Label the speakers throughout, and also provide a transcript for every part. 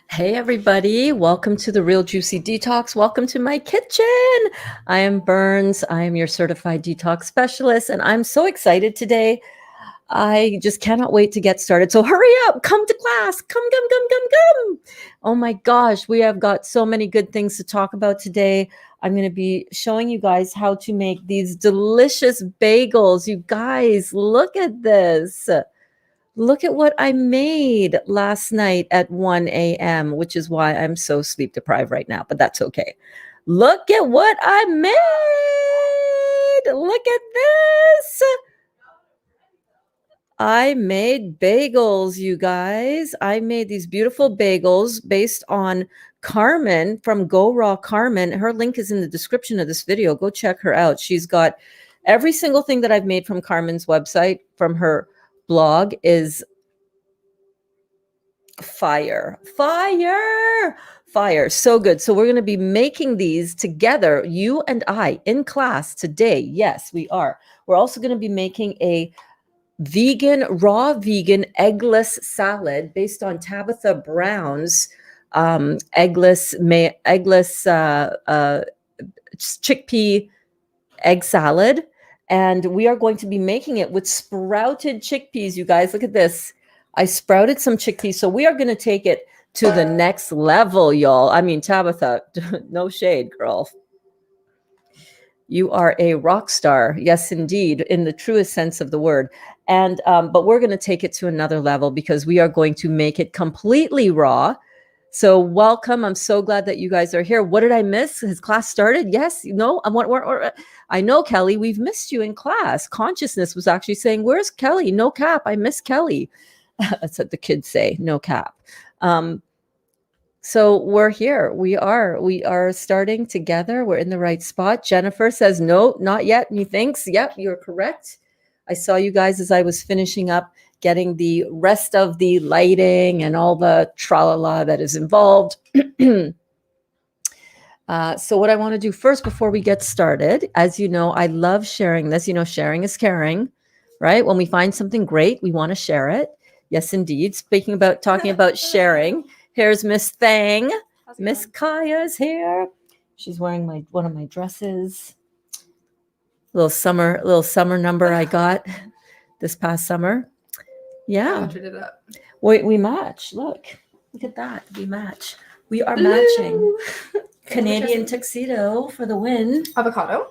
Speaker 1: Hey everybody, welcome to the Real Juicy Detox. Welcome to my kitchen. I am Burns. I am your certified detox specialist, and I'm so excited today. I just cannot wait to get started. So hurry up, come to class. Come. Oh my gosh, we have got so many good things to talk about today. I'm going to be showing you guys how to make these delicious bagels. You guys, look at this. Look at what I made last night at 1 a.m., which is why I'm so sleep deprived right now, but that's okay. Look at what I made. Look at this. I made bagels, you guys. I made these beautiful bagels based on Carmen from Go Raw Carmen. Her link is in the description of this video. Go check her out. She's got every single thing that I've made from Carmen's website, from her blog, is fire. So good. So we're going to be making these together, you and I, in class today. Yes, we are. We're also going to be making a raw vegan eggless salad based on Tabitha Brown's eggless chickpea egg salad. And we are going to be making it with sprouted chickpeas. You guys, look at this. I sprouted some chickpeas. So we are going to take it to the next level, y'all. I mean, Tabitha, no shade, girl. You are a rock star. Yes, indeed, in the truest sense of the word. And but we're going to take it to another level because we are going to make it completely raw. So welcome. I'm so glad that you guys are here. What did I miss? Has class started? Yes. No. I know, Kelly, we've missed you in class. Consciousness was actually saying, where's Kelly? No cap. I miss Kelly. That's what the kids say. No cap. So we're here. We are starting together. We're in the right spot. Jennifer says, no, not yet. Methinks, yep, you're correct. I saw you guys as I was finishing up getting the rest of the lighting and all the tra-la-la that is involved. So what I want to do first before we get started, as you know, I love sharing this. You know, sharing is caring, right? When we find something great, we want to share it. Yes, indeed. Talking about sharing, here's Miss Thang. Miss Kaya's here. She's wearing one of my dresses. Little summer number I got this past summer. Yeah. We match. Look at that. We match. We are matching. Canadian tuxedo for the win. Avocado.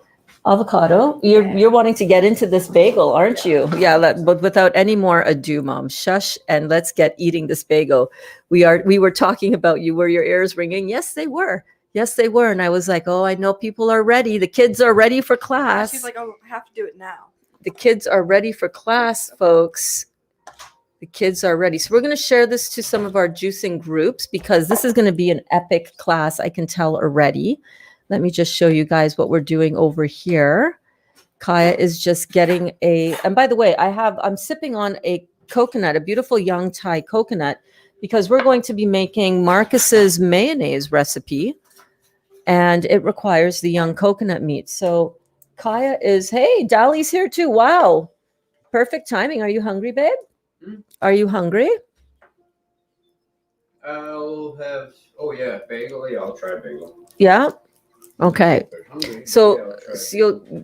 Speaker 1: You're wanting to get into this bagel, aren't you? Yeah. But without any more ado, Mom, shush, and let's get eating this bagel. We were talking about you. Were your ears ringing? Yes, they were. Yes, they were. And I was like, oh, I know people are ready. The kids are ready for class.
Speaker 2: She's like, oh, I have to do it now.
Speaker 1: The kids are ready for class, folks. The kids are ready. So we're going to share this to some of our juicing groups because this is going to be an epic class. I can tell already. Let me just show you guys what we're doing over here. Kaya is just getting and by the way, I'm sipping on a coconut, a beautiful young Thai coconut, because we're going to be making Marcus's mayonnaise recipe, and it requires the young coconut meat. So Kaya hey, Dali's here too. Wow. Perfect timing. Are you hungry, babe? Are you hungry?
Speaker 3: I'll have, bagel. Yeah, I'll try a bagel.
Speaker 1: Yeah. Okay.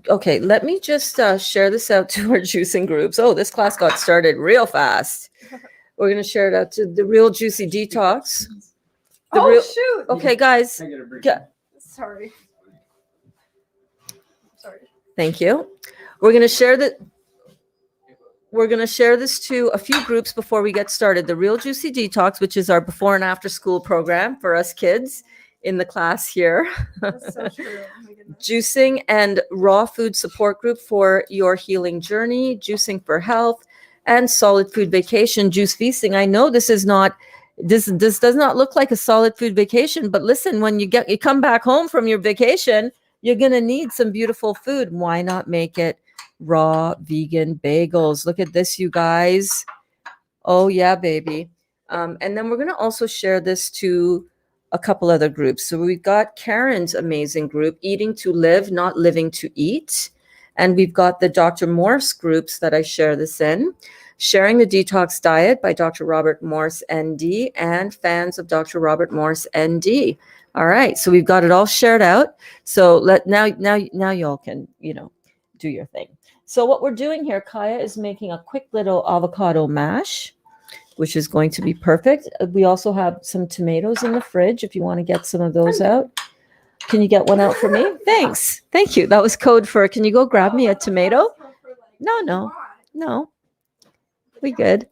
Speaker 1: Okay. Let me just share this out to our juicing groups. Oh, this class got started real fast. We're going to share it out to the Real Juicy Detox.
Speaker 2: Shoot.
Speaker 1: Okay, guys.
Speaker 2: Sorry.
Speaker 1: Thank you. We're going to share that. We're going to share this to a few groups before we get started. The Real Juicy Detox, which is our before and after school program for us kids in the class here.
Speaker 2: That's so true. Oh my goodness.
Speaker 1: Juicing and raw food support group for your healing journey, juicing for health, and solid food vacation, juice feasting. I know this does not look like a solid food vacation, but listen, when you come back home from your vacation, you're going to need some beautiful food. Why not make it raw vegan bagels? Look at this, you guys. Oh yeah, baby. And then we're going to also share this to a couple other groups. So we've got Karen's amazing group, Eating to Live, Not Living to Eat. And we've got the Dr. Morse groups that I share this in. Sharing the Detox Diet by Dr. Robert Morse, ND, and fans of Dr. Robert Morse, ND. All right, so we've got it all shared out. So now y'all can, do your thing. So what we're doing here, Kaya is making a quick little avocado mash, which is going to be perfect. We also have some tomatoes in the fridge if you want to get some of those out. Can you get one out for me? Thanks. Thank you. That was code for, can you go grab me a tomato? No. We good.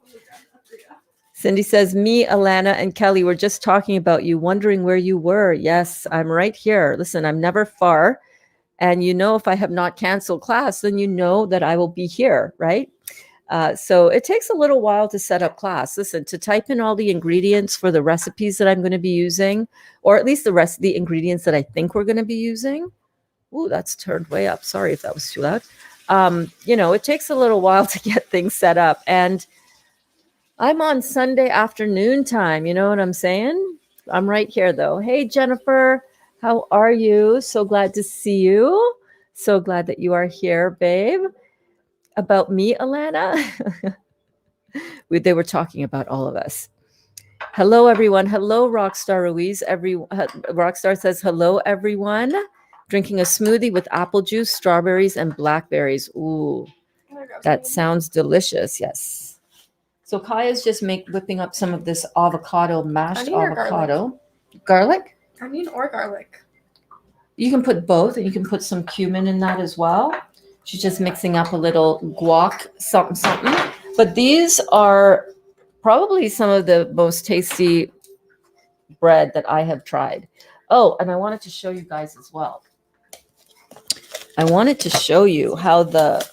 Speaker 1: Cindy says, me, Alana, and Kelly were just talking about you, wondering where you were. Yes, I'm right here. Listen, I'm never far. And if I have not canceled class, then you know that I will be here, right? So it takes a little while to set up class. Listen, to type in all the ingredients for the recipes that I'm going to be using, or at least the ingredients that I think we're going to be using. Ooh, that's turned way up. Sorry if that was too loud. It takes a little while to get things set up. And I'm on Sunday afternoon time. You know what I'm saying? I'm right here, though. Hey, Jennifer, how are you? So glad to see you. So glad that you are here, babe. About me, Alana? They were talking about all of us. Hello, everyone. Hello, Rockstar Ruiz. Rockstar says, hello, everyone. Drinking a smoothie with apple juice, strawberries, and blackberries. Ooh, that sounds delicious. Yes. So Kaya's just whipping up some of this mashed avocado. Garlic?
Speaker 2: Onion or garlic?
Speaker 1: You can put both, and you can put some cumin in that as well. She's just mixing up a little guac, something. But these are probably some of the most tasty bread that I have tried. Oh, and I wanted to show you guys as well. I wanted to show you how the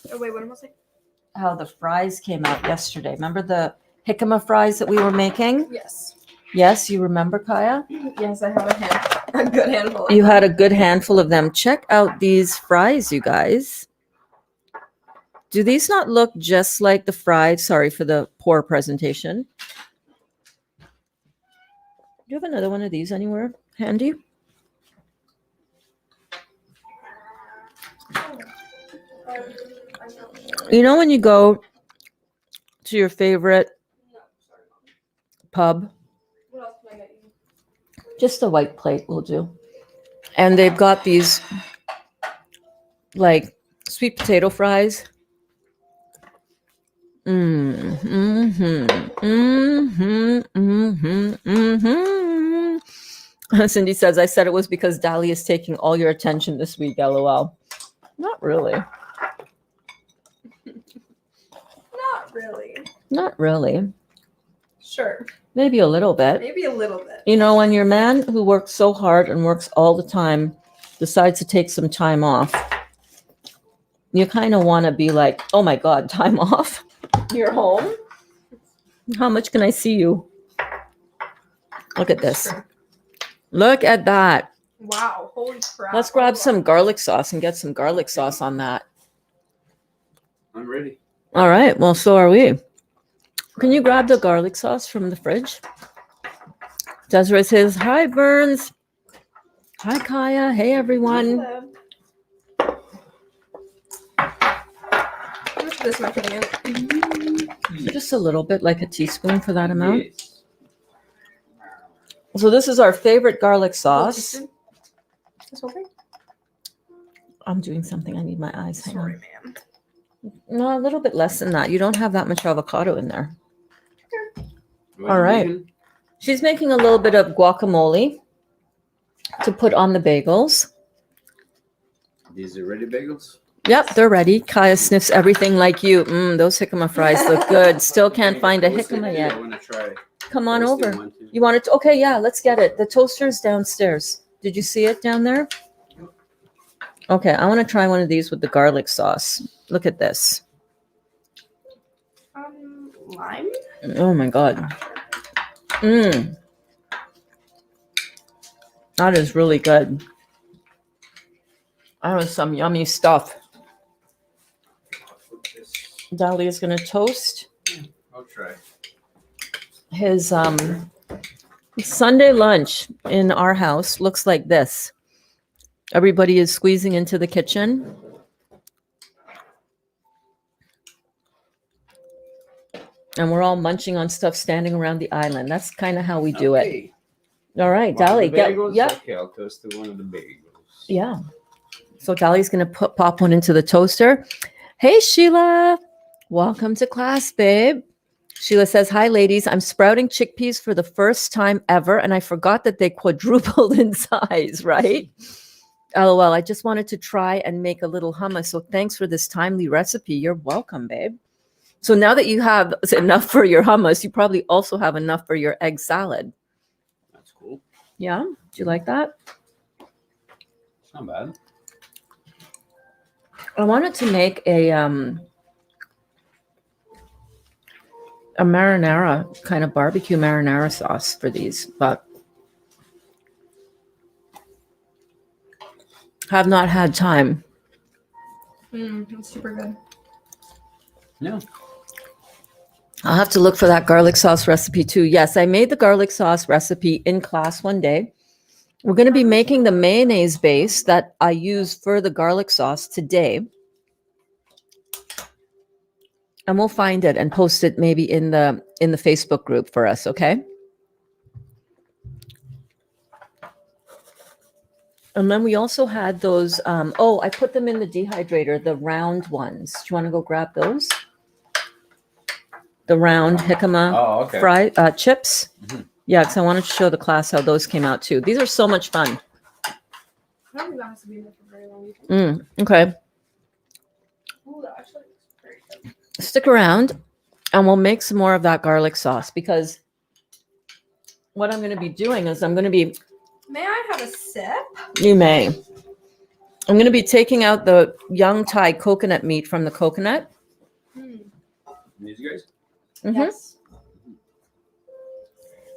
Speaker 1: fries came out yesterday. Remember the jicama fries that we were making?
Speaker 2: Yes.
Speaker 1: Yes, you remember, Kaya?
Speaker 2: Yes, I have a good handful.
Speaker 1: You had a good handful of them. Check out these fries, you guys. Do these not look just like the fried? Sorry for the poor presentation. Do you have another one of these anywhere handy? When you go to your favorite pub, just a white plate will do. And they've got these like sweet potato fries. Cindy says, I said it was because Dali is taking all your attention this week, LOL. Not really. Not really.
Speaker 2: Sure.
Speaker 1: Maybe a little bit. When your man who works so hard and works all the time decides to take some time off, you kind of want to be like, oh my God, time off? You're home? How much can I see you? Look at this. Look at that.
Speaker 2: Wow, holy crap.
Speaker 1: Let's grab some garlic sauce and get some garlic sauce on that.
Speaker 3: I'm ready.
Speaker 1: All right, well, so are we. Can you grab the garlic sauce from the fridge? Desiree says, hi, Burns. Hi, Kaya. Hey, everyone.
Speaker 2: How much of this am I putting in?
Speaker 1: Just a little bit, like a teaspoon for that amount. Yes. So this is our favorite garlic sauce.
Speaker 2: This whole thing?
Speaker 1: I'm doing something. I need my eyes. Hang
Speaker 2: Sorry,
Speaker 1: on.
Speaker 2: ma'am.
Speaker 1: No, a little bit less than that. You don't have that much avocado in there. All right. She's making a little bit of guacamole to put on the bagels.
Speaker 3: These are ready bagels?
Speaker 1: Yep, they're ready. Kaya sniffs everything like you. Those jicama fries look good. Still can't find a jicama yet.
Speaker 3: I want to try.
Speaker 1: Come on over. You want it? Okay, yeah, let's get it. The toaster's downstairs. Did you see it down there? Okay, I want to try one of these with the garlic sauce. Look at this.
Speaker 2: Lime?
Speaker 1: Oh my God. That is really good. That was some yummy stuff. Dali is going to toast.
Speaker 3: I'll try.
Speaker 1: His Sunday lunch in our house looks like this. Everybody is squeezing into the kitchen. and we're all munching on stuff standing around the island. That's kind of how we do it.
Speaker 3: Okay.
Speaker 1: All right,
Speaker 3: One of
Speaker 1: Dolly,
Speaker 3: the
Speaker 1: get
Speaker 3: bagels?
Speaker 1: yeah,
Speaker 3: Okay, I'll toast to one of the bagels.
Speaker 1: yeah. So Dolly's gonna pop one into the toaster. Hey Sheila, welcome to class, babe. Sheila says, "Hi, ladies. I'm sprouting chickpeas for the first time ever, and I forgot that they quadrupled in size. Right? LOL. I just wanted to try and make a little hummus. So thanks for this timely recipe. You're welcome, babe. So now that you have enough for your hummus, you probably also have enough for your egg salad.
Speaker 3: That's cool.
Speaker 1: Yeah. Do you like that?
Speaker 3: It's not bad.
Speaker 1: I wanted to make a marinara, kind of barbecue marinara sauce for these, but have not had time.
Speaker 2: It's super good.
Speaker 3: No.
Speaker 1: I'll have to look for that garlic sauce recipe too. Yes, I made the garlic sauce recipe in class one day. We're going to be making the mayonnaise base that I use for the garlic sauce today. And we'll find it and post it maybe in the Facebook group for us, okay? And then we also had those, I put them in the dehydrator, the round ones. Do you want to go grab those? The round jicama
Speaker 3: Oh, okay.
Speaker 1: fry chips.
Speaker 3: Mhm.
Speaker 1: Yeah, because I wanted to show the class how those came out too. These are so much fun.
Speaker 2: I don't think that has to be in there for very long. Either.
Speaker 1: Okay.
Speaker 2: Ooh, that actually looks very good.
Speaker 1: Stick around and we'll make some more of that garlic sauce because what I'm going to be doing is
Speaker 2: May I have a sip?
Speaker 1: you may. I'm going to be taking out the young Thai coconut meat from the coconut.
Speaker 3: These guys?
Speaker 1: Mhm.
Speaker 2: Yes.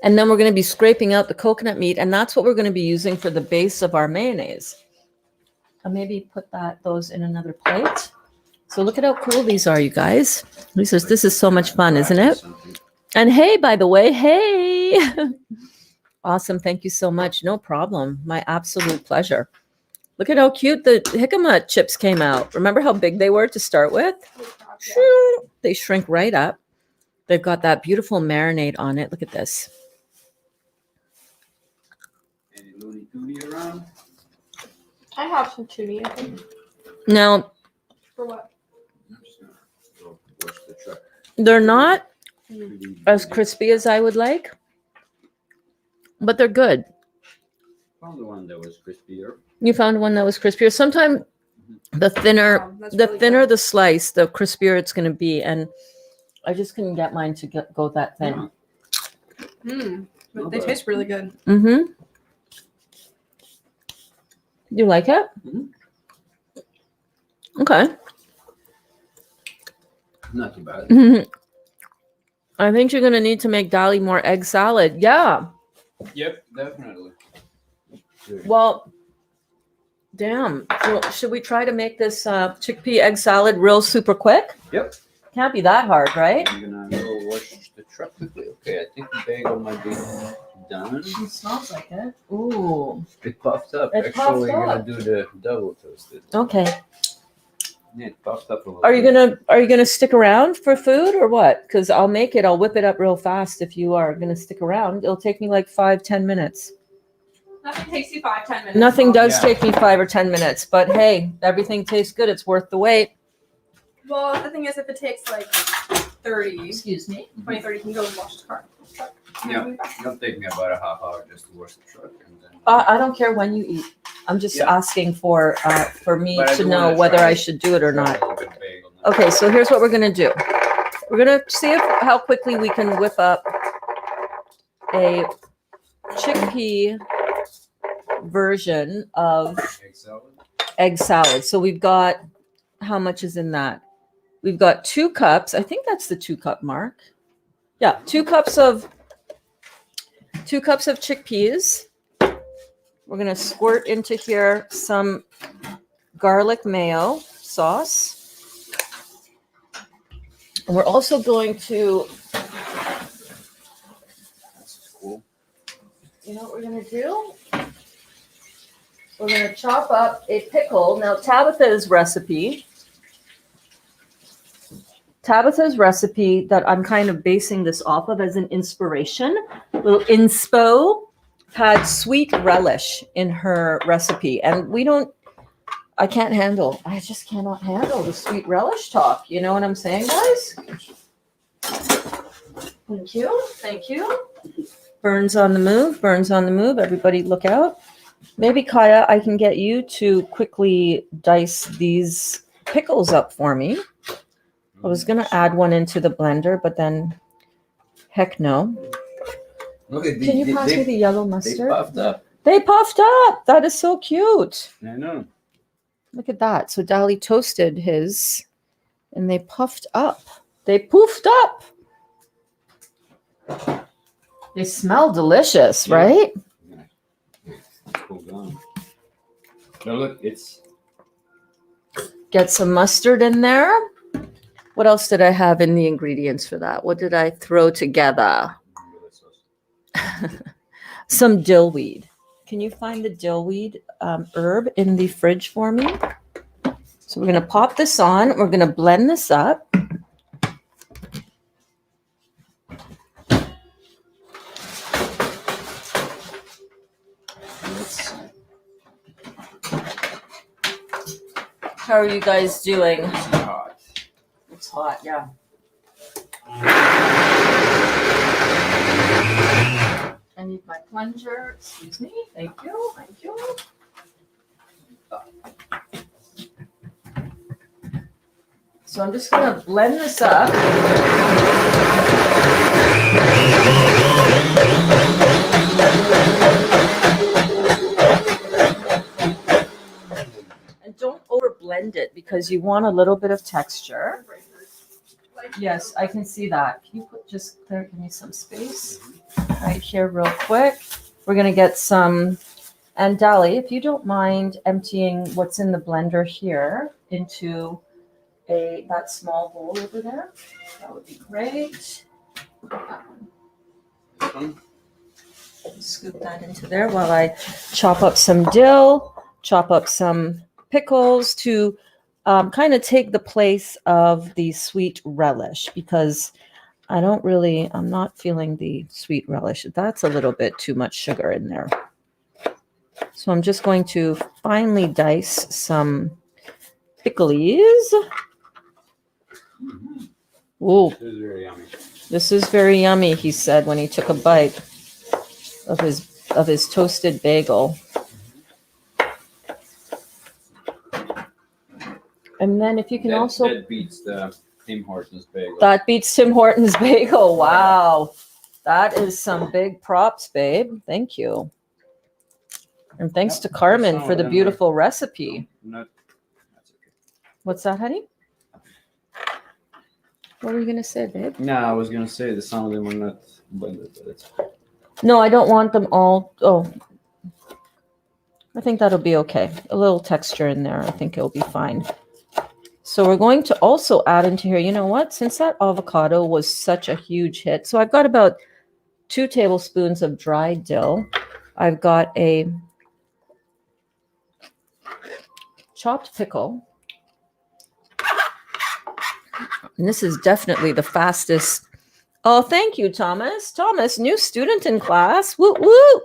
Speaker 1: And then we're going to be scraping out the coconut meat, and that's what we're going to be using for the base of our mayonnaise. I'll maybe put those in another plate. So look at how cool these are, you guys. This is so much fun, isn't it? And hey, by the way, hey. Awesome. Thank you so much. No problem. My absolute pleasure. Look at how cute the jicama chips came out. Remember how big they were to start with?
Speaker 2: Yeah.
Speaker 1: They shrink right up. They've got that beautiful marinade on it. Look at this.
Speaker 3: Any Looney Tunes around?
Speaker 2: I have some toonie, I think.
Speaker 1: Now,
Speaker 2: For what?
Speaker 3: I'm just gonna go wash the truck.
Speaker 1: they're not as crispy as I would like, but they're good.
Speaker 3: Found the one that was crispier.
Speaker 1: You found one that was crispier. Sometimes the thinner,
Speaker 2: Wow, that's
Speaker 1: the
Speaker 2: really
Speaker 1: thinner
Speaker 2: good.
Speaker 1: the slice, the crispier it's going to be. And I just couldn't get mine to go that thin.
Speaker 2: But they taste really good.
Speaker 1: Mm-hmm. You like it?
Speaker 3: Mhm.
Speaker 1: Okay.
Speaker 3: Not too bad.
Speaker 1: I think you're going to need to make Dolly more egg salad. Yeah.
Speaker 3: Yep, definitely.
Speaker 1: Well, damn. So should we try to make this chickpea egg salad real super quick?
Speaker 3: Yep.
Speaker 1: Can't be that hard, right?
Speaker 3: I'm gonna go wash the truck quickly. Okay, I think the bagel might be done.
Speaker 1: It smells like it. Ooh.
Speaker 3: It puffed up.
Speaker 1: It
Speaker 3: Actually,
Speaker 1: puffed
Speaker 3: we're gonna
Speaker 1: up.
Speaker 3: do the double toasted.
Speaker 1: Okay.
Speaker 3: Yeah, it puffed up a little.
Speaker 1: Are you gonna stick around for food or what? Because I'll make it. I'll whip it up real fast if you are gonna stick around. It'll take me like 5-10 minutes.
Speaker 2: Nothing takes you 5-10 minutes.
Speaker 1: Nothing does
Speaker 3: Yeah.
Speaker 1: take me 5 or 10 minutes, but hey, everything tastes good. It's worth the wait.
Speaker 2: Well, the thing is, if it takes like 30,
Speaker 1: Excuse me.
Speaker 2: 20, 30, you can go and wash the car.
Speaker 3: Yeah. It'll take me about a half hour just to wash the truck, and then.
Speaker 1: I don't care when you eat. I'm just
Speaker 3: Yeah.
Speaker 1: asking for me
Speaker 3: But I
Speaker 1: to
Speaker 3: do
Speaker 1: know
Speaker 3: wanna
Speaker 1: whether
Speaker 3: try
Speaker 1: I
Speaker 3: it.
Speaker 1: should do it or
Speaker 3: Try
Speaker 1: not.
Speaker 3: a little bit of bagel now.
Speaker 1: Okay, so here's what we're gonna do. We're gonna see how quickly we can whip up a chickpea version of
Speaker 3: Egg salad.
Speaker 1: egg salad. So we've got, how much is in that? We've got 2 cups. I think that's the 2-cup mark. Yeah, 2 cups of chickpeas. We're gonna squirt into here some garlic mayo sauce. And we're also going to,
Speaker 3: That's cool.
Speaker 1: you know what we're gonna do? We're gonna chop up a pickle. Now Tabitha's recipe Tabitha's recipe that I'm kind of basing this off of as an inspiration, little inspo, had sweet relish in her recipe. And I just cannot handle the sweet relish talk. You know what I'm saying, guys? Thank you. Thank you. Burns on the move. Burns on the move. Everybody look out. Maybe, Kaya, I can get you to quickly dice these pickles up for me. I was going to add one into the blender, but then heck no.
Speaker 3: Look at
Speaker 1: Can you pass me the yellow
Speaker 3: They
Speaker 1: mustard?
Speaker 3: puffed up.
Speaker 1: They puffed up. That is so cute.
Speaker 3: I know.
Speaker 1: Look at that. So Dali toasted his and they puffed up. They poofed up. They smell delicious,
Speaker 3: Yeah.
Speaker 1: right?
Speaker 3: Hold on. No, look, it's
Speaker 1: Get some mustard in there. What else did I have in the ingredients for that? What did I throw together? Some dill weed. Can you find the dill weed herb in the fridge for me? So we're going to pop this on. We're going to blend this up. How are you guys doing?
Speaker 3: hot.
Speaker 1: It's hot, yeah. I need my plunger. Excuse me. Thank you. Thank you. So I'm just going to blend this up. And don't over blend it because you want a little bit of texture. Yes, I can see that. Can you give me some space right here real quick? We're going to get some, and Dali, if you don't mind emptying what's in the blender here into that small bowl over there, that would be great. Scoop that into there while I chop up some dill, chop up some pickles to kind of take the place of the sweet relish because I'm not feeling the sweet relish. That's a little bit too much sugar in there. So I'm just going to finely dice some pickles. Ooh,
Speaker 3: This is very yummy.
Speaker 1: this is very yummy, he said when he took a bite of his toasted bagel. And then if you can also...
Speaker 3: That beats the Tim Hortons bagel.
Speaker 1: That beats Tim Hortons bagel. Wow. That is some big props, babe. Thank you. And thanks to Carmen
Speaker 3: Some
Speaker 1: for
Speaker 3: of
Speaker 1: the
Speaker 3: them
Speaker 1: beautiful recipe.
Speaker 3: That's okay.
Speaker 1: What's that, honey? What were you going to say, babe?
Speaker 3: No, I was gonna say that some of them were not blended, but it's
Speaker 1: No, I don't want them all. Oh, I think that'll be okay. A little texture in there. I think it'll be fine. So we're going to also add into here, you know what? Since that avocado was such a huge hit. So I've got about 2 tablespoons of dried dill. I've got a chopped pickle. And this is definitely the fastest. Oh, thank you, Thomas. Thomas, new student in class. Woo, woo.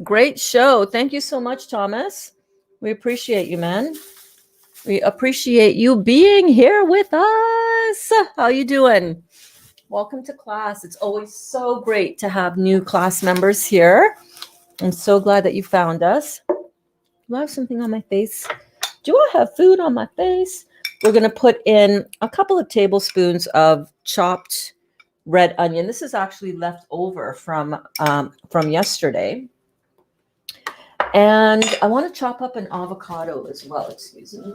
Speaker 1: Great show. Thank you so much, Thomas. We appreciate you, man. We appreciate you being here with us. How you doing? Welcome to class. It's always so great to have new class members here. I'm so glad that you found us. Do I have something on my face? Do I have food on my face? We're going to put in a couple of tablespoons of chopped red onion. This is actually left over from yesterday. And I want to chop up an avocado as well. Excuse me.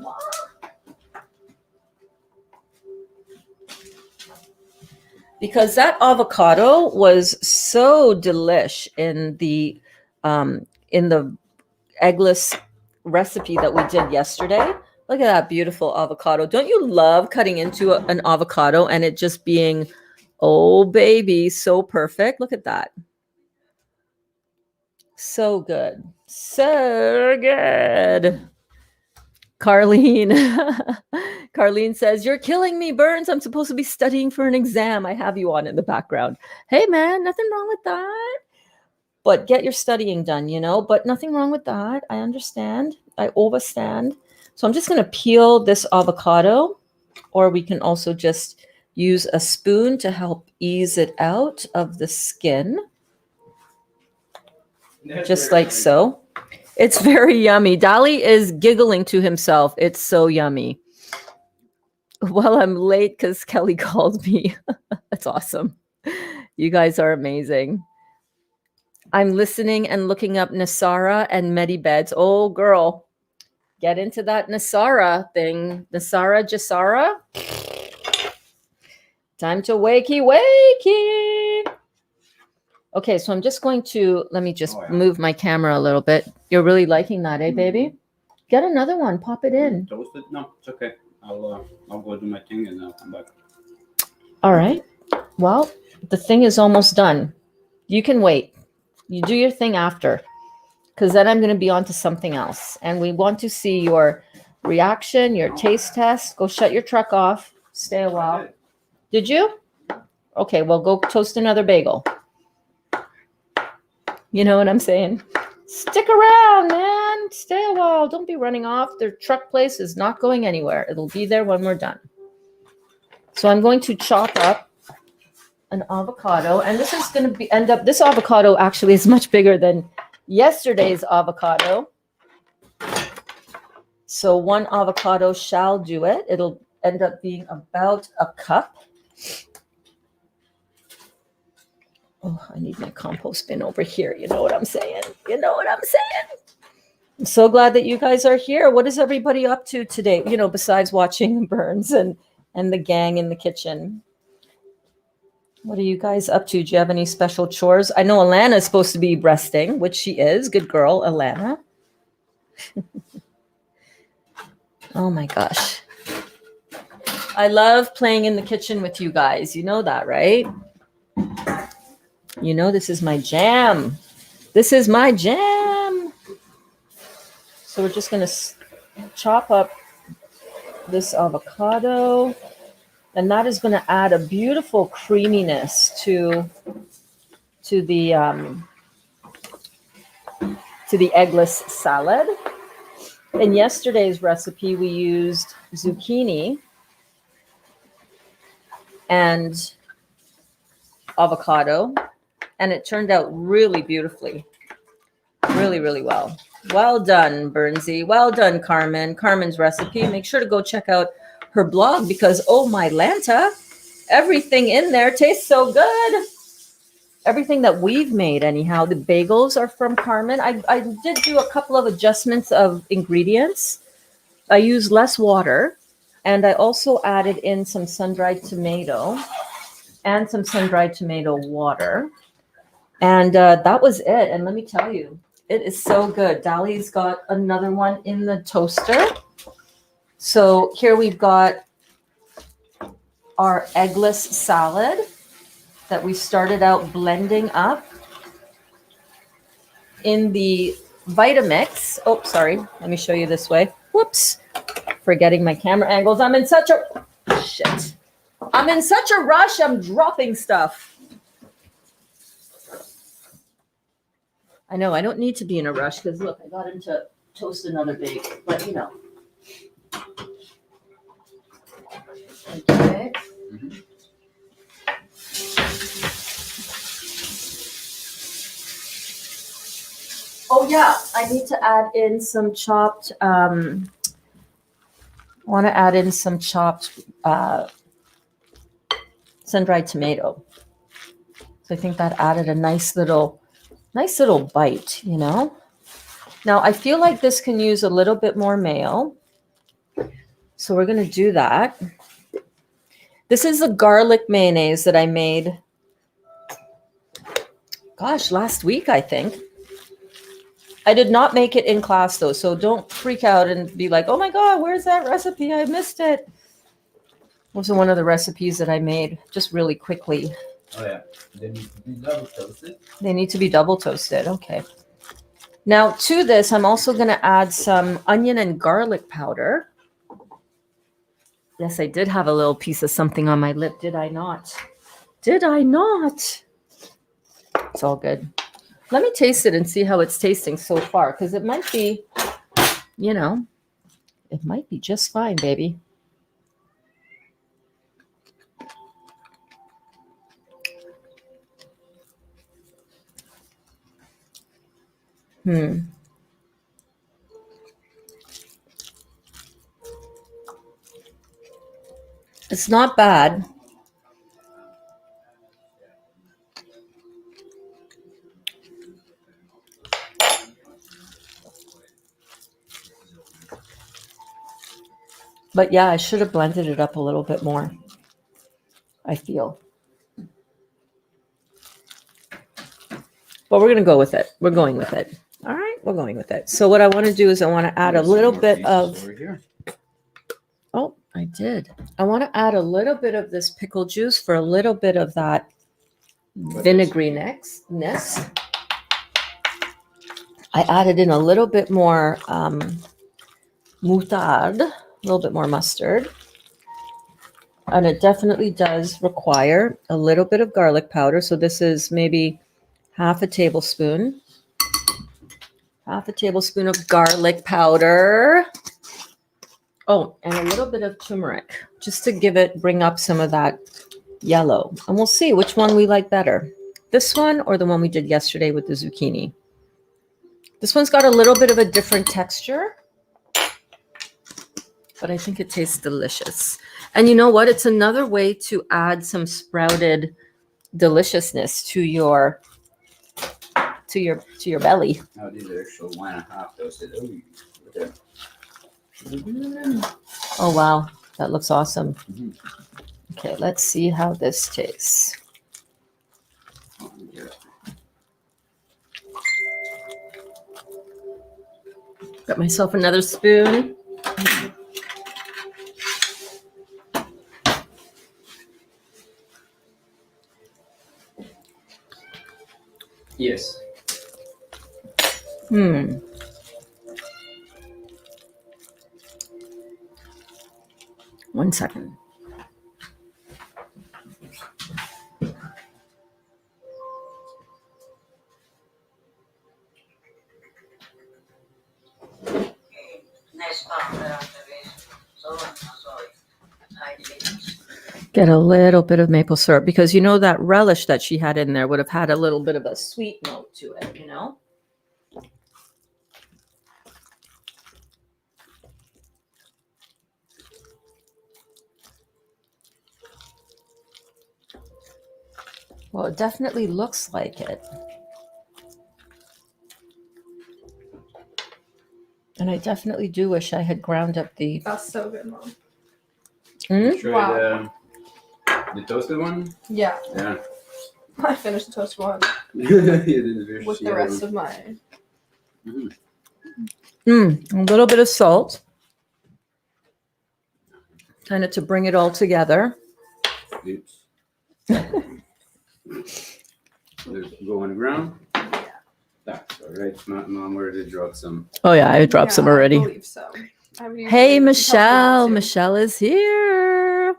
Speaker 1: Because that avocado was so delish in the eggless recipe that we did yesterday. Look at that beautiful avocado. Don't you love cutting into an avocado and it just being, oh baby, so perfect? Look at that. So good. So good. Carlene. Carlene says, "You're killing me, Burns. I'm supposed to be studying for an exam. I have you on in the background." Hey, man, nothing wrong with that. But get your studying done, but nothing wrong with that. I understand. I overstand. So I'm just going to peel this avocado, or we can also just use a spoon to help ease it out of the skin, just like so. It's very yummy. Dali is giggling to himself. It's so yummy. Well, I'm late because Kelly called me. That's awesome. You guys are amazing. I'm listening and looking up Nasara and Medibeds. Oh, girl, get into that Nasara thing. Nasara Jasara. Time to wakey. Okay, so I'm just going to, let me just move my camera a little bit. You're really liking that, eh, baby? Get another one. Pop it in.
Speaker 4: Toasted? No, it's okay. I'll go do my thing and I'll come back.
Speaker 1: All right. Well, the thing is almost done. You can wait. You do your thing after, because then I'm going to be on to something else. And we want to see your reaction, your taste test. Go shut your truck off. Stay a while. Did you? Okay, well, go toast another bagel. You know what I'm saying? Stick around, man. Stay a while. Don't be running off. The truck place is not going anywhere. It'll be there when we're done. So I'm going to chop up an avocado, and this is going to this avocado actually is much bigger than yesterday's avocado. So one avocado shall do it. It'll end up being about a cup. Oh, I need my compost bin over here. You know what I'm saying? I'm so glad that you guys are here. What is everybody up to today? Besides watching Burns and the gang in the kitchen. What are you guys up to? Do you have any special chores? I know Alana is supposed to be resting, which she is. Good girl, Alana. Oh my gosh. I love playing in the kitchen with you guys. You know that, right? This is my jam. This is my jam. So we're just going to chop up this avocado. And that is going to add a beautiful creaminess to the eggless salad. In yesterday's recipe, we used zucchini and avocado, and it turned out really beautifully. Really, really well. Well done, Burnsy. Well done, Carmen. Carmen's recipe. Make sure to go check out her blog, because oh my Lanta, everything in there tastes so good. Everything that we've made anyhow. The bagels are from Carmen. I did do a couple of adjustments of ingredients. I used less water, and I also added in some sun-dried tomato and some sun-dried tomato water, and that was it. And let me tell you, it is so good. Dali's got another one in the toaster. So here we've got our eggless salad that we started out blending up in the Vitamix. Oh, sorry. Let me show you this way. Whoops. Forgetting my camera angles. I'm in such a rush. I'm dropping stuff. I know I don't need to be in a rush because look, I got him to toast another bagel, but Okay.
Speaker 4: Mm-hmm.
Speaker 1: Oh yeah, I need to add in some chopped. I want to add in some chopped sun-dried tomato. So I think that added a nice little bite. Now I feel like this can use a little bit more mayo. So we're going to do that. This is the garlic mayonnaise that I made, gosh, last week, I think. I did not make it in class, though, so don't freak out and be like, oh, my God, where's that recipe? I missed it. It was one of the recipes that I made just really quickly.
Speaker 3: Oh, yeah. They need to be double toasted.
Speaker 1: They need to be double toasted. Okay. Now to this, I'm also going to add some onion and garlic powder. Yes, I did have a little piece of something on my lip, did I not? Did I not? It's all good. Let me taste it and see how it's tasting so far, because it might be, you know, it might be just fine, baby. It's not bad. But yeah, I should have blended it up a little bit more, I feel. But we're going to go with it. We're going with it. All right, we're going with it. So what I want to do is I want to add a little bit of... Oh, I did. I want to add a little bit of this pickle juice for a little bit of that vinegary-ness. I added in a little bit more moutarde, a little bit more mustard. And it definitely does require a little bit of garlic powder. So this is maybe half a tablespoon. Half a tablespoon of garlic powder. Oh, and a little bit of turmeric, just to bring up some of that yellow. And we'll see which one we like better. This one or the one we did yesterday with the zucchini. This one's got a little bit of a different texture, but I think it tastes delicious. And you know what? It's another way to add some sprouted deliciousness to your belly.
Speaker 4: Oh, these are actual 1.5 toasted. Oh, look at that.
Speaker 1: Oh wow, that looks awesome.
Speaker 4: Mhm.
Speaker 1: Okay, let's see how this tastes.
Speaker 4: Oh, yeah.
Speaker 1: Got myself another spoon.
Speaker 4: Yes.
Speaker 1: One second. Get a little bit of maple syrup because you know that relish that she had in there would have had a little bit of a sweet note to it, you know? Well, it definitely looks like it. And I definitely do wish I had ground up the...
Speaker 2: That's so good, Mom.
Speaker 1: Hmm?
Speaker 4: Try
Speaker 2: Wow.
Speaker 4: the toasted one?
Speaker 2: Yeah.
Speaker 4: Yeah.
Speaker 2: I finished the toast one
Speaker 4: Yeah, this
Speaker 2: with the rest of my.
Speaker 1: A little bit of salt. Kind of to bring it all together.
Speaker 4: Oops. Go on the ground. That's all right. Mom already dropped some.
Speaker 1: Oh yeah, I dropped some already.
Speaker 2: I believe so.
Speaker 1: Hey, Michelle. Michelle is here.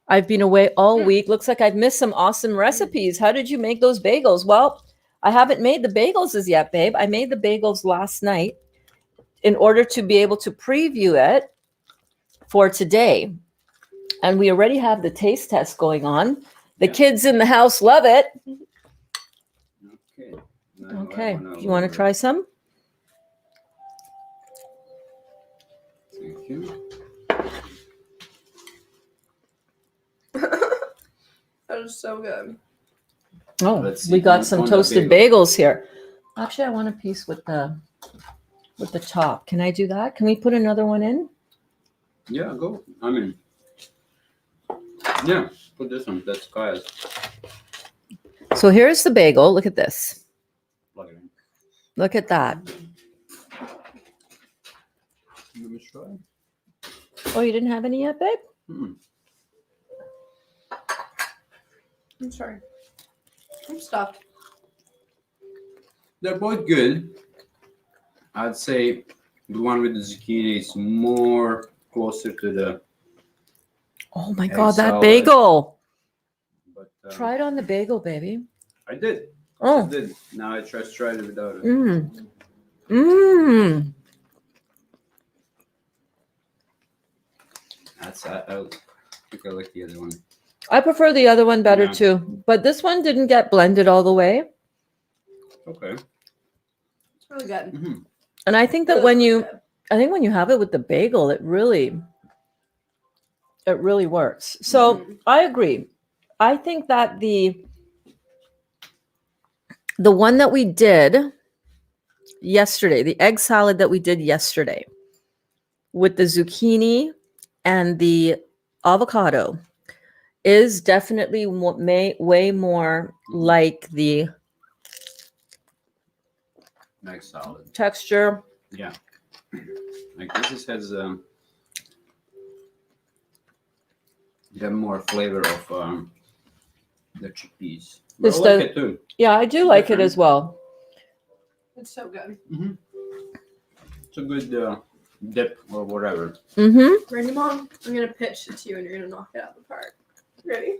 Speaker 1: I've been away all week. Looks like I've missed some awesome recipes. How did you make those bagels? Well, I haven't made the bagels as yet, babe. I made the bagels last night in order to be able to preview it for today. And we already have the taste test going on. The kids in the house love it.
Speaker 4: Okay.
Speaker 1: Okay. You want to try some?
Speaker 4: Thank you.
Speaker 2: That is so good.
Speaker 1: Oh,
Speaker 4: Let's see.
Speaker 1: we got
Speaker 4: On
Speaker 1: some
Speaker 4: the
Speaker 1: toasted
Speaker 4: bagel.
Speaker 1: bagels here. Actually, I want a piece with the top. Can I do that? Can we put another one in?
Speaker 4: Yeah, go. I mean, yeah, put this one. That's Kyle's.
Speaker 1: So here's the bagel. Look at this.
Speaker 4: Plug it in.
Speaker 1: Look at that.
Speaker 4: Let me try.
Speaker 1: Oh, you didn't have any yet, babe?
Speaker 4: Hmm.
Speaker 2: I'm sorry. I'm stuffed.
Speaker 4: They're both good. I'd say the one with the zucchini is more closer to the
Speaker 1: Oh my
Speaker 4: egg
Speaker 1: God, that
Speaker 4: salad,
Speaker 1: bagel.
Speaker 4: But
Speaker 1: Try it on the bagel, baby.
Speaker 4: I did.
Speaker 1: Oh.
Speaker 4: Just did. Now I just tried it without it.
Speaker 1: Mmm. Mmm.
Speaker 4: That's I think I like the other one.
Speaker 1: I prefer the other one better
Speaker 4: Yeah.
Speaker 1: too, but this one didn't get blended all the way.
Speaker 4: Okay.
Speaker 2: It's really good.
Speaker 4: Mm-hmm.
Speaker 1: And I think that
Speaker 2: Really,
Speaker 1: when
Speaker 2: really
Speaker 1: you,
Speaker 2: good.
Speaker 1: I think when you have it with the bagel, it really works. So
Speaker 2: Mhm.
Speaker 1: I agree. I think that the one that we did yesterday, the egg salad that we did yesterday with the zucchini and the avocado is definitely way more like the
Speaker 4: Egg salad.
Speaker 1: texture.
Speaker 4: Yeah. Like this has you have more flavor of the chickpeas. But
Speaker 1: This
Speaker 4: I like
Speaker 1: does-
Speaker 4: it too.
Speaker 1: Yeah, I do like it
Speaker 4: Different.
Speaker 1: as well.
Speaker 2: It's so good.
Speaker 4: It's a good dip or whatever.
Speaker 1: Mm-hmm.
Speaker 2: Ready, Mom? I'm gonna pitch it to you and you're gonna knock it out of the park. Ready?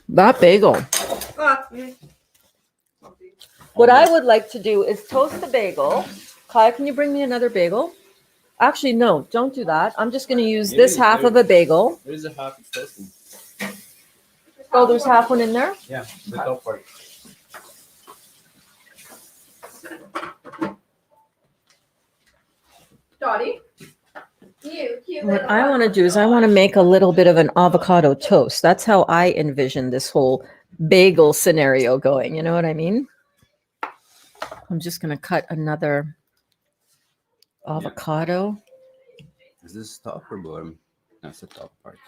Speaker 1: That bagel.
Speaker 2: Ah,
Speaker 1: What I would like to do is toast the bagel. Kaya, can you bring me another bagel? Actually, no, don't do that. I'm just going to use
Speaker 4: Maybe
Speaker 1: this half
Speaker 4: there-
Speaker 1: of a bagel.
Speaker 4: There is a half of toasting.
Speaker 1: Oh, there's half one in there?
Speaker 4: Yeah, the top part.
Speaker 2: Dottie? You.
Speaker 1: What I want to do is I want to make a little bit of an avocado toast. That's how I envision this whole bagel scenario going. You know what I mean? I'm just going to cut another avocado.
Speaker 4: Is this top or bottom? That's the top part.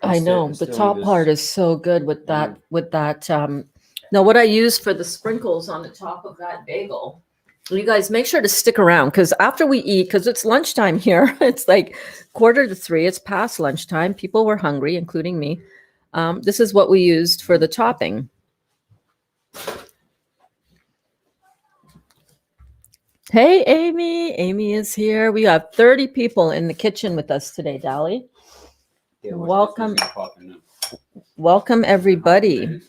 Speaker 1: I know the top part is so good with that. Now, what I use for the sprinkles on the top of that bagel. You guys make sure to stick around because after we eat, because it's lunchtime here, it's like 2:45. It's past lunchtime. People were hungry, including me. This is what we used for the topping. Hey, Amy. Amy is here. We have 30 people in the kitchen with us today, Dali.
Speaker 4: Yeah,
Speaker 1: Welcome. Welcome, everybody.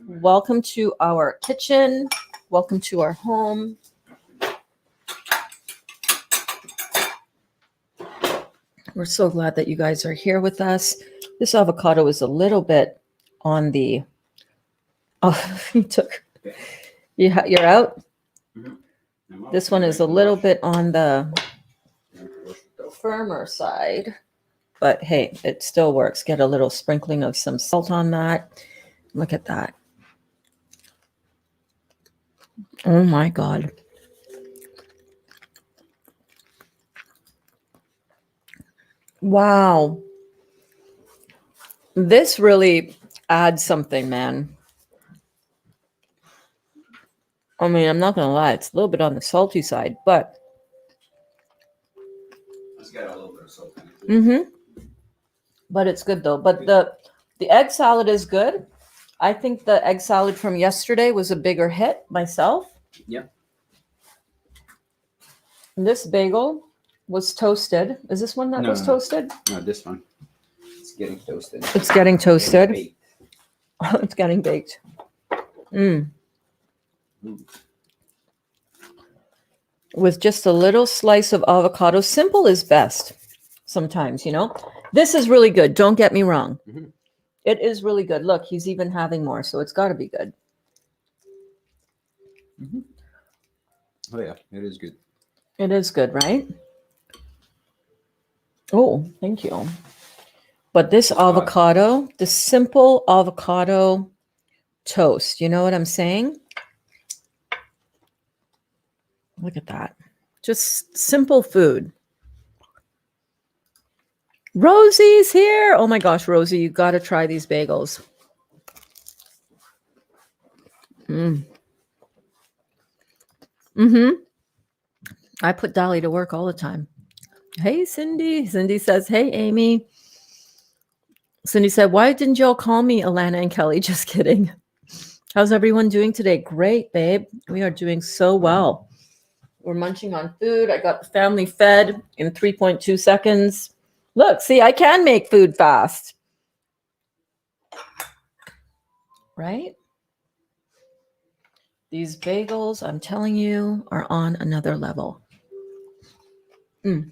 Speaker 1: Welcome to our kitchen. Welcome to our home. We're so glad that you guys are here with us. This avocado is a little bit on the. Oh, you took. You're out. This one is a little bit on the firmer side, but hey, it still works. Get a little sprinkling of some salt on that. Look at that. Oh my God. Wow. This really adds something, man. I mean, I'm not going to lie. It's a little bit on the salty side, but.
Speaker 4: It's got a little bit of salt in it.
Speaker 1: Mm-hmm. But it's good though. But the egg salad is good. I think the egg salad from yesterday was a bigger hit myself.
Speaker 4: Yeah.
Speaker 1: And this bagel was toasted. Is this one that
Speaker 4: No,
Speaker 1: was
Speaker 4: no.
Speaker 1: toasted?
Speaker 4: No, this one. It's getting toasted.
Speaker 1: It's getting toasted.
Speaker 4: Baked.
Speaker 1: It's getting baked. With just a little slice of avocado. Simple is best sometimes, you know. This is really good. Don't get me wrong.
Speaker 4: Mhm.
Speaker 1: It is really good. Look, he's even having more, so it's got to be good.
Speaker 4: Oh yeah, it is good.
Speaker 1: It is good, right? Oh, thank you. But this avocado, the simple avocado toast, you know what I'm saying? Look at that. Just simple food. Rosie's here. Oh my gosh, Rosie, you got to try these bagels. I put Dolly to work all the time. Hey, Cindy. Cindy says, hey, Amy. Cindy said, why didn't y'all call me, Alana and Kelly? Just kidding. How's everyone doing today? Great, babe. We are doing so well. We're munching on food. I got the family fed in 3.2 seconds. Look, see, I can make food fast. Right? These bagels, I'm telling you, are on another level. Mm.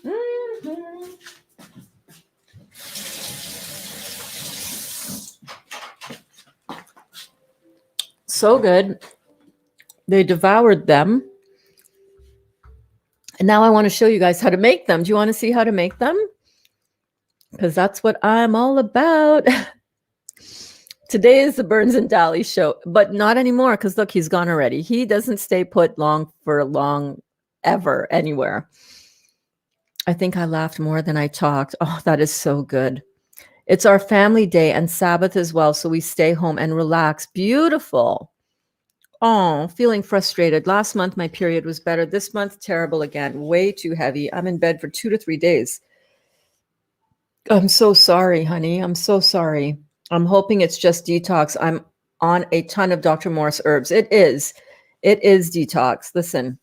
Speaker 1: Mhm. So good. They devoured them. And now I want to show you guys how to make them. Do you want to see how to make them? Because that's what I'm all about. Today is the Burns and Daly show, but not anymore because look, he's gone already. He doesn't stay put long ever anywhere. I think I laughed more than I talked. Oh, that is so good. It's our family day and Sabbath as well, so we stay home and relax. Beautiful. Oh, feeling frustrated. Last month, my period was better. This month, terrible again. Way too heavy. I'm in bed for 2 to 3 days. I'm so sorry, honey. I'm so sorry. I'm hoping it's just detox. I'm on a ton of Dr. Morris herbs. It is. It is detox. Listen,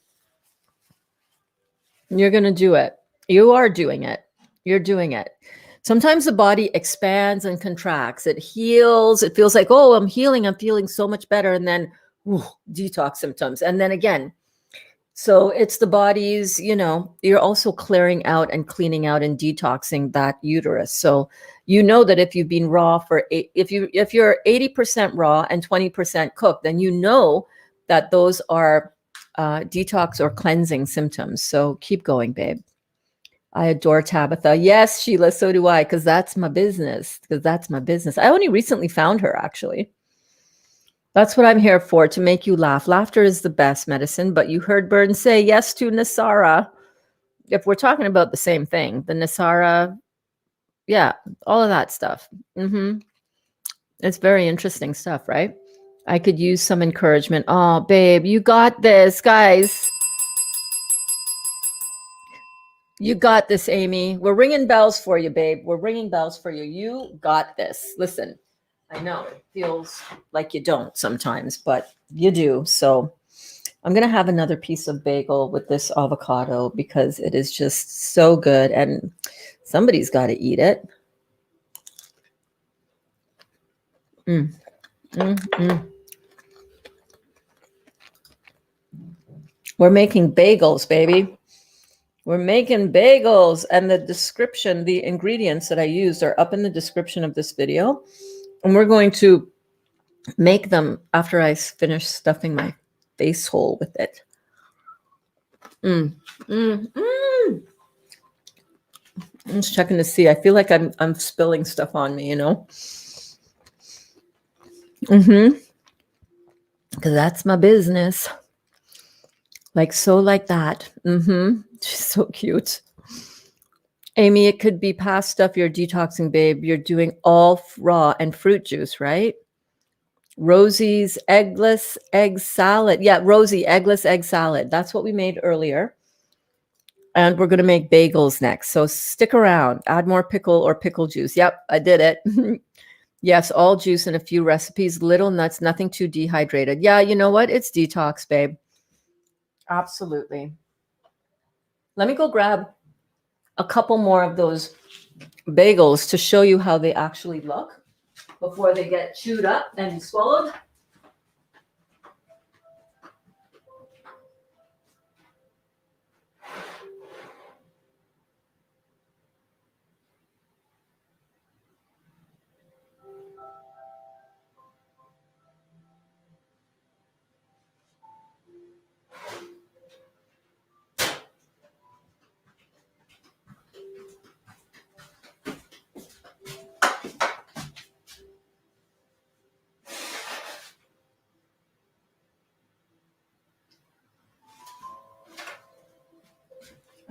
Speaker 1: you're going to do it. You are doing it. You're doing it. Sometimes the body expands and contracts. It heals. It feels like, oh, I'm healing. I'm feeling so much better. And then detox symptoms. And then again, so it's the body's, you're also clearing out and cleaning out and detoxing that uterus. So you know that if you've been raw if you're 80% raw and 20% cooked, then you know that those are detox or cleansing symptoms. So keep going, babe. I adore Tabitha. Yes, Sheila, so do I, because that's my business. I only recently found her, actually. That's what I'm here for, to make you laugh. Laughter is the best medicine, but you heard Burns say yes to Nasara. If we're talking about the same thing, the Nasara, yeah, all of that stuff. It's very interesting stuff, right? I could use some encouragement. Oh, babe, you got this, guys. You got this, Amy. We're ringing bells for you, babe. We're ringing bells for you. You got this. Listen, I know it feels like you don't sometimes, but you do. So I'm going to have another piece of bagel with this avocado because it is just so good and somebody's got to eat it. Mm, mm, mm. We're making bagels, baby. We're making bagels, and the description, the ingredients that I used are up in the description of this video. And we're going to make them after I finish stuffing my face hole with it. I'm just checking to see. I feel like I'm spilling stuff on me, Because that's my business. Like that. She's so cute. Amy, it could be past stuff you're detoxing, babe. You're doing all raw and fruit juice, right? Rosie's eggless egg salad. Yeah, Rosie, eggless egg salad. That's what we made earlier. And we're going to make bagels next. So stick around. Add more pickle or pickle juice. Yep, I did it. Yes, all juice and a few recipes. Little nuts, nothing too dehydrated. Yeah, you know what? It's detox, babe. Absolutely. Let me go grab a couple more of those bagels to show you how they actually look before they get chewed up and swallowed.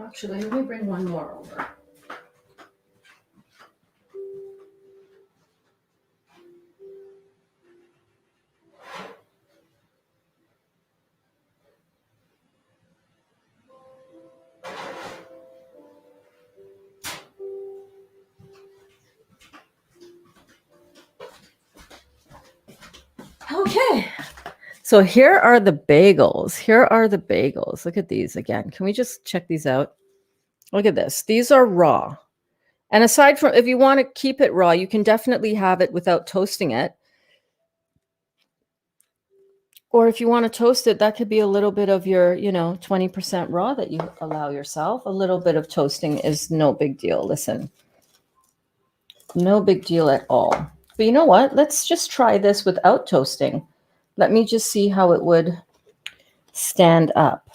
Speaker 1: Actually, let me bring one more over. Okay. So here are the bagels. Here are the bagels. Look at these again. Can we just check these out? Look at this. These are raw. And aside from, if you want to keep it raw, you can definitely have it without toasting it. Or if you want to toast it, that could be a little bit of your, 20% raw that you allow yourself. A little bit of toasting is no big deal. Listen, no big deal at all. But you know what? Let's just try this without toasting. Let me just see how it would stand up.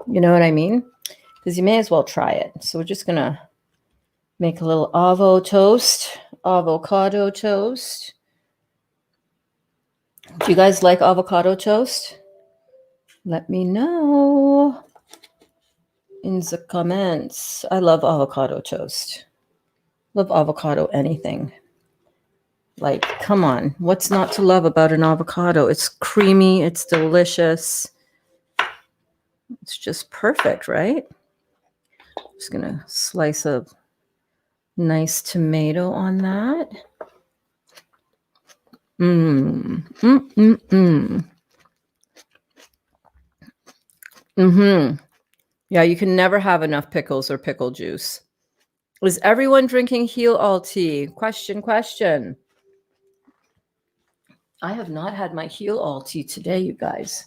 Speaker 1: You know what I mean? Because you may as well try it. So we're just going to make a little avocado toast. Do you guys like avocado toast? Let me know in the comments. I love avocado toast. Love avocado anything. Like, come on. What's not to love about an avocado? It's creamy. It's delicious. It's just perfect, right? Just going to slice a nice tomato on that. Yeah, you can never have enough pickles or pickle juice. Is everyone drinking heal all tea? Question. I have not had my heal all tea today, you guys.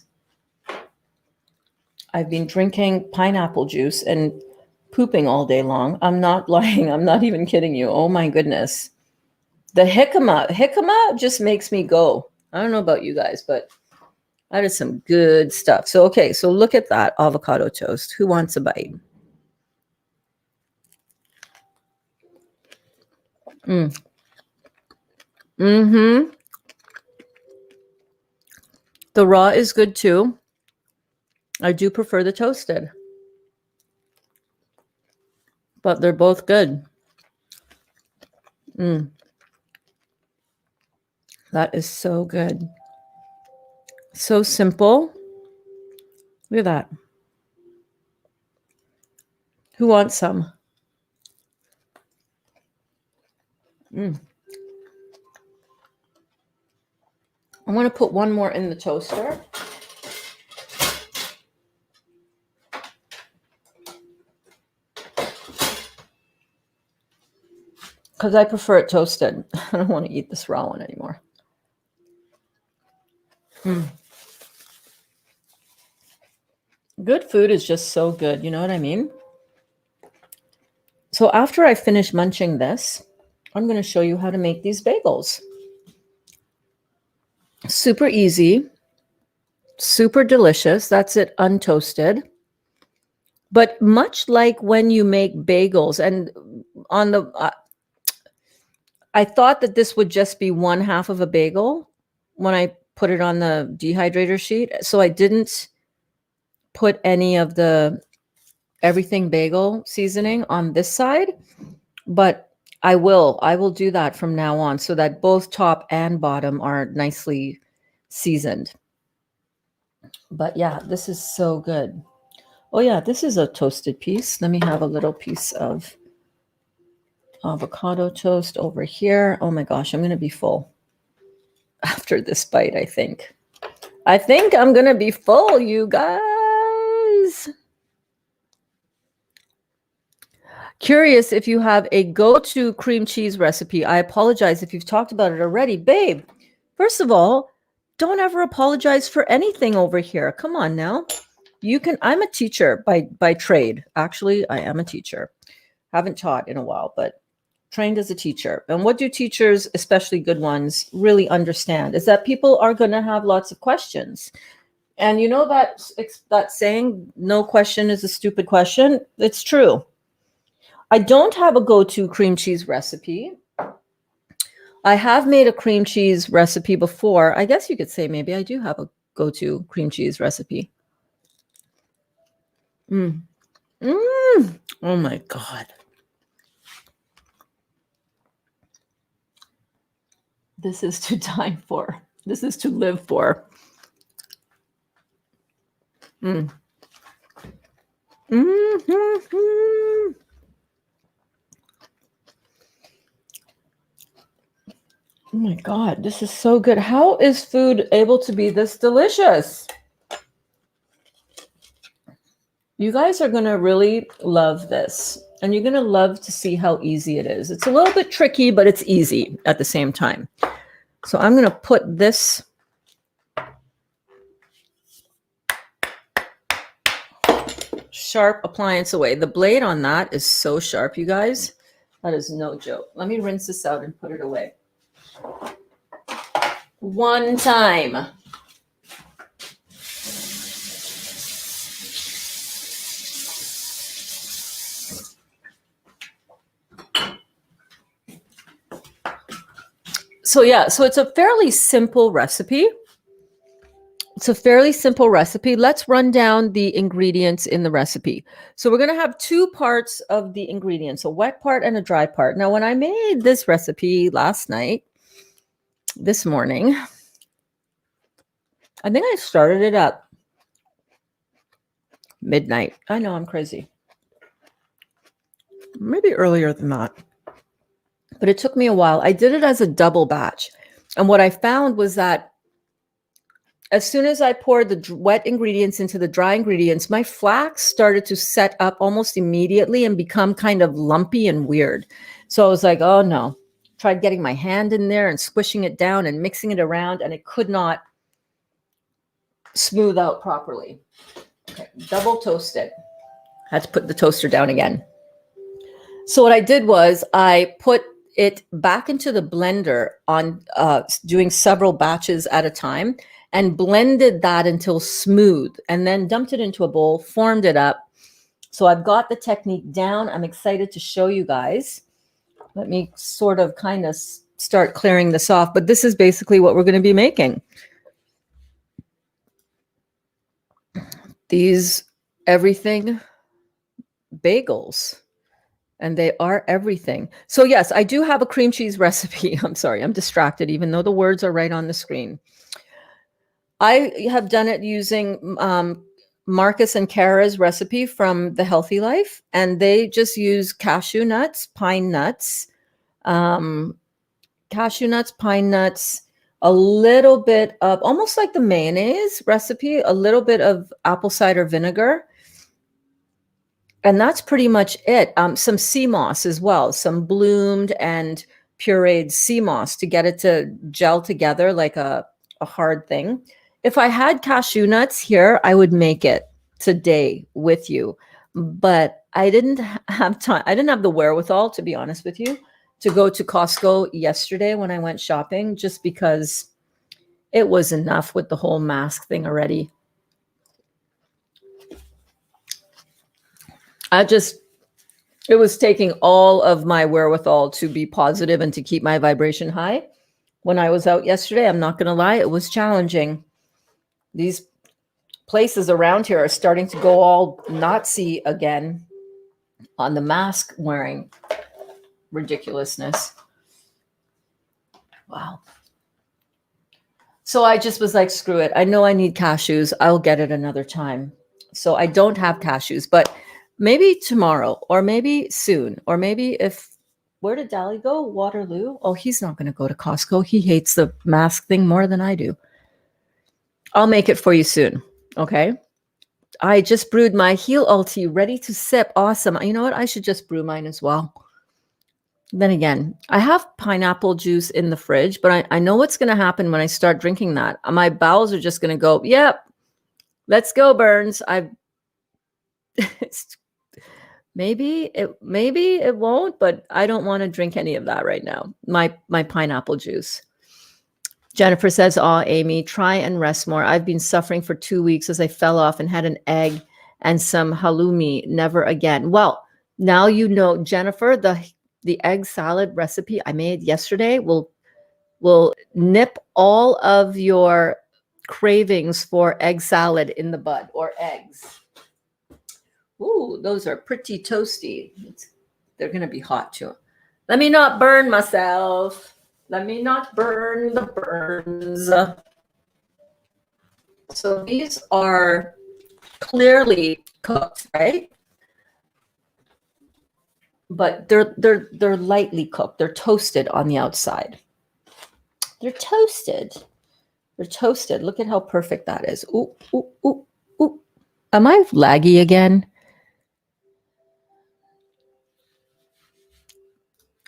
Speaker 1: I've been drinking pineapple juice and pooping all day long. I'm not lying. I'm not even kidding you. Oh my goodness. The jicama just makes me go. I don't know about you guys, but that is some good stuff. So, okay, so look at that avocado toast. Who wants a bite? The raw is good too. I do prefer the toasted. But they're both good. That is so good. So simple. Look at that. Who wants some? I'm going to put one more in the toaster. Because I prefer it toasted. I don't want to eat this raw one anymore. Good food is just so good. You know what I mean? So after I finish munching this, I'm going to show you how to make these bagels. Super easy. Super delicious. That's it, untoasted. But much like when you make bagels, and on the, I thought that this would just be one half of a bagel when I put it on the dehydrator sheet. So I didn't put any of the everything bagel seasoning on this side, but I will do that from now on so that both top and bottom are nicely seasoned. But yeah, this is so good. Oh yeah, this is a toasted piece. Let me have a little piece of avocado toast over here. Oh my gosh, I'm going to be full after this bite, I think. I think I'm going to be full, you guys. Curious if you have a go-to cream cheese recipe. I apologize if you've talked about it already. Babe, first of all, don't ever apologize for anything over here. Come on now. I'm a teacher by trade. Actually, I am a teacher. Haven't taught in a while, but trained as a teacher. And what do teachers, especially good ones, really understand is that people are going to have lots of questions. And you know that saying, no question is a stupid question? It's true. I don't have a go-to cream cheese recipe. I have made a cream cheese recipe before. I guess you could say maybe I do have a go-to cream cheese recipe. Oh my God. This is to die for. This is to live for. my God, this is so good. How is food able to be this delicious? You guys are going to really love this. And you're going to love to see how easy it is. It's a little bit tricky, but it's easy at the same time. So I'm going to put this sharp appliance away. The blade on that is so sharp, you guys. That is no joke. Let me rinse this out and put it away. One time. So yeah, so it's a fairly simple recipe. It's a fairly simple recipe. Let's run down the ingredients in the recipe. So we're going to have two parts of the ingredients, a wet part and a dry part. Now, when I made this recipe last night, this morning, I think I started it at midnight. I know, I'm crazy. Maybe earlier than that. But it took me a while. I did it as a double batch. And what I found was that as soon as I poured the wet ingredients into the dry ingredients, my flax started to set up almost immediately and become kind of lumpy and weird. So I was like, oh no. Tried getting my hand in there and squishing it down and mixing it around, and it could not smooth out properly. Okay, double toasted. Had to put the toaster down again. So what I did was I put it back into the blender on doing several batches at a time and blended that until smooth, and then dumped it into a bowl, formed it up. So I've got the technique down. I'm excited to show you guys. Let me sort of kind of start clearing this off, but this is basically what we're going to be making. These everything bagels. And they are everything. So yes, I do have a cream cheese recipe. I'm sorry, I'm distracted, even though the words are right on the screen. I have done it using Marcus and Kara's recipe from The Healthy Life. And they just use cashew nuts, pine nuts, a little bit of, almost like the mayonnaise recipe, a little bit of apple cider vinegar. And that's pretty much it. Some sea moss as well, some bloomed and pureed sea moss to get it to gel together like a hard thing. If I had cashew nuts here, I would make it today with you. But I didn't have time. I didn't have the wherewithal, to be honest with you, to go to Costco yesterday when I went shopping, just because it was enough with the whole mask thing already. It was taking all of my wherewithal to be positive and to keep my vibration high. When I was out yesterday, I'm not going to lie, it was challenging. These places around here are starting to go all Nazi again on the mask wearing ridiculousness. Wow. So I just was like, screw it. I know I need cashews. I'll get it another time. So I don't have cashews, but maybe tomorrow, or maybe soon, or maybe where did Dally go? Waterloo? Oh, he's not going to go to Costco. He hates the mask thing more than I do. I'll make it for you soon. Okay. I just brewed my heel all tea ready to sip. Awesome. You know what? I should just brew mine as well. Then again, I have pineapple juice in the fridge, but I know what's going to happen when I start drinking that. My bowels are just going to go, yep, let's go, Burns. Maybe it won't, but I don't want to drink any of that right now. My pineapple juice. Jennifer says, "Oh, Amy, try and rest more. I've been suffering for 2 weeks as I fell off and had an egg and some halloumi. Never again." Well, now you know, Jennifer, the egg salad recipe I made yesterday will nip all of your cravings for egg salad in the bud, or eggs. Ooh, those are pretty toasty. They're going to be hot too. Let me not burn myself. Let me not burn the burns. So these are clearly cooked, right? But they're lightly cooked. They're toasted on the outside. They're toasted. They're toasted. Look at how perfect that is. Ooh, ooh, ooh, ooh. Am I laggy again?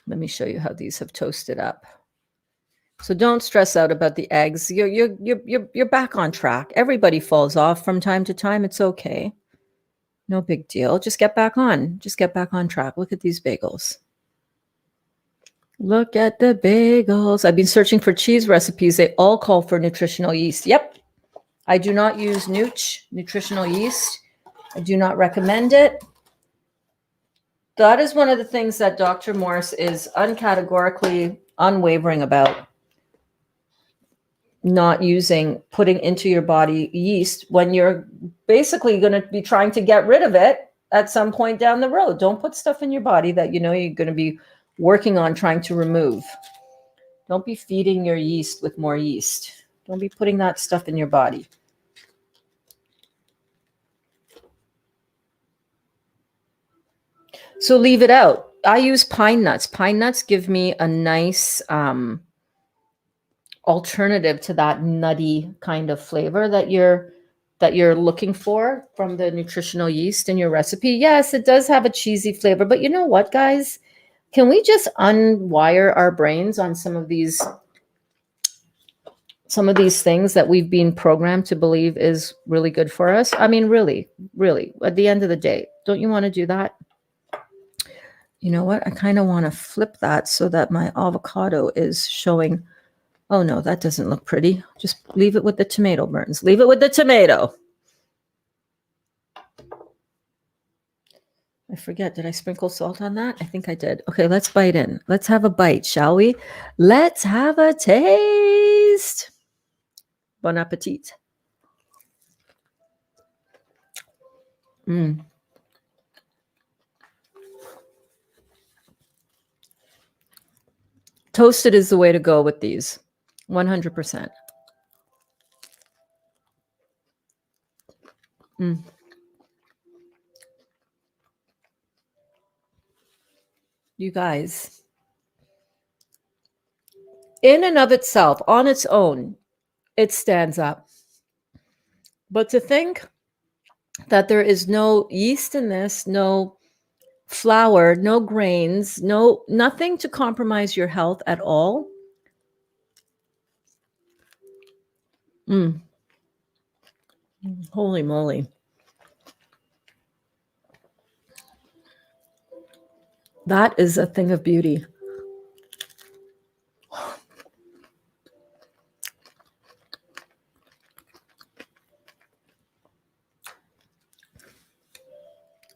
Speaker 1: Let me show you how these have toasted up. So don't stress out about the eggs. You're back on track. Everybody falls off from time to time. It's okay. No big deal. Just get back on. Just get back on track. Look at these bagels. Look at the bagels. I've been searching for cheese recipes. They all call for nutritional yeast. Yep. I do not use nutritional yeast. I do not recommend it. That is one of the things that Dr. Morse is uncategorically unwavering about. Not putting into your body yeast when you're basically going to be trying to get rid of it at some point down the road. Don't put stuff in your body that you know you're going to be working on trying to remove. Don't be feeding your yeast with more yeast. Don't be putting that stuff in your body. So leave it out. I use pine nuts. Pine nuts give me a nice alternative to that nutty kind of flavor that you're looking for from the nutritional yeast in your recipe. Yes, it does have a cheesy flavor, but you know what, guys? Can we just unwire our brains on some of these things that we've been programmed to believe is really good for us? I mean, really, really, at the end of the day, don't you want to do that? You know what? I kind of want to flip that so that my avocado is showing. Oh, no, that doesn't look pretty. Just leave it with the tomato burns. Leave it with the tomato. I forget. Did I sprinkle salt on that? I think I did. Okay, let's bite in. Let's have a bite, shall we? Let's have a taste. Bon appetit. Mm. Toasted is the way to go with these. 100%. Mm. You guys, in and of itself, on its own, it stands up. But to think that there is no yeast in this, no flour, no grains, nothing to compromise your health at all. Mm. Holy moly. That is a thing of beauty.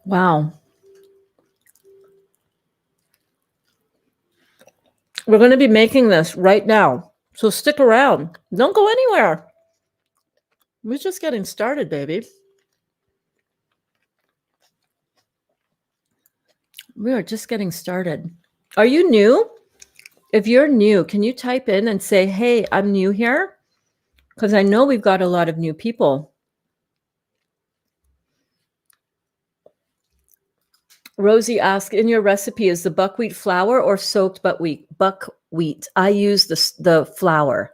Speaker 1: Wow. We're going to be making this right now. So stick around. Don't go anywhere. We're just getting started, baby. We are just getting started. Are you new? If you're new, can you type in and say, hey, I'm new here? Because I know we've got a lot of new people. Rosie asked, in your recipe, is the buckwheat flour or soaked buckwheat? Buckwheat. I use the flour.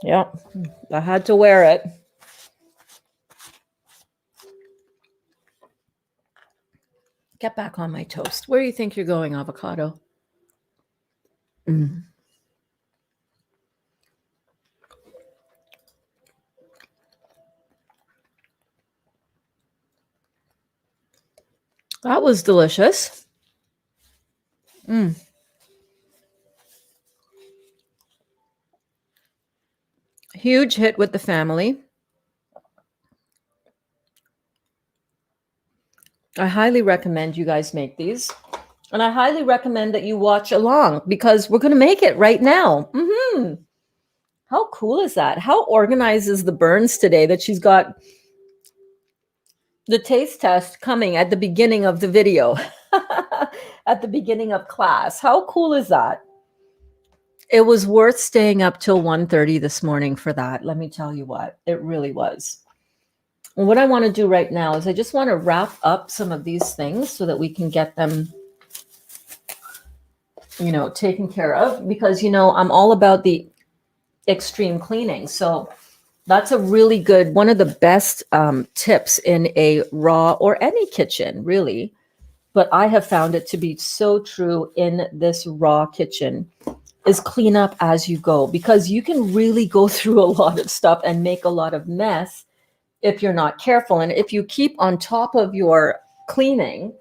Speaker 1: Yep, I had to wear it. Get back on my toast. Where do you think you're going, avocado? Mm. That was delicious. Mm. Huge hit with the family. I highly recommend you guys make these. And I highly recommend that you watch along because we're going to make it right now. Mm-hmm. How cool is that? How organized is the Burns today that she's got the taste test coming at the beginning of the video, at the beginning of class. How cool is that? It was worth staying up till 1:30 this morning for that. Let me tell you what, it really was. And what I want to do right now is I just want to wrap up some of these things so that we can get them taken care of, because, I'm all about the extreme cleaning. So that's a really good, one of the best tips in a raw or any kitchen, really. But I have found it to be so true in this raw kitchen, is clean up as you go, because you can really go through a lot of stuff and make a lot of mess if you're not careful. And if you keep on top of your cleaning,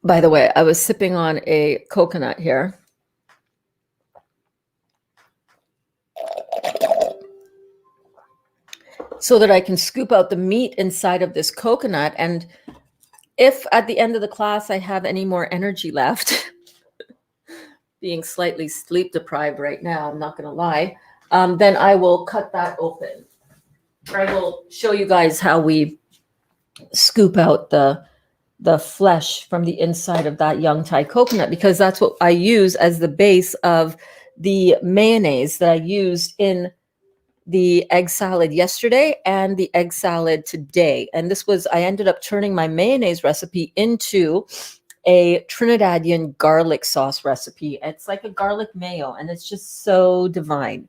Speaker 1: by the way, I was sipping on a coconut here. So that I can scoop out the meat inside of this coconut. And if at the end of the class I have any more energy left, being slightly sleep deprived right now, I'm not going to lie, then I will cut that open. I will show you guys how we scoop out the flesh from the inside of that young Thai coconut, because that's what I use as the base of the mayonnaise that I used in the egg salad yesterday and the egg salad today. And I ended up turning my mayonnaise recipe into a Trinidadian garlic sauce recipe. It's like a garlic mayo, and it's just so divine.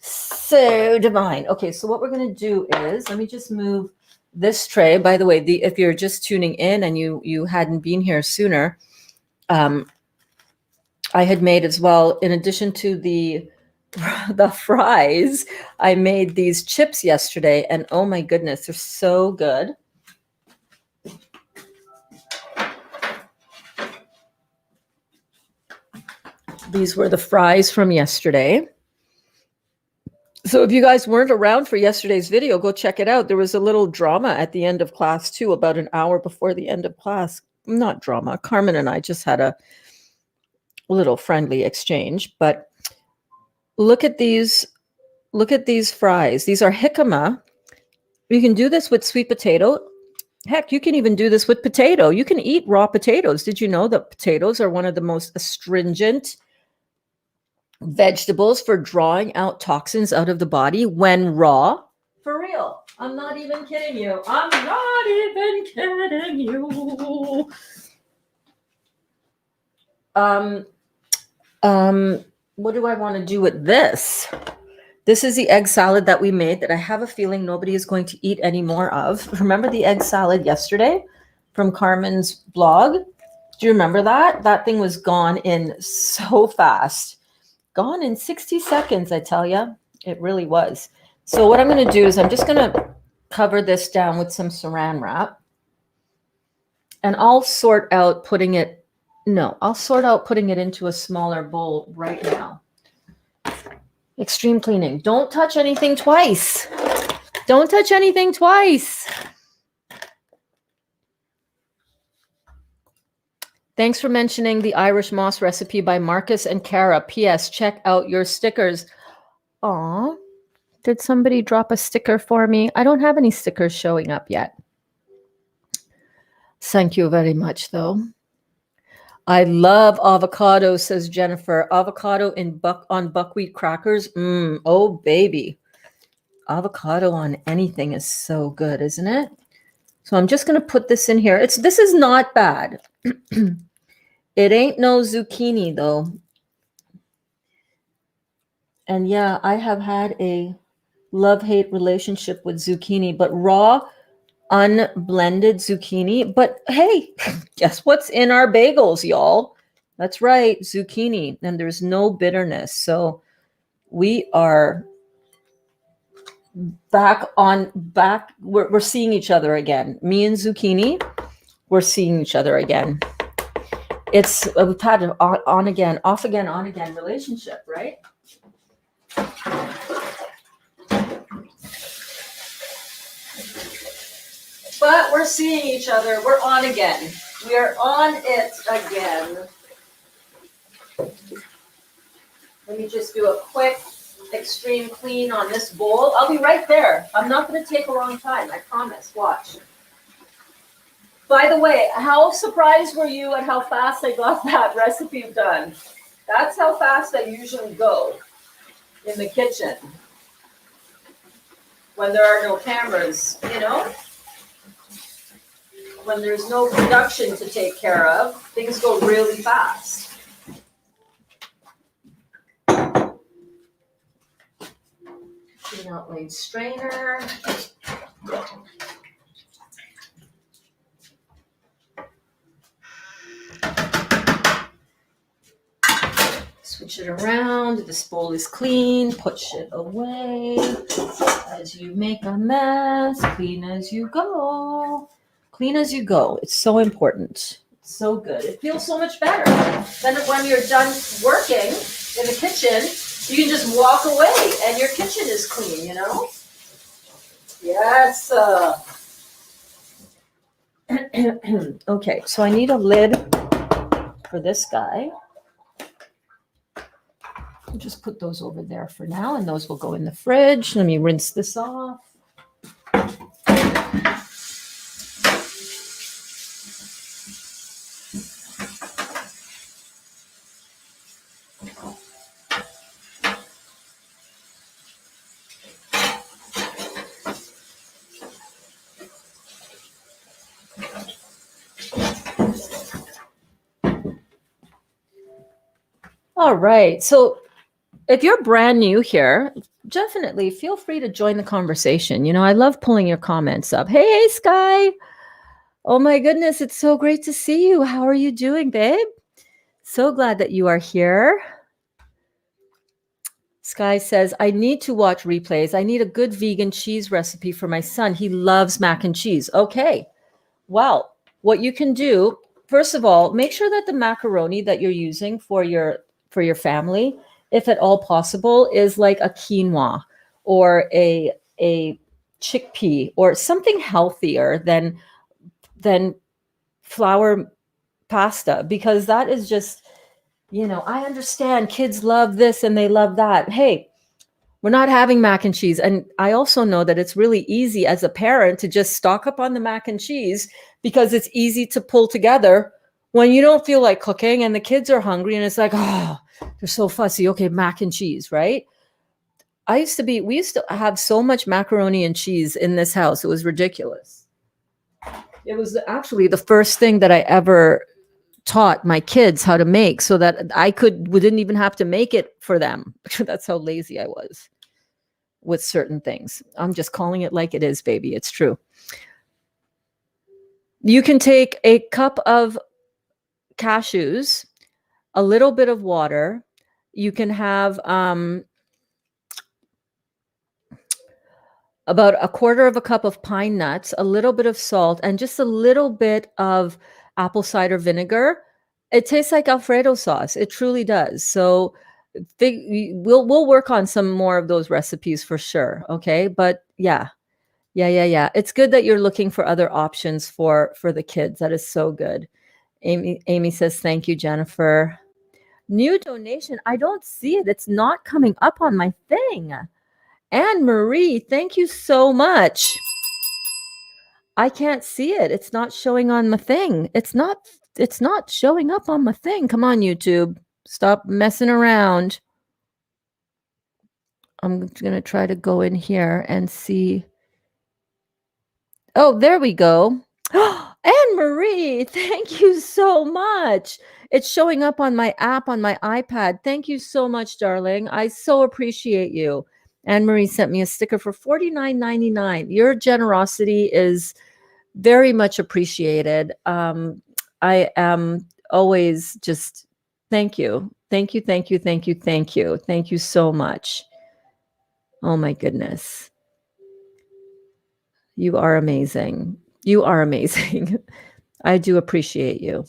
Speaker 1: So divine. Okay, so what we're going to do is, let me just move this tray. By the way, if you're just tuning in and you hadn't been here sooner, I had made as well, in addition to the fries, I made these chips yesterday, and oh my goodness, they're so good. These were the fries from yesterday. So if you guys weren't around for yesterday's video, go check it out. There was a little drama at the end of class too, about an hour before the end of class. Not drama. Carmen and I just had a little friendly exchange, but look at these fries. These are jicama. You can do this with sweet potato. Heck, you can even do this with potato. You can eat raw potatoes. Did you know that potatoes are one of the most astringent vegetables for drawing out toxins out of the body when raw? For real. I'm not even kidding you. I'm not even kidding you. What do I want to do with this? This is the egg salad that we made that I have a feeling nobody is going to eat any more of. Remember the egg salad yesterday from Carmen's blog? Do you remember that? That thing was gone in so fast. Gone in 60 seconds, I tell you. It really was. So what I'm going to do is I'm just going to cover this down with some saran wrap. And I'll sort out putting it into a smaller bowl right now. Extreme cleaning. Don't touch anything twice. Don't touch anything twice. Thanks for mentioning the Irish moss recipe by Marcus and Cara. P.S. Check out your stickers. Aw, did somebody drop a sticker for me? I don't have any stickers showing up yet. Thank you very much, though. I love avocado, says Jennifer. Avocado on buckwheat crackers. Oh, baby. Avocado on anything is so good, isn't it? So I'm just going to put this in here. This is not bad. It ain't no zucchini, though. And yeah, I have had a love-hate relationship with zucchini, but raw, unblended zucchini. But hey, guess what's in our bagels, y'all? That's right, zucchini, and there's no bitterness. So we are back. We're seeing each other again. Me and zucchini, we're seeing each other again. We've had an on again, off again, on again relationship, right? But we're seeing each other. We're on again. We are on it again. Let me just do a quick extreme clean on this bowl. I'll be right there. I'm not going to take a long time. I promise. Watch. By the way, how surprised were you at how fast I got that recipe done? That's how fast I usually go in the kitchen when there are no cameras, you know? when there's no production to take care of, things go really fast. Clean out blade strainer. Switch it around. This bowl is clean. Push it away. As you make a mess, clean as you go. Clean as you go. It's so important. It's so good. It feels so much better. Then when you're done working in the kitchen, you can just walk away and your kitchen is clean, you know? Yes. Okay, so I need a lid for this guy. I'll just put those over there for now, and those will go in the fridge. Let me rinse this off. All right, so if you're brand new here, definitely feel free to join the conversation. You know, I love pulling your comments up. Hey, Sky. Oh my goodness, it's so great to see you. How are you doing, babe? So glad that you are here. Sky says, I need to watch replays. I need a good vegan cheese recipe for my son. He loves mac and cheese. Okay. Well, what you can do, first of all, make sure that the macaroni that you're using for your family, if at all possible, is like a quinoa or a chickpea or something healthier than flour pasta, because that is just, you know, I understand kids love this and they love that. Hey, we're not having mac and cheese. And I also know that it's really easy as a parent to just stock up on the mac and cheese because it's easy to pull together when you don't feel like cooking and the kids are hungry and it's like, oh, they're so fussy. Okay, mac and cheese, right? We used to have so much macaroni and cheese in this house. It was ridiculous. It was actually the first thing that I ever taught my kids how to make so that we didn't even have to make it for them. That's how lazy I was with certain things. I'm just calling it like it is, baby. It's true. You can take a cup of cashews, a little bit of water. You can have about a quarter of a cup of pine nuts, a little bit of salt, and just a little bit of apple cider vinegar. It tastes like Alfredo sauce. It truly does. So we'll work on some more of those recipes for sure. Okay. But yeah. It's good that you're looking for other options for the kids. That is so good. Amy says, thank you, Jennifer. New donation. I don't see it. It's not coming up on my thing. Anne Marie, thank you so much. I can't see it. It's not showing on my thing. It's not showing up on my thing. Come on, YouTube. Stop messing around. I'm going to try to go in here and see. Oh, there we go. Anne Marie, thank you so much. It's showing up on my app on my iPad. Thank you so much, darling. I so appreciate you. Anne Marie sent me a sticker for $49.99. Your generosity is very much appreciated. I am always just thank you. Thank you, thank you, thank you, thank you. Thank you so much. Oh my goodness. You are amazing. You are amazing. I do appreciate you.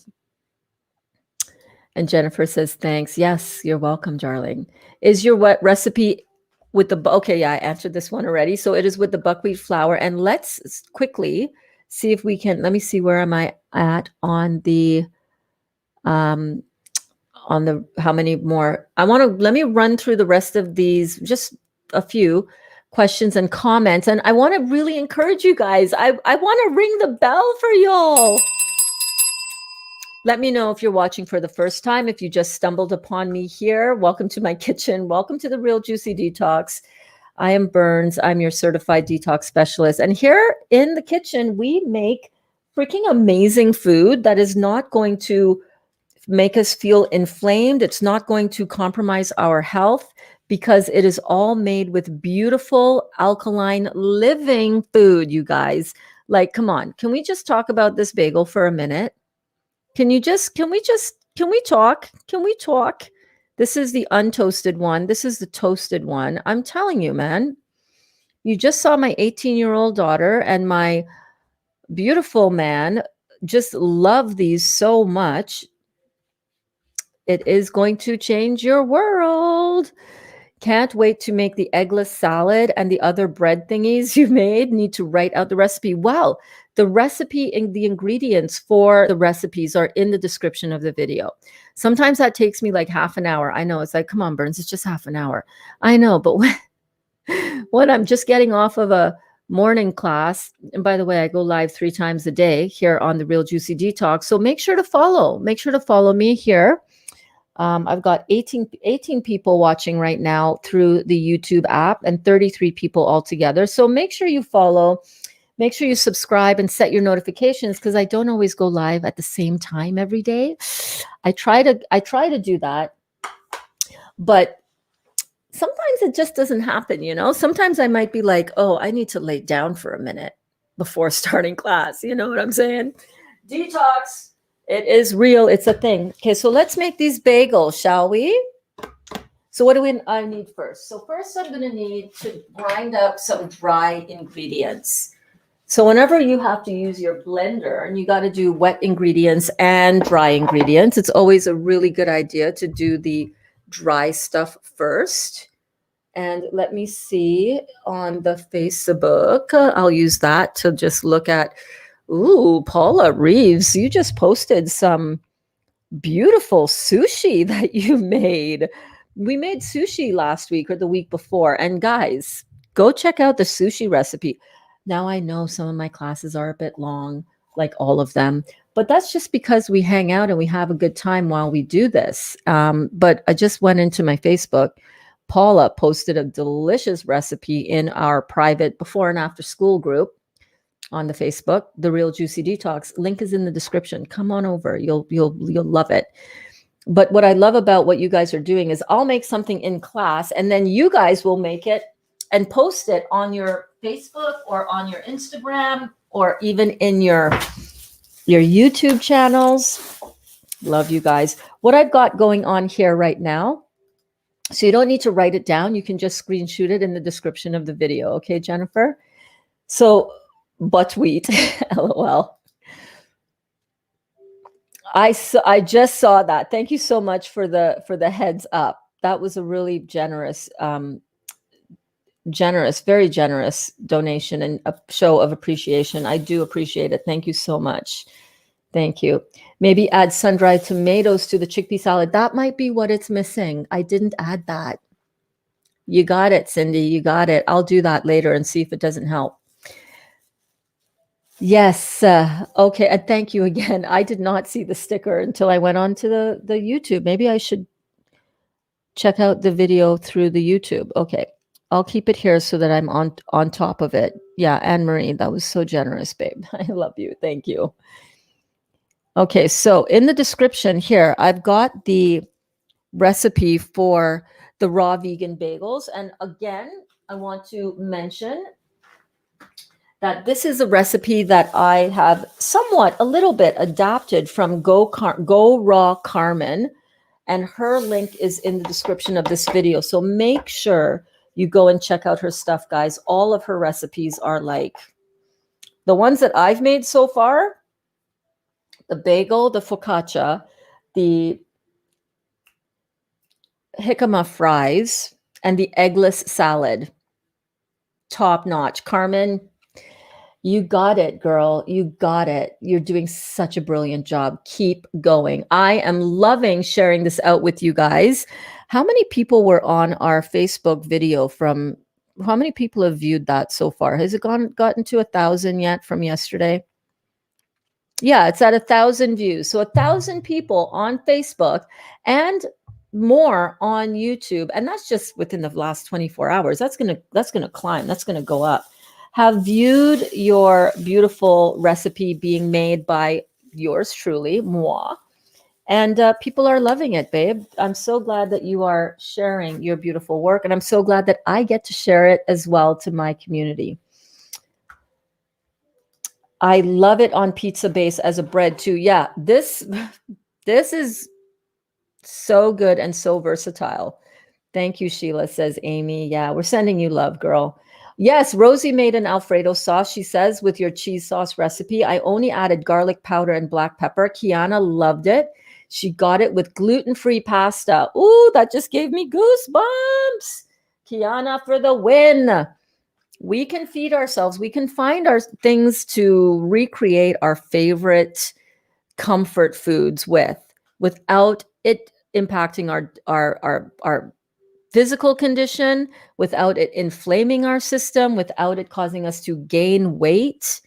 Speaker 1: And Jennifer says, thanks. Yes, you're welcome, darling. Is your what recipe with the, okay, yeah, I answered this one already. So it is with the buckwheat flour. And let's quickly see if we can, let me see, where am I at on the, how many more? Let me run through the rest of these, just a few questions and comments. And I want to really encourage you guys. I want to ring the bell for y'all. Let me know if you're watching for the first time. If you just stumbled upon me here, welcome to my kitchen. Welcome to the Real Juicy Detox. I am Burns. I'm your certified detox specialist. And here in the kitchen, we make freaking amazing food that is not going to make us feel inflamed. It's not going to compromise our health because it is all made with beautiful alkaline living food, you guys. Like, come on, can we just talk about this bagel for a minute? Can we talk? Can we talk? This is the untoasted one. This is the toasted one. I'm telling you, man, you just saw my 18-year-old daughter and my beautiful man just love these so much. It is going to change your world. Can't wait to make the eggless salad and the other bread thingies you made. Need to write out the recipe. Well, the recipe and the ingredients for the recipes are in the description of the video. Sometimes that takes me like half an hour. I know, it's like, come on, Burns, it's just half an hour. I know, but when I'm just getting off of a morning class, and by the way, I go live 3 times a day here on the Real Juicy Detox. So make sure to follow. Make sure to follow me here. I've got 18 people watching right now through the YouTube app and 33 people altogether. So make sure you follow, make sure you subscribe and set your notifications because I don't always go live at the same time every day. I try to do that, but sometimes it just doesn't happen, you know? Sometimes I might be like, oh, I need to lay down for a minute before starting class. You know what I'm saying? Detox. It is real. It's a thing. Okay, so let's make these bagels, shall we? So what do I need first? So first I'm going to need to grind up some dry ingredients. So whenever you have to use your blender and you got to do wet ingredients and dry ingredients, it's always a really good idea to do the dry stuff first. And let me see on the Facebook. I'll use that to just look at. Ooh, Paula Reeves, you just posted some beautiful sushi that you made. We made sushi last week or the week before. And guys, go check out the sushi recipe. Now I know some of my classes are a bit long, like all of them, but that's just because we hang out and we have a good time while we do this. But I just went into my Facebook. Paula posted a delicious recipe in our private before and after school group on the Facebook, The Real Juicy Detox. Link is in the description. Come on over. You'll love it. But what I love about what you guys are doing is I'll make something in class and then you guys will make it and post it on your Facebook or on your Instagram or even in your YouTube channels. Love you guys. What I've got going on here right now, so you don't need to write it down. You can just screenshot it in the description of the video. Okay, Jennifer? So buckwheat, LOL. I just saw that. Thank you so much for the heads up. That was a really generous, very generous donation and a show of appreciation. I do appreciate it. Thank you so much. Thank you. Maybe add sun-dried tomatoes to the chickpea salad. That might be what it's missing. I didn't add that. You got it, Cindy. You got it. I'll do that later and see if it doesn't help. Yes. Okay. And thank you again. I did not see the sticker until I went on to the YouTube. Maybe I should check out the video through the YouTube. Okay. I'll keep it here so that I'm on top of it. Yeah. Anne-Marie, that was so generous, babe. I love you. Thank you. Okay. So in the description here, I've got the recipe for the raw vegan bagels. And again, I want to mention that this is a recipe that I have somewhat, a little bit adapted from Go Raw Carmen, and her link is in the description of this video. So make sure you go and check out her stuff, guys. All of her recipes are like the ones that I've made so far: the bagel, the focaccia, the jicama fries, and the eggless salad. Top notch. Carmen, you got it, girl. You got it. You're doing such a brilliant job. Keep going. I am loving sharing this out with you guys. How many people were on our Facebook video from, how many people have viewed that so far? Has it gotten to 1,000 yet from yesterday? Yeah, it's at 1,000 views. So 1,000 people on Facebook and more on YouTube. And that's just within the last 24 hours. That's going to climb. That's going to go up. have viewed your beautiful recipe being made by yours truly, moi. And people are loving it, babe. I'm so glad that you are sharing your beautiful work. And I'm so glad that I get to share it as well to my community. I love it on pizza base as a bread too. Yeah, this is so good and so versatile. Thank you, Sheila, says Amy. Yeah, we're sending you love, girl. Yes, Rosie made an Alfredo sauce, she says, with your cheese sauce recipe. I only added garlic powder and black pepper. Kiana loved it. She got it with gluten-free pasta. Ooh, that just gave me goosebumps. Kiana for the win. We can feed ourselves. We can find our things to recreate our favorite comfort foods without it impacting our physical condition, without it inflaming our system, without it causing us to gain weight.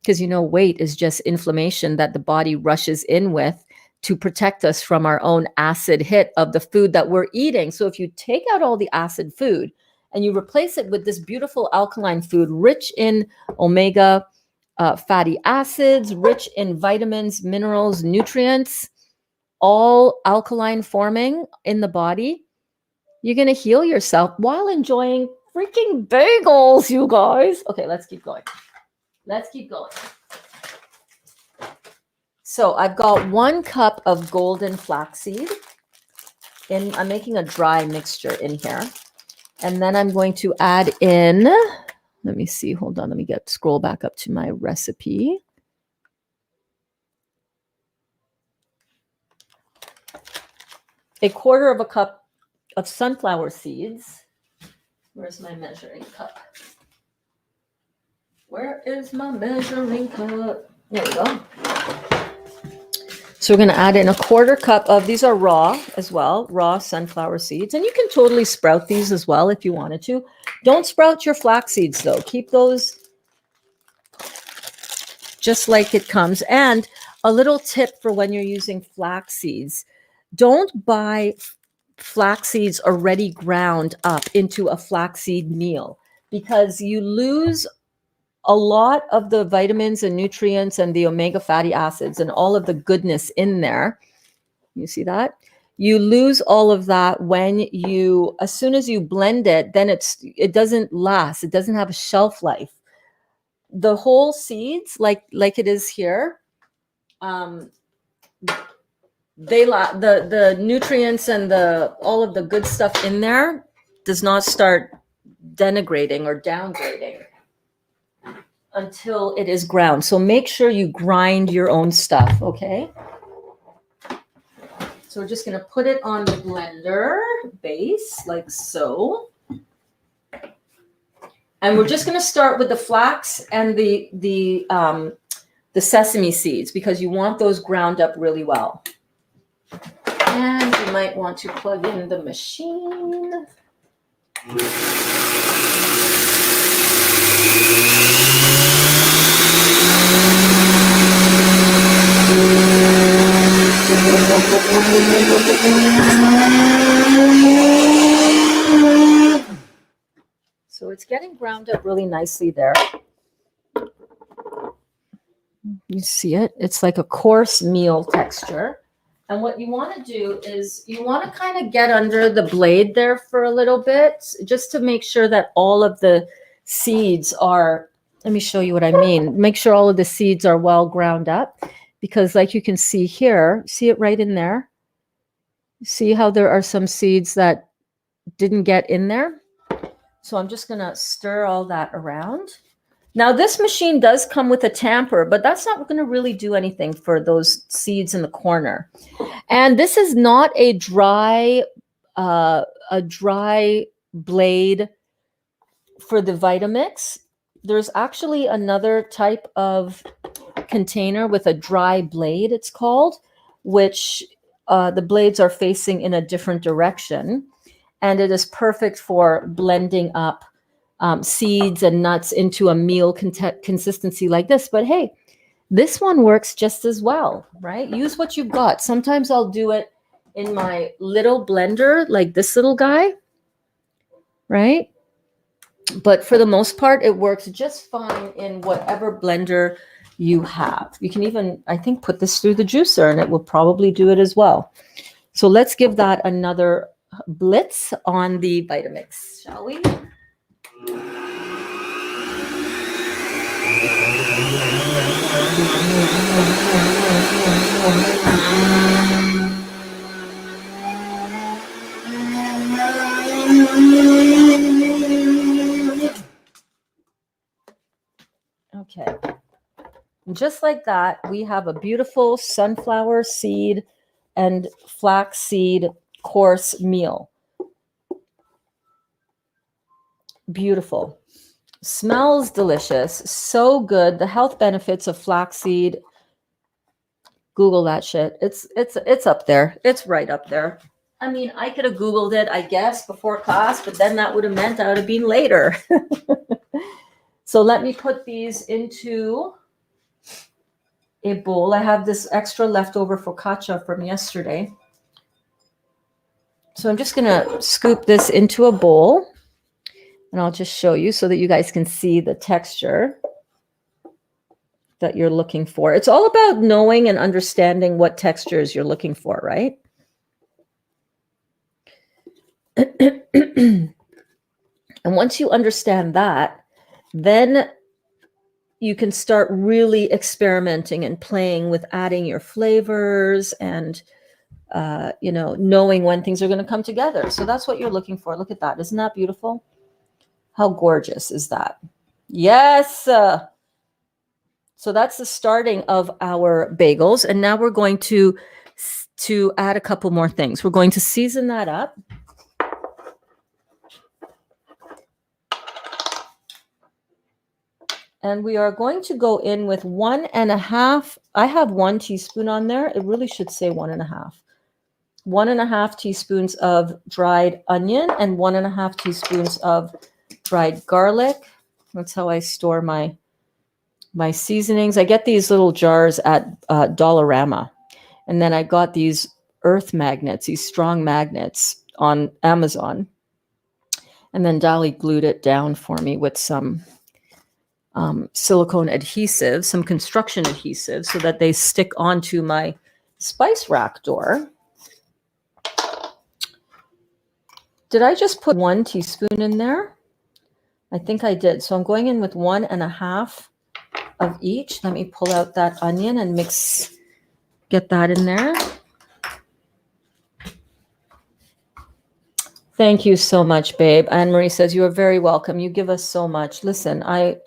Speaker 1: Because weight is just inflammation that the body rushes in with to protect us from our own acid hit of the food that we're eating. So if you take out all the acid food and you replace it with this beautiful alkaline food rich in omega fatty acids, rich in vitamins, minerals, nutrients, all alkaline forming in the body, you're going to heal yourself while enjoying freaking bagels, you guys. Okay, let's keep going. Let's keep going. So I've got 1 cup of golden flaxseed. I'm making a dry mixture in here. And then I'm going to add in, let me see, hold on, let me scroll back up to my recipe. A 1/4 cup of sunflower seeds. Where's my measuring cup? Where is my measuring cup? There we go. So we're going to add in a 1/4 cup of, these are raw as well, raw sunflower seeds. And you can totally sprout these as well if you wanted to. Don't sprout your flax seeds though. Keep those just like it comes. And a little tip for when you're using flax seeds, don't buy flax seeds already ground up into a flaxseed meal, because you lose a lot of the vitamins and nutrients and the omega fatty acids and all of the goodness in there. You see that? You lose all of that as soon as you blend it, then it doesn't last. It doesn't have a shelf life. The whole seeds, like it is here, the nutrients and all of the good stuff in there does not start denigrating or downgrading until it is ground. So make sure you grind your own stuff, okay? So we're just going to put it on the blender base like so. And we're just going to start with the flax and the sesame seeds, because you want those ground up really well. And you might want to plug in the machine. So it's getting ground up really nicely there. You see it? It's like a coarse meal texture. And what you want to do is you want to kind of get under the blade there for a little bit, just to make sure that all of the seeds are, let me show you what I mean. Make sure all of the seeds are well ground up, because like you can see here, see it right in there? See how there are some seeds that didn't get in there? So I'm just going to stir all that around. Now, this machine does come with a tamper, but that's not going to really do anything for those seeds in the corner. And this is not a dry blade for the Vitamix. There's actually another type of container with a dry blade, it's called, which the blades are facing in a different direction. And it is perfect for blending up seeds and nuts into a meal consistency like this. But hey, this one works just as well, right? Use what you've got. Sometimes I'll do it in my little blender, like this little guy, right? But for the most part, it works just fine in whatever blender you have. You can even, I think, put this through the juicer and it will probably do it as well. So let's give that another blitz on the Vitamix, shall we? Okay. And just like that, we have a beautiful sunflower seed and flax seed course meal. Beautiful. Smells delicious. So good. The health benefits of flaxseed. Google that shit. It's up there. It's right up there. I mean, I could have Googled it, I guess, before class, but then that would have meant I would have been later. So let me put these into a bowl. I have this extra leftover focaccia from yesterday. So I'm just going to scoop this into a bowl. And I'll just show you so that you guys can see the texture that you're looking for. It's all about knowing and understanding what textures you're looking for, right? And once you understand that, then you can start really experimenting and playing with adding your flavors and, knowing when things are going to come together. So that's what you're looking for. Look at that. Isn't that beautiful? How gorgeous is that? Yes. So that's the starting of our bagels. And now we're going to add a couple more things. We're going to season that up. And we are going to go in with 1.5. I have 1 teaspoon on there. It really should say 1.5. 1.5 teaspoons of dried onion and 1.5 teaspoons of dried garlic. That's how I store my seasonings. I get these little jars at Dollarama. And then I got these earth magnets, these strong magnets on Amazon. And then Dolly glued it down for me with some silicone adhesive, some construction adhesive, so that they stick onto my spice rack door. Did I just put 1 teaspoon in there? I think I did. So I'm going in with 1.5 of each. Let me pull out that onion and get that in there. Thank you so much, babe. Anne Marie says, you are very welcome. You give us so much. Listen, I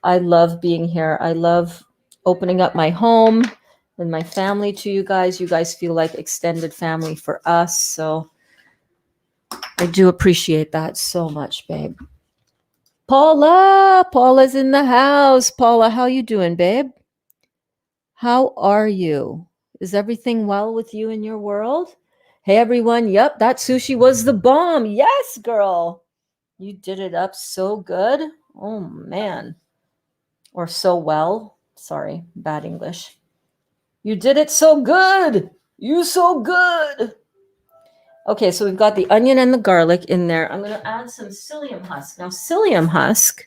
Speaker 1: love being here. I love opening up my home and my family to you guys. You guys feel like extended family for us. So I do appreciate that so much, babe. Paula's in the house. Paula, how you doing, babe? How are you? Is everything well with you in your world? Hey, everyone. Yep, that sushi was the bomb. Yes, girl. You did it up so good. Oh, man. Or so well. Sorry, bad English. You did it so good. You so good. Okay, so we've got the onion and the garlic in there. I'm going to add some psyllium husk. Now, psyllium husk,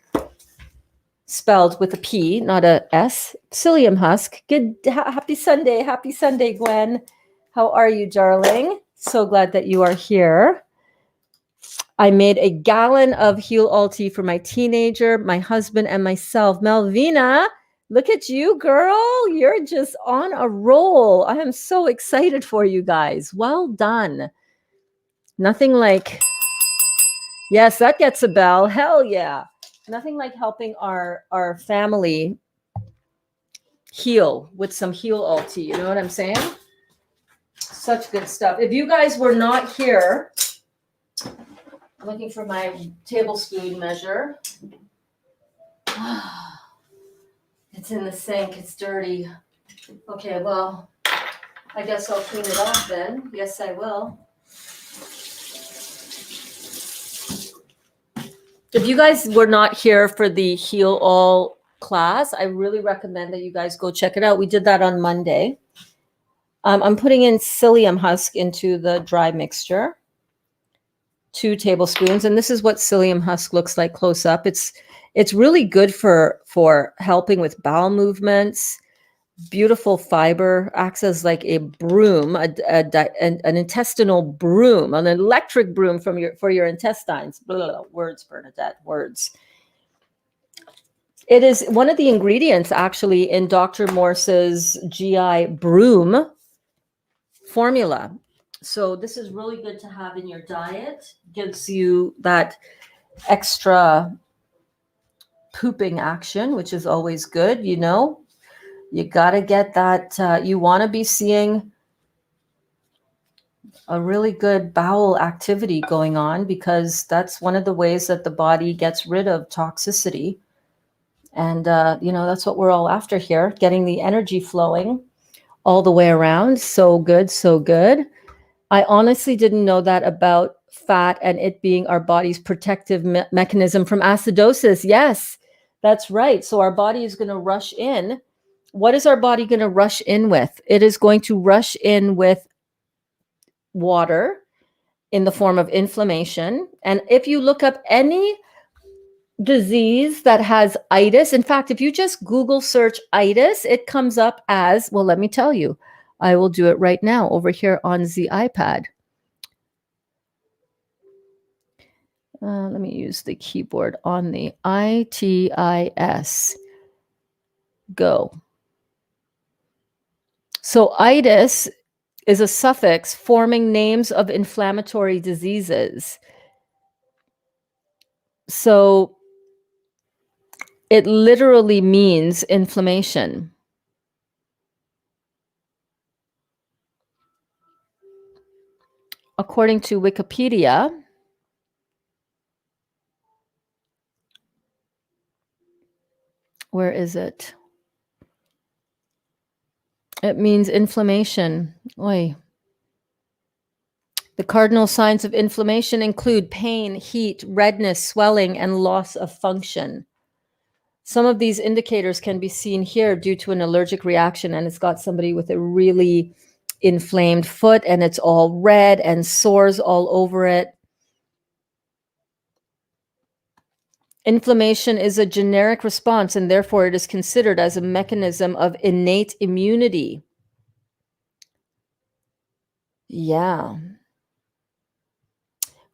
Speaker 1: spelled with a P, not a S. Psyllium husk. Good. Happy Sunday. Happy Sunday, Gwen. How are you, darling? So glad that you are here. I made a gallon of heel all tea for my teenager, my husband, and myself. Melvina, look at you, girl. You're just on a roll. I am so excited for you guys. Well done. Nothing like, yes, that gets a bell. Hell yeah. Nothing like helping our family heal with some heel all tea. You know what I'm saying? Such good stuff. If you guys were not here, I'm looking for my tablespoon measure. It's in the sink. It's dirty. Okay, well, I guess I'll clean it off then. Yes, I will. If you guys were not here for the Heal All class, I really recommend that you guys go check it out. We did that on Monday. I'm putting in psyllium husk into the dry mixture. 2 tablespoons. And this is what psyllium husk looks like close up. It's really good for helping with bowel movements. Beautiful fiber, acts as like a broom, an intestinal broom, an electric broom for your intestines. Blah, blah, blah. Words, Bernadette, words. It is one of the ingredients actually in Dr. Morse's GI broom formula. So this is really good to have in your diet. Gives you that extra pooping action, which is always good, you know. You got to get that. You want to be seeing a really good bowel activity going on, because that's one of the ways that the body gets rid of toxicity. And, you know, that's what we're all after here, getting the energy flowing all the way around. So good, so good. I honestly didn't know that about fat and it being our body's protective mechanism from acidosis. Yes, that's right. So our body is going to rush in. What is our body going to rush in with? It is going to rush in with water in the form of inflammation. And if you look up any disease that has itis, in fact, if you just Google search itis, it comes up as, well, let me tell you, I will do it right now over here on the iPad. Let me use the keyboard on the ITIS. Go. So itis is a suffix forming names of inflammatory diseases. So it literally means inflammation. According to Wikipedia, where is it? It means inflammation. Oy. The cardinal signs of inflammation include pain, heat, redness, swelling, and loss of function. Some of these indicators can be seen here due to an allergic reaction, and it's got somebody with a really inflamed foot, and it's all red and sores all over it. Inflammation is a generic response, and therefore it is considered as a mechanism of innate immunity. Yeah.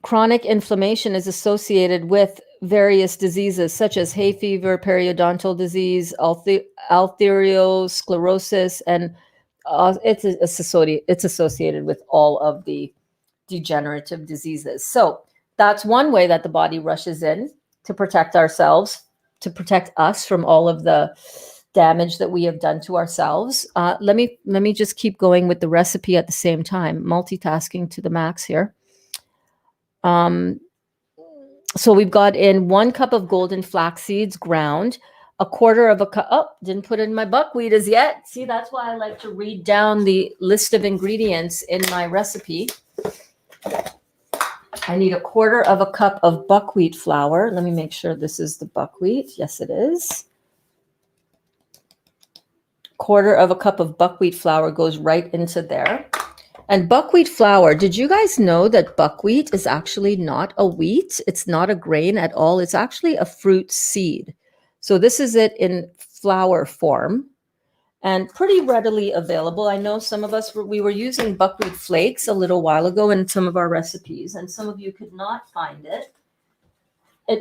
Speaker 1: Chronic inflammation is associated with various diseases such as hay fever, periodontal disease, arteriosclerosis, and it's associated with all of the degenerative diseases. So that's one way that the body rushes in to protect ourselves, to protect us from all of the damage that we have done to ourselves. Let me just keep going with the recipe at the same time, multitasking to the max here. So we've got in 1 cup of golden flax seeds ground, 1/4 of a cup. Oh, didn't put in my buckwheat as yet. See, that's why I like to read down the list of ingredients in my recipe. I need 1/4 of a cup of buckwheat flour. Let me make sure this is the buckwheat. Yes, it is. 1/4 of a cup of buckwheat flour goes right into there. And buckwheat flour, did you guys know that buckwheat is actually not a wheat? It's not a grain at all. It's actually a fruit seed. So this is it in flour form and pretty readily available. I know some of us, we were using buckwheat flakes a little while ago in some of our recipes, and some of you could not find it.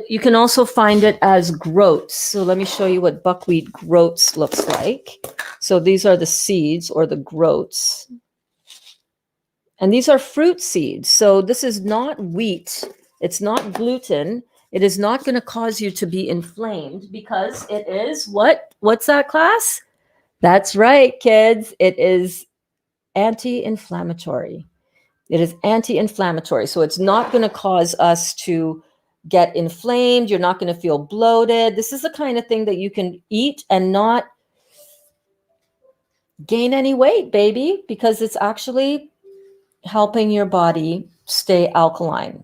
Speaker 1: You can also find it as groats. So let me show you what buckwheat groats looks like. So these are the seeds or the groats. And these are fruit seeds. So this is not wheat. It's not gluten. It is not going to cause you to be inflamed because it is what? What's that, class? That's right, kids. It is anti-inflammatory. It is anti-inflammatory. So it's not going to cause us to get inflamed. You're not going to feel bloated. This is the kind of thing that you can eat and not gain any weight, baby, because it's actually helping your body stay alkaline,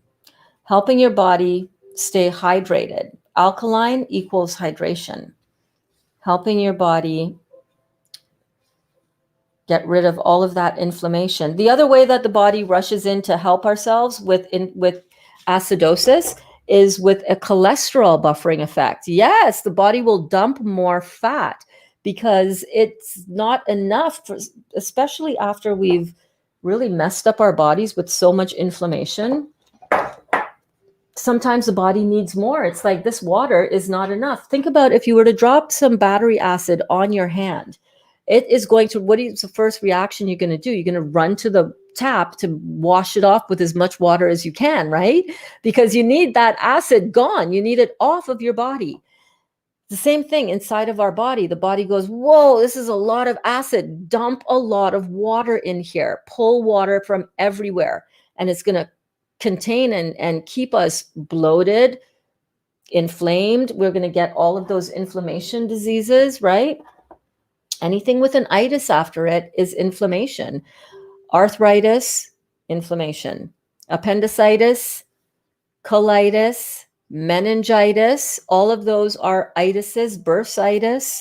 Speaker 1: helping your body stay hydrated. Alkaline equals hydration, helping your body get rid of all of that inflammation. The other way that the body rushes in to help ourselves with acidosis is with a cholesterol buffering effect. Yes, the body will dump more fat because it's not enough, especially after we've really messed up our bodies with so much inflammation. Sometimes the body needs more. It's like this water is not enough. Think about if you were to drop some battery acid on your hand, it is going to, what is the first reaction you're going to do? You're going to run to the tap to wash it off with as much water as you can, right? Because you need that acid gone. You need it off of your body. The same thing inside of our body. The body goes, whoa, this is a lot of acid. Dump a lot of water in here. Pull water from everywhere. And it's going to contain and keep us bloated, inflamed. We're going to get all of those inflammation diseases, right? Anything with an itis after it is inflammation. Arthritis, inflammation. Appendicitis, colitis, meningitis, all of those are itises, bursitis.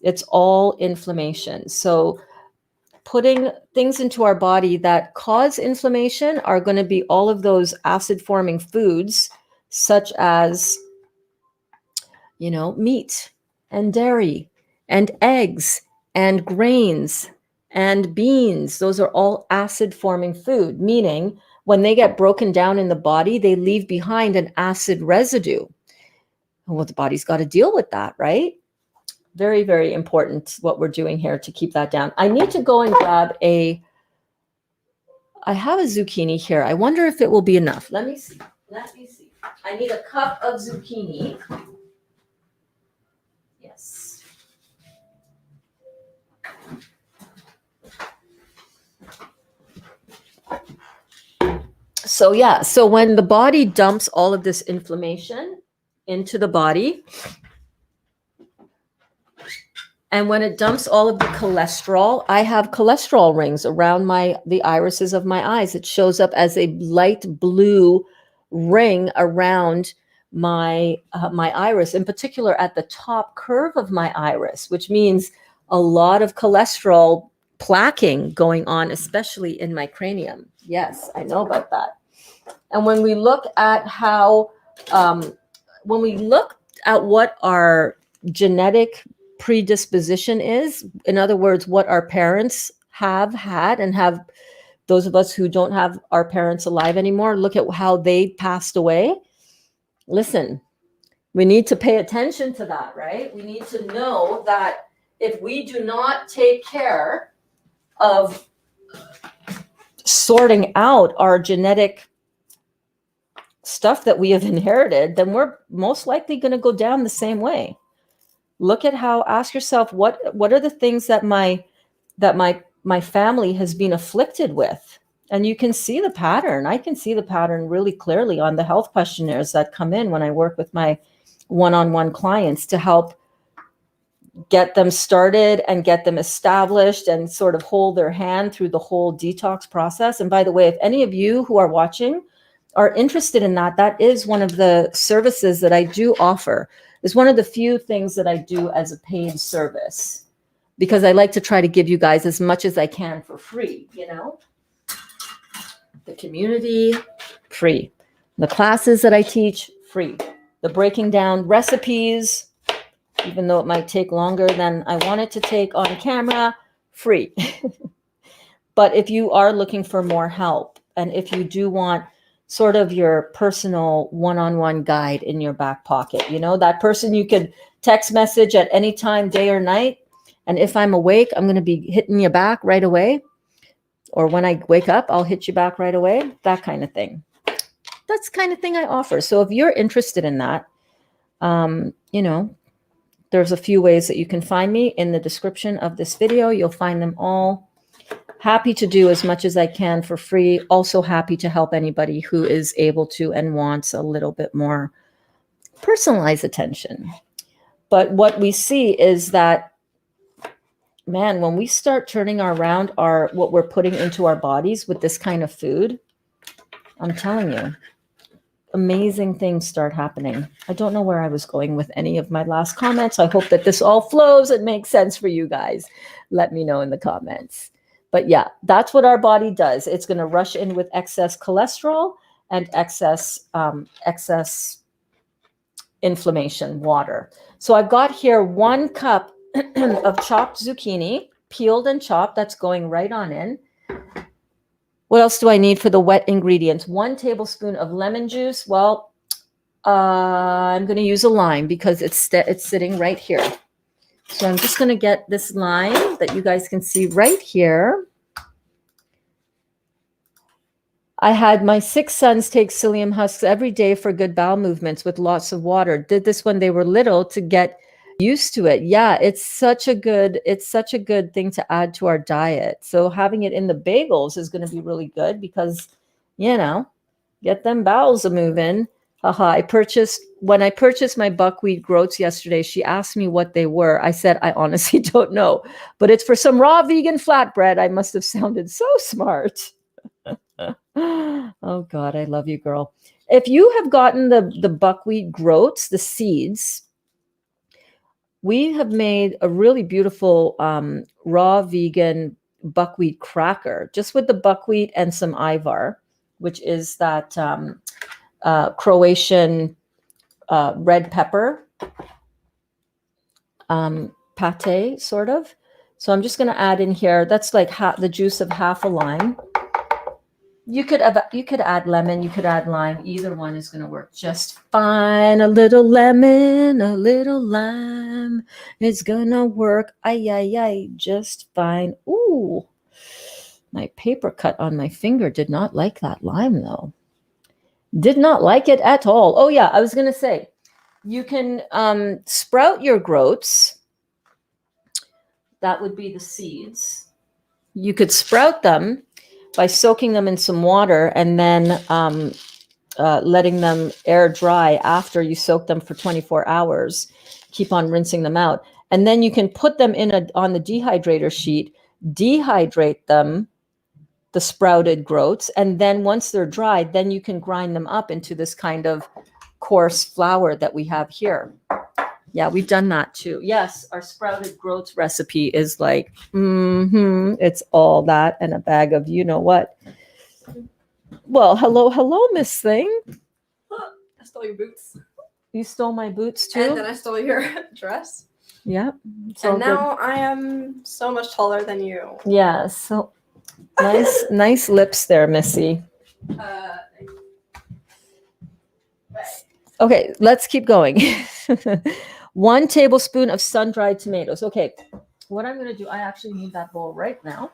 Speaker 1: It's all inflammation. So putting things into our body that cause inflammation are going to be all of those acid forming foods, such as, meat and dairy and eggs and grains and beans. Those are all acid forming food, meaning when they get broken down in the body, they leave behind an acid residue. Well, the body's got to deal with that, right? Very, very important what we're doing here to keep that down. I need to go and grab I have a zucchini here. I wonder if it will be enough. Let me see. I need a cup of zucchini. Yes. So when the body dumps all of this inflammation into the body, and when it dumps all of the cholesterol, I have cholesterol rings around the irises of my eyes. It shows up as a light blue ring around my iris, in particular at the top curve of my iris, which means a lot of cholesterol plaquing going on, especially in my cranium. Yes, I know about that. And when we look at what our genetic predisposition is, in other words, what our parents have had and have, those of us who don't have our parents alive anymore, look at how they passed away. Listen, we need to pay attention to that, right? We need to know that if we do not take care of sorting out our genetic stuff that we have inherited, then we're most likely going to go down the same way. Look at ask yourself, what are the things that my family has been afflicted with? And you can see the pattern. I can see the pattern really clearly on the health questionnaires that come in when I work with my one-on-one clients to help get them started and get them established and sort of hold their hand through the whole detox process. And by the way, if any of you who are watching are interested in that, that is one of the services that I do offer. It's one of the few things that I do as a paid service, because I like to try to give you guys as much as I can for free, The community, free. The classes that I teach, free. The breaking down recipes, even though it might take longer than I want it to take on camera, free. But if you are looking for more help, and if you do want sort of your personal one-on-one guide in your back pocket, that person you could text message at any time, day or night. And if I'm awake, I'm going to be hitting you back right away. Or when I wake up, I'll hit you back right away. That kind of thing. That's the kind of thing I offer. So if you're interested in that, there's a few ways that you can find me in the description of this video. You'll find them all. Happy to do as much as I can for free. Also happy to help anybody who is able to and wants a little bit more personalized attention. But what we see is that, man, when we start turning around what we're putting into our bodies with this kind of food, I'm telling you, amazing things start happening. I don't know where I was going with any of my last comments. I hope that this all flows and makes sense for you guys. Let me know in the comments. But yeah, that's what our body does. It's going to rush in with excess cholesterol, and excess inflammation water. So I've got here 1 cup of chopped zucchini, peeled and chopped. That's going right on in. What else do I need for the wet ingredients? 1 tablespoon of lemon juice. Well, I'm going to use a lime because it's sitting right here. So I'm just going to get this lime that you guys can see right here. I had my 6 sons take psyllium husks every day for good bowel movements with lots of water. Did this when they were little to get used to it. Yeah, it's such a good thing to add to our diet. So having it in the bagels is going to be really good because, get them bowels a moving. Haha, when I purchased my buckwheat groats yesterday, she asked me what they were. I said, I honestly don't know, but it's for some raw vegan flatbread. I must have sounded so smart. Oh God, I love you, girl. If you have gotten the buckwheat groats, the seeds, we have made a really beautiful raw vegan buckwheat cracker, just with the buckwheat and some ivar, which is that Croatian red pepper pate, sort of. So I'm just going to add in here. That's like the juice of half a lime. You could add lemon, you could add lime. Either one is going to work just fine. A little lemon, a little lime. It's going to work. Ay, just fine. Ooh, my paper cut on my finger did not like that lime, though. Did not like it at all. Oh, yeah, I was going to say, you can sprout your groats. That would be the seeds. You could sprout them by soaking them in some water and then letting them air dry after you soak them for 24 hours. Keep on rinsing them out. And then you can put them on the dehydrator sheet, dehydrate them, the sprouted groats, and then once they're dried, then you can grind them up into this kind of coarse flour that we have here. Yeah, we've done that too. Yes, our sprouted groats recipe is like, it's all that and a bag of you know what. Well, hello, Miss Thing.
Speaker 2: I stole your boots.
Speaker 1: You stole my boots too?
Speaker 2: And then I stole your dress.
Speaker 1: Yeah.
Speaker 2: And now I am so much taller than you.
Speaker 1: Yeah, so nice lips there, Missy. Okay, let's keep going. 1 tablespoon of sun-dried tomatoes. Okay, what I'm going to do, I actually need that bowl right now.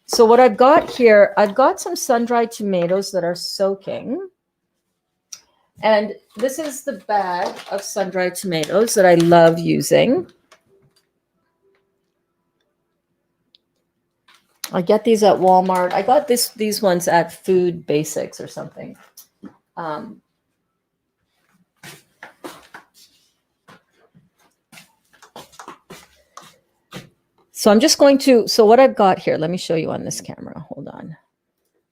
Speaker 1: So what I've got here, I've got some sun-dried tomatoes that are soaking. And this is the bag of sun-dried tomatoes that I love using. I get these at Walmart. I got these ones at Food Basics or something. So I'm just going to, so what I've got here, let me show you on this camera. Hold on.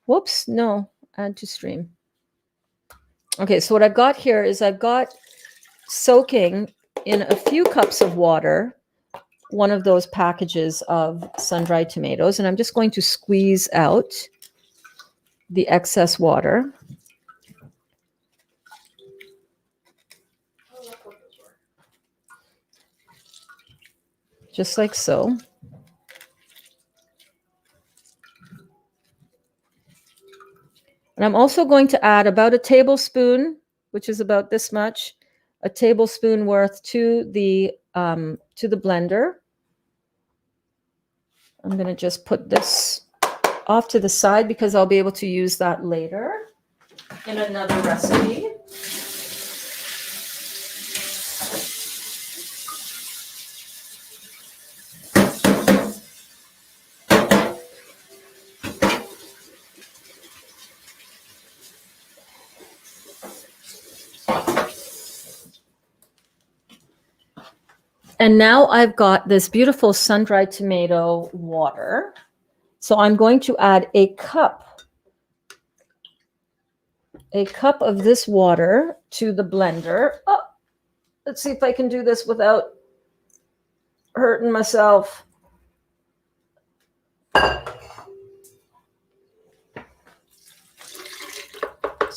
Speaker 1: Whoops, no, add to stream. Okay, so what I've got here is I've got soaking in a few cups of water, one of those packages of sun-dried tomatoes, and I'm just going to squeeze out the excess water. Just like so. And I'm also going to add about a tablespoon, which is about this much, a tablespoon worth to the blender. I'm going to just put this off to the side because I'll be able to use that later in another recipe. And now I've got this beautiful sun-dried tomato water. So I'm going to add a cup of this water to the blender. Oh, let's see if I can do this without hurting myself.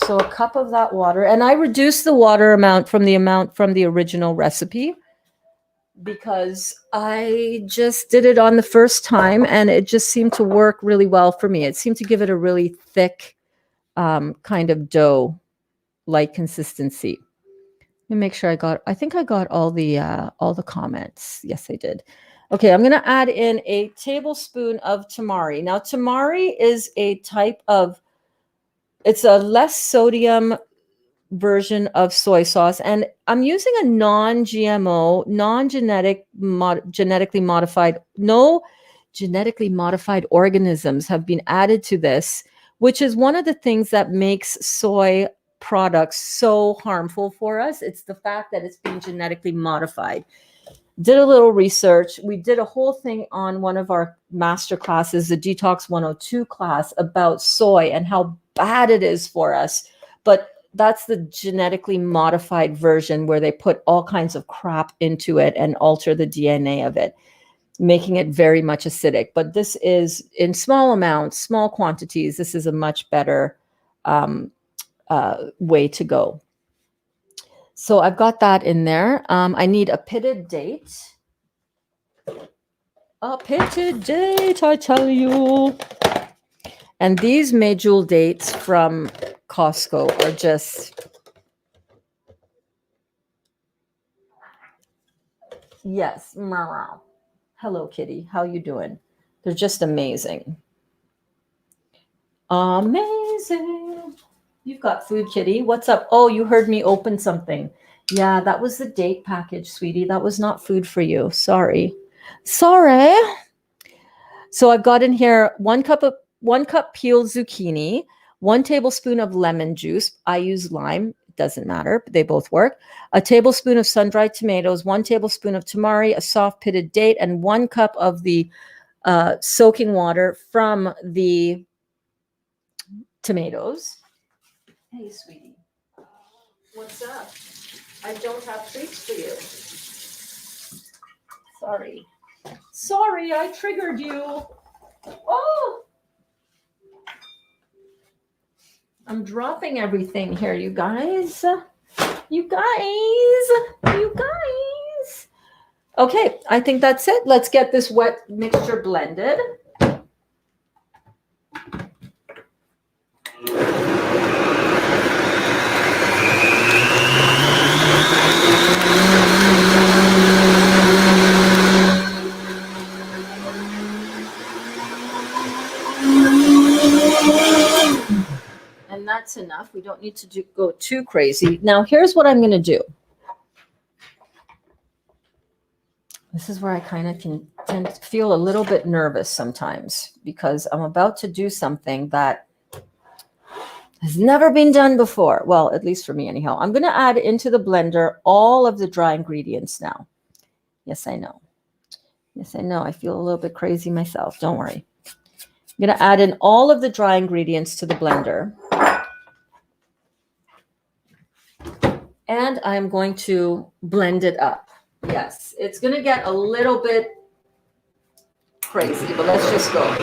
Speaker 1: So a cup of that water, and I reduced the water amount from the original recipe because I just did it on the first time and it just seemed to work really well for me. It seemed to give it a really thick kind of dough like consistency. Let me make sure I think I got all the comments. Yes, I did. Okay, I'm going to add in a tablespoon of tamari. Now, tamari is a type of, it's a less sodium version of soy sauce, and I'm using a non-GMO, genetically modified, no genetically modified organisms have been added to this, which is one of the things that makes soy products so harmful for us. It's the fact that it's been genetically modified. Did a little research. We did a whole thing on one of our master classes, the Detox 102 class, about soy and how bad it is for us. But that's the genetically modified version where they put all kinds of crap into it and alter the DNA of it, making it very much acidic. But this is in small amounts, small quantities. This is a much better way to go. So I've got that in there. I need a pitted date. A pitted date, I tell you. And these medjool dates from Costco are just, yes, meow. Hello, kitty. How you doing? They're just amazing. Amazing. You've got food, kitty. What's up? Oh, you heard me open something. Yeah, that was the date package, sweetie. That was not food for you. Sorry. Sorry. So I've got in here 1 cup peeled zucchini, 1 tablespoon of lemon juice. I use lime. It doesn't matter. They both work. A tablespoon of sun-dried tomatoes, 1 tablespoon of tamari, a soft pitted date, and 1 cup of the soaking water from the tomatoes. Hey, sweetie. What's up? I don't have treats for you. Sorry. Sorry, I triggered you. Oh! I'm dropping everything here, you guys. You guys. You guys. Okay, I think that's it. Let's get this wet mixture blended. And that's enough. We don't need to go too crazy. Now, here's what I'm going to do. This is where I kind of tend to feel a little bit nervous sometimes because I'm about to do something that has never been done before. Well, at least for me anyhow. I'm going to add into the blender all of the dry ingredients now. Yes, I know. Yes, I know. I feel a little bit crazy myself. Don't worry. I'm going to add in all of the dry ingredients to the blender. And I'm going to blend it up. Yes, it's going to get a little bit crazy, but let's just go.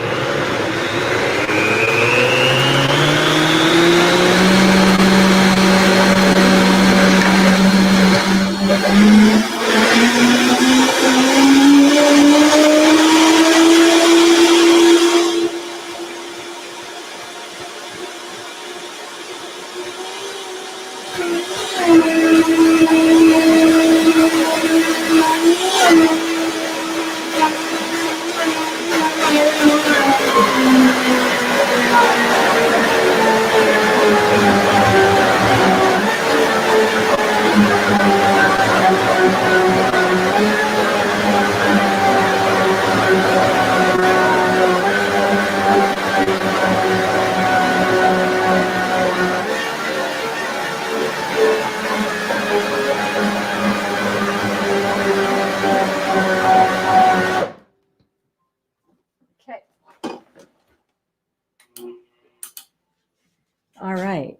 Speaker 1: All right.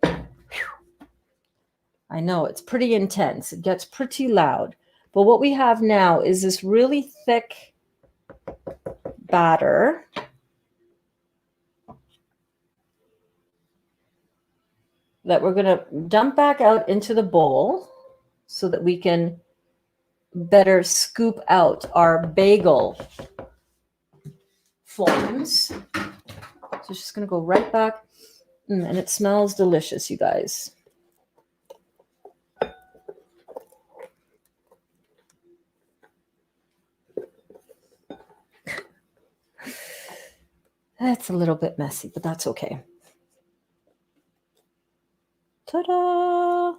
Speaker 1: I know it's pretty intense. It gets pretty loud. But what we have now is this really thick batter. that we're going to dump back out into the bowl so that we can better scoop out our bagel forms. So it's just going to go right back. And it smells delicious, you guys. That's a little bit messy, but that's okay. Ta-da!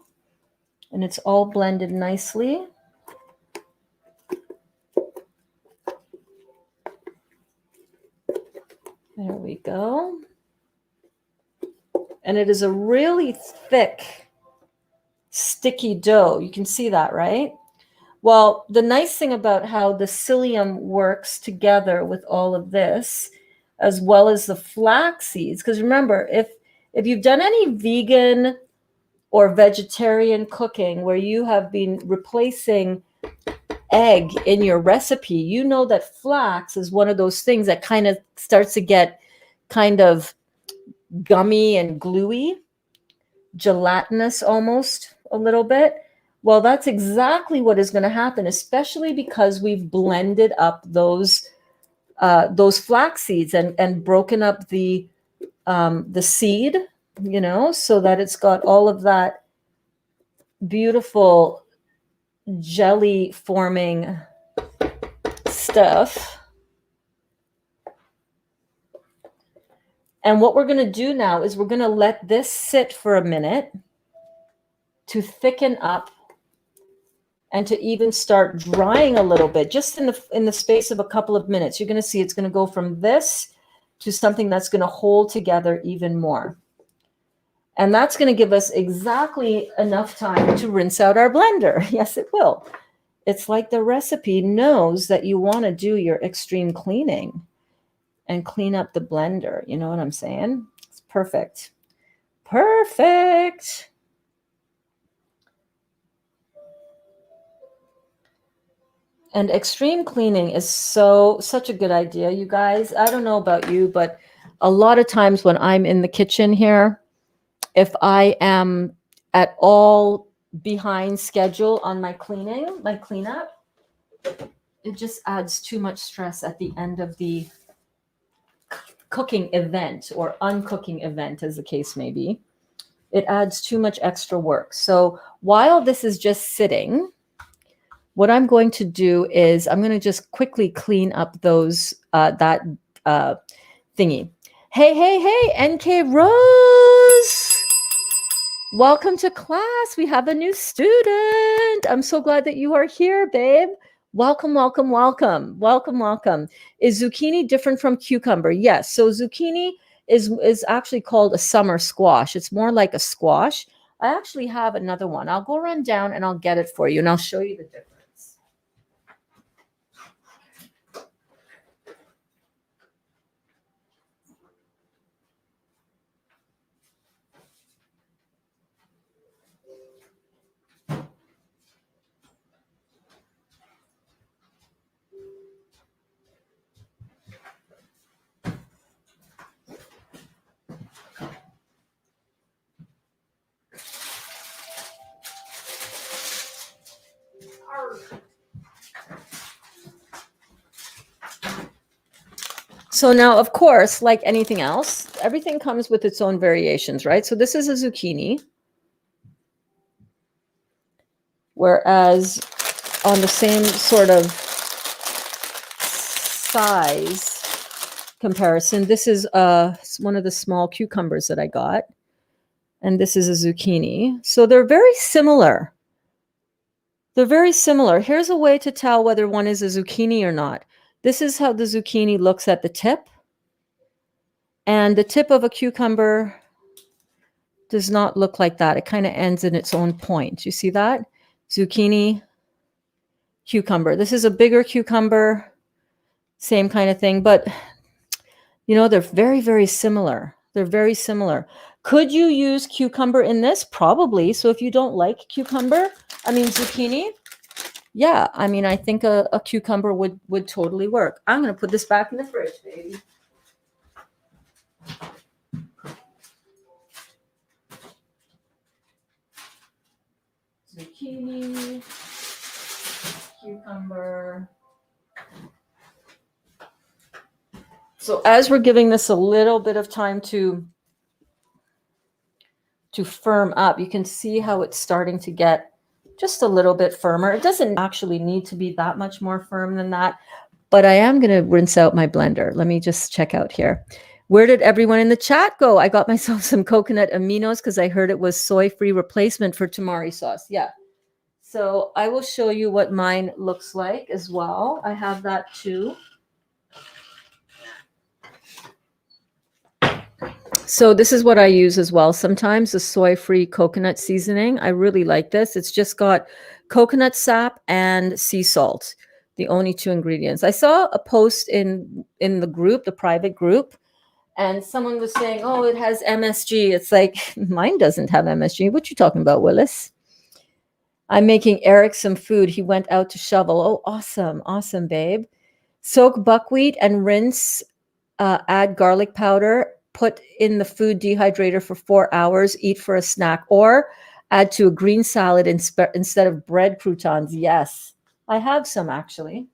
Speaker 1: And it's all blended nicely. There we go. And it is a really thick, sticky dough. You can see that, right? Well, the nice thing about how the psyllium works together with all of this, as well as the flax seeds, because remember, if you've done any vegan or vegetarian cooking where you have been replacing egg in your recipe, you know that flax is one of those things that kind of starts to get kind of gummy and gluey, gelatinous almost a little bit. Well, that's exactly what is going to happen, especially because we've blended up those flax seeds and broken up the seed, you know, so that it's got all of that beautiful jelly forming stuff. And what we're going to do now is we're going to let this sit for a minute to thicken up and to even start drying a little bit, just in the space of a couple of minutes. You're going to see it's going to go from this to something that's going to hold together even more. And that's going to give us exactly enough time to rinse out our blender. Yes, it will. It's like the recipe knows that you want to do your extreme cleaning and clean up the blender. You know what I'm saying? It's perfect. Perfect. And extreme cleaning is such a good idea, you guys. I don't know about you, but a lot of times when I'm in the kitchen here, if I am at all behind schedule on my cleanup, it just adds too much stress at the end of the cooking event or uncooking event, as the case may be. It adds too much extra work. So while this is just sitting, what I'm going to do is I'm going to just quickly clean up those that thingy. Hey, NK Rose. Welcome to class. We have a new student. I'm so glad that you are here, babe. Welcome. Is zucchini different from cucumber? Yes. So zucchini is actually called a summer squash. It's more like a squash. I actually have another one. I'll go run down and I'll get it for you and I'll show you the difference. So now, of course, like anything else, everything comes with its own variations, right? So this is a zucchini. Whereas on the same sort of size comparison, this is one of the small cucumbers that I got. And this is a zucchini. So they're very similar. They're very similar. Here's a way to tell whether one is a zucchini or not. This is how the zucchini looks at the tip. And the tip of a cucumber does not look like that. It kind of ends in its own point. You see that? Zucchini, cucumber. This is a bigger cucumber, same kind of thing. But, you know, they're very, very similar. They're very similar. Could you use cucumber in this? Probably. So if you don't like zucchini, yeah, I mean, I think a cucumber would totally work. I'm going to put this back in the fridge, baby. zucchini, cucumber. So as we're giving this a little bit of time to firm up, you can see how it's starting to get just a little bit firmer. It doesn't actually need to be that much more firm than that, but I am going to rinse out my blender. Let me just check out here. Where did everyone in the chat go? I got myself some coconut aminos because I heard it was soy-free replacement for tamari sauce. Yeah. So I will show you what mine looks like as well. I have that too. So this is what I use as well. Sometimes the soy-free coconut seasoning. I really like this. It's just got coconut sap and sea salt, the only two ingredients. I saw a post in the group, the private group, and someone was saying, oh, it has MSG. It's like, mine doesn't have MSG. What you talking about, Willis? I'm making Eric some food. He went out to shovel. Oh, awesome. Awesome, babe. Soak buckwheat and rinse. Add garlic powder. Put in the food dehydrator for 4 hours. Eat for a snack. Or add to a green salad instead of bread croutons. Yes, I have some actually.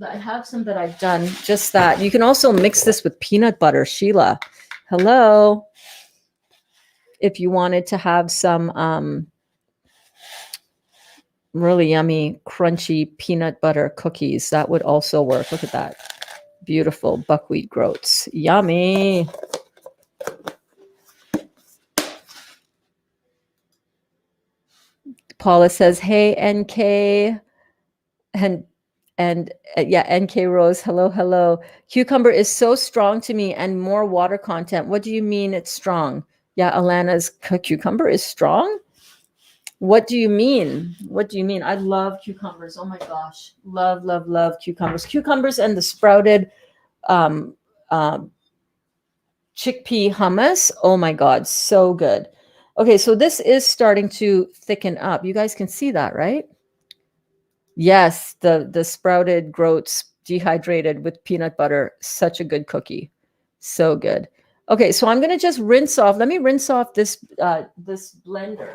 Speaker 1: I have some that I've done just that. You can also mix this with peanut butter. Sheila, hello. If you wanted to have some really yummy, crunchy peanut butter cookies, that would also work. Look at that. Beautiful buckwheat groats. Yummy. Paula says, hey, NK. And yeah, NK Rose, hello. Cucumber is so strong to me and more water content. What do you mean it's strong? Yeah, Alana's cucumber is strong? What do you mean? What do you mean? I love cucumbers. Oh my gosh. Love cucumbers. Cucumbers and the sprouted chickpea hummus. Oh my God, so good. Okay, so this is starting to thicken up. You guys can see that, right? Yes, the sprouted groats dehydrated with peanut butter. Such a good cookie. So good. Okay, so I'm going to just rinse off. Let me rinse off this this blender.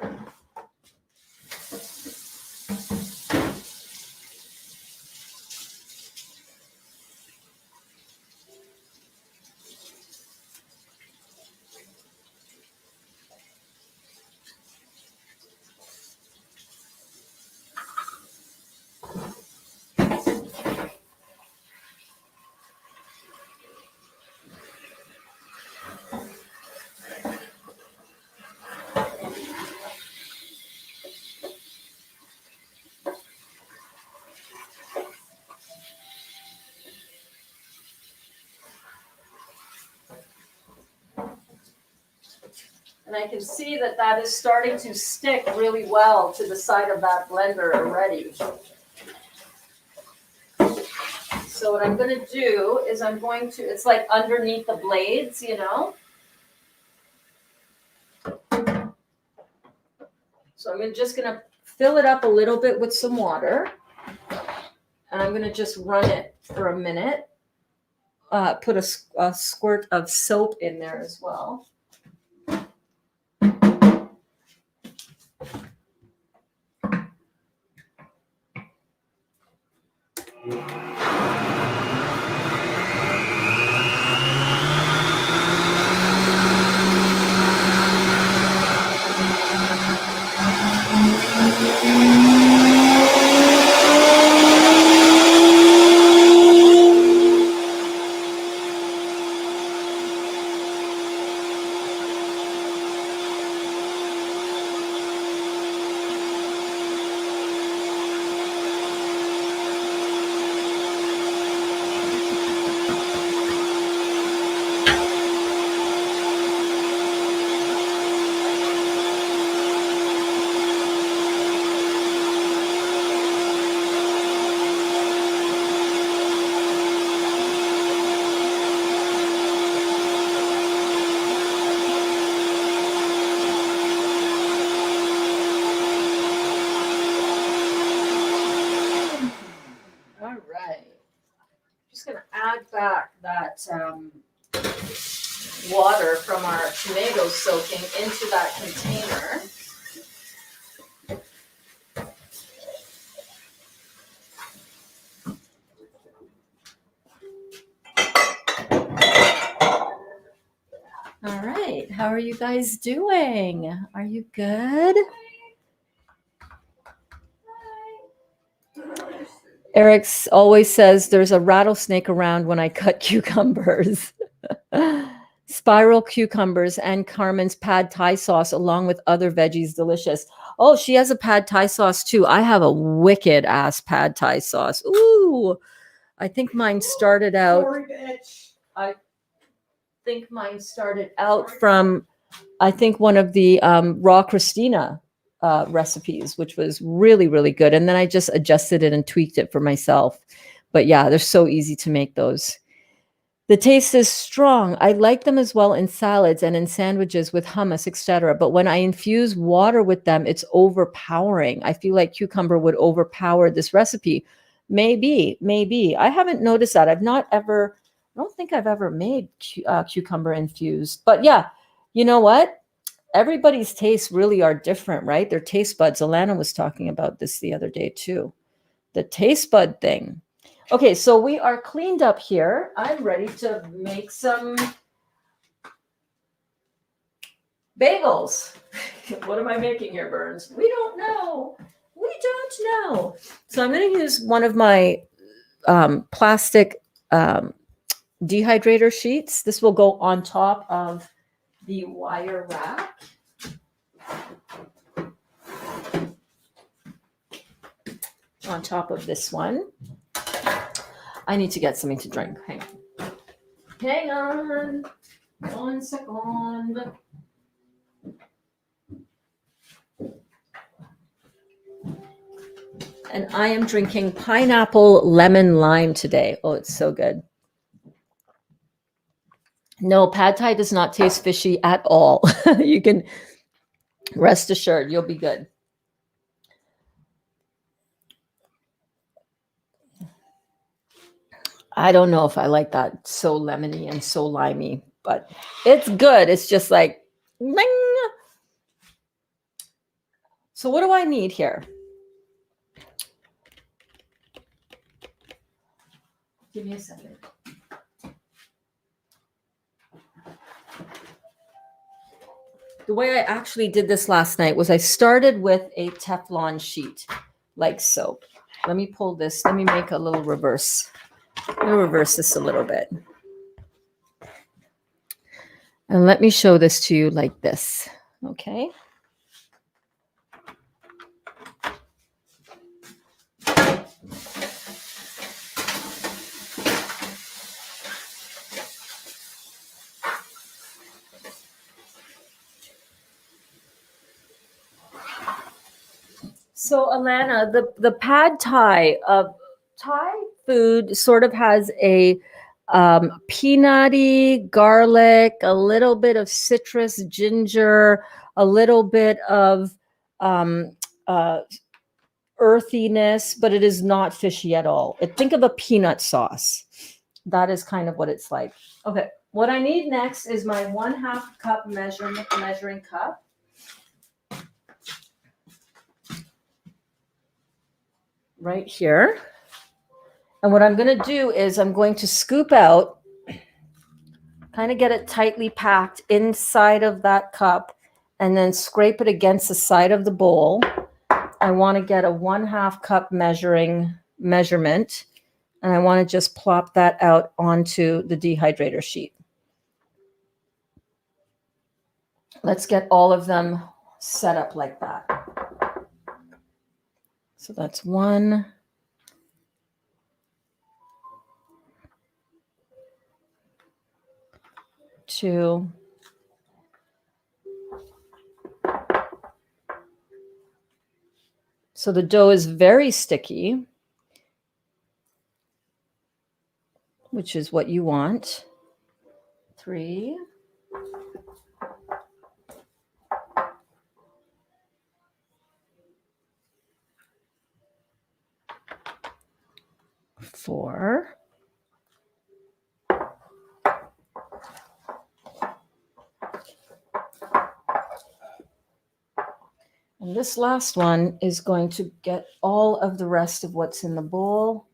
Speaker 1: And I can see that that is starting to stick really well to the side of that blender already. So what I'm going to do is I'm going to, it's like underneath the blades, you know. So I'm just going to fill it up a little bit with some water. And I'm going to just run it for a minute. Put a squirt of soap in there as well. Back that water from our tomato soaking into that container. How are you guys doing? Are you good? Eric always says there's a rattlesnake around when I cut cucumbers. Spiral cucumbers and Carmen's pad thai sauce along with other veggies, delicious. Oh, she has a pad thai sauce too. I have a wicked ass pad thai sauce. Ooh, I think mine started out. I think mine started out from, I think, one of the raw Christina recipes, which was really, really good. And then I just adjusted it and tweaked it for myself. But yeah, they're so easy to make those. The taste is strong. I like them as well in salads and in sandwiches with hummus, etc. But when I infuse water with them, it's overpowering. I feel like cucumber would overpower this recipe. Maybe. I haven't noticed that. I don't think I've ever made cucumber infused. But yeah, you know what? Everybody's tastes really are different, right? Their taste buds. Alana was talking about this the other day too. The taste bud thing. Okay, so we are cleaned up here. I'm ready to make some bagels. What am I making here, Burns? We don't know. So I'm going to use one of my plastic dehydrator sheets. This will go on top of the wire rack. On top of this one. I need to get something to drink. Hang on. 1 second. And I am drinking pineapple lemon lime today. Oh, it's so good. No, pad thai does not taste fishy at all. You can rest assured you'll be good. I don't know if I like that so lemony and so limey, but it's good. It's just like, bing. So what do I need here? Give me a second. The way I actually did this last night was I started with a Teflon sheet, like so. Let me pull this. Let me make a little reverse. I'm going to reverse this a little bit. And let me show this to you like this. Okay. So Alana, the pad thai Thai food sort of has a peanutty, garlic, a little bit of citrus, ginger, a little bit of earthiness, but it is not fishy at all. Think of a peanut sauce. That is kind of what it's like. Okay, what I need next is my 1/2 cup measuring cup. Right here. And what I'm going to do is I'm going to scoop out, kind of get it tightly packed inside of that cup, and then scrape it against the side of the bowl. I want to get a 1/2 cup measurement, and I want to just plop that out onto the dehydrator sheet. Let's get all of them set up like that. So that's 1, 2, so the dough is very sticky, which is what you want. 3, 4, and this last one is going to get all of the rest of what's in the bowl.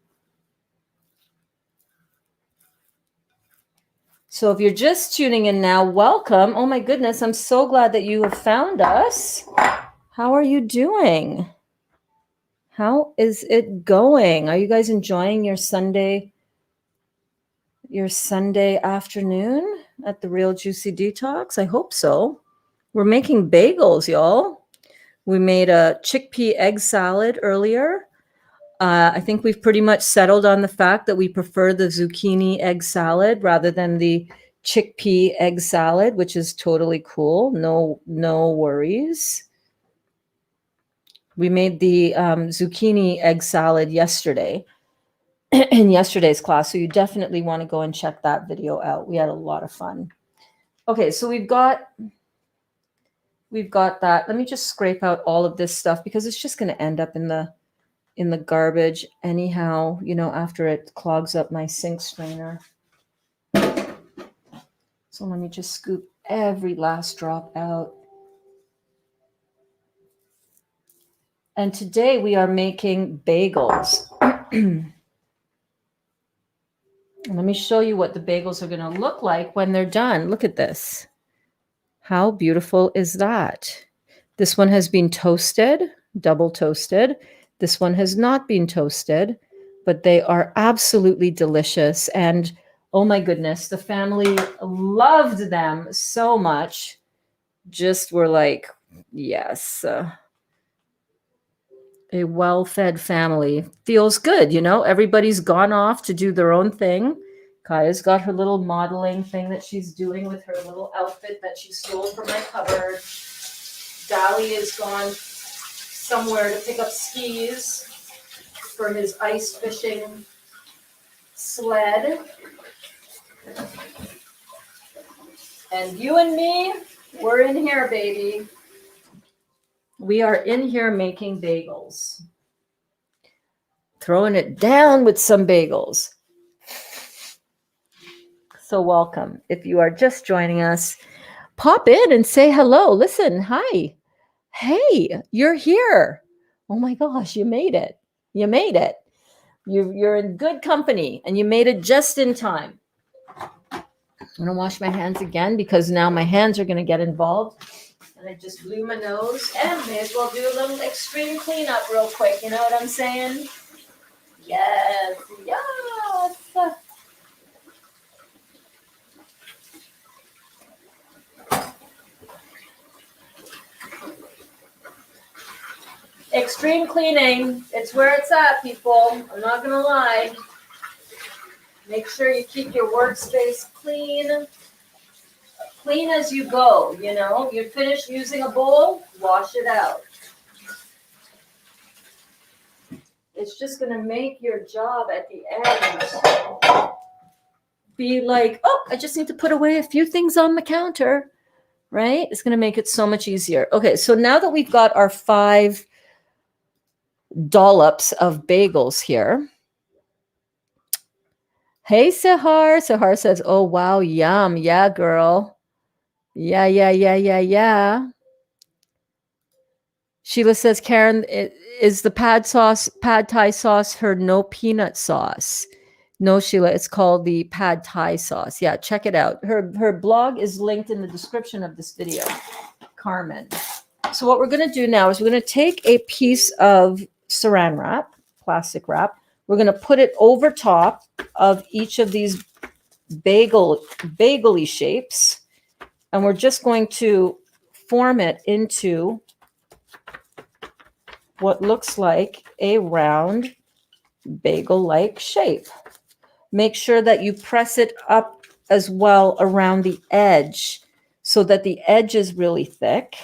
Speaker 1: So if you're just tuning in now, welcome. Oh my goodness, I'm so glad that you have found us. How are you doing? How is it going? Are you guys enjoying your Sunday afternoon at the Real Juicy Detox? I hope so. We're making bagels, y'all. We made a chickpea egg salad earlier. I think we've pretty much settled on the fact that we prefer the zucchini egg salad rather than the chickpea egg salad, which is totally cool. No worries. We made the zucchini egg salad yesterday in yesterday's class, so you definitely want to go and check that video out. We had a lot of fun. Okay, so we've got that. Let me just scrape out all of this stuff because it's just going to end up in the garbage anyhow, after it clogs up my sink strainer. So let me just scoop every last drop out. And today we are making bagels. Let me show you what the bagels are going to look like when they're done. Look at this. How beautiful is that? This one has been toasted, double toasted. This one has not been toasted, but they are absolutely delicious. And oh my goodness, the family loved them so much. Just were like, yes. A well-fed family feels good, Everybody's gone off to do their own thing. Kaya's got her little modeling thing that she's doing with her little outfit that she stole from my cupboard. Dali is gone somewhere to pick up skis for his ice fishing sled. And you and me, we're in here, baby. We are in here making bagels. Throwing it down with some bagels. So welcome. If you are just joining us, pop in and say hello. Listen, hi. Hey, you're here. Oh my gosh, you made it. You made it. You're in good company and you made it just in time. I'm going to wash my hands again because now my hands are going to get involved. And I just blew my nose and may as well do a little extreme cleanup real quick. You know what I'm saying? Yes, yes. Extreme cleaning, it's where it's at, people. I'm not gonna lie. Make sure you keep your workspace clean. Clean as you go, You're finished using a bowl, wash it out. It's just gonna make your job at the end be like, oh, I just need to put away a few things on the counter, right? It's gonna make it so much easier. Okay, so now that we've got our 5 dollops of bagels here. Hey, Sahar. Sahar says, oh, wow, yum. Yeah, girl. Yeah. Sheila says, Karen, is the pad thai sauce her no peanut sauce? No, Sheila, it's called the pad thai sauce. Yeah, check it out. Her blog is linked in the description of this video, Carmen. So what we're going to do now is we're going to take a piece of saran wrap, plastic wrap. We're going to put it over top of each of these bagel-y shapes. And we're just going to form it into what looks like a round bagel-like shape. Make sure that you press it up as well around the edge so that the edge is really thick.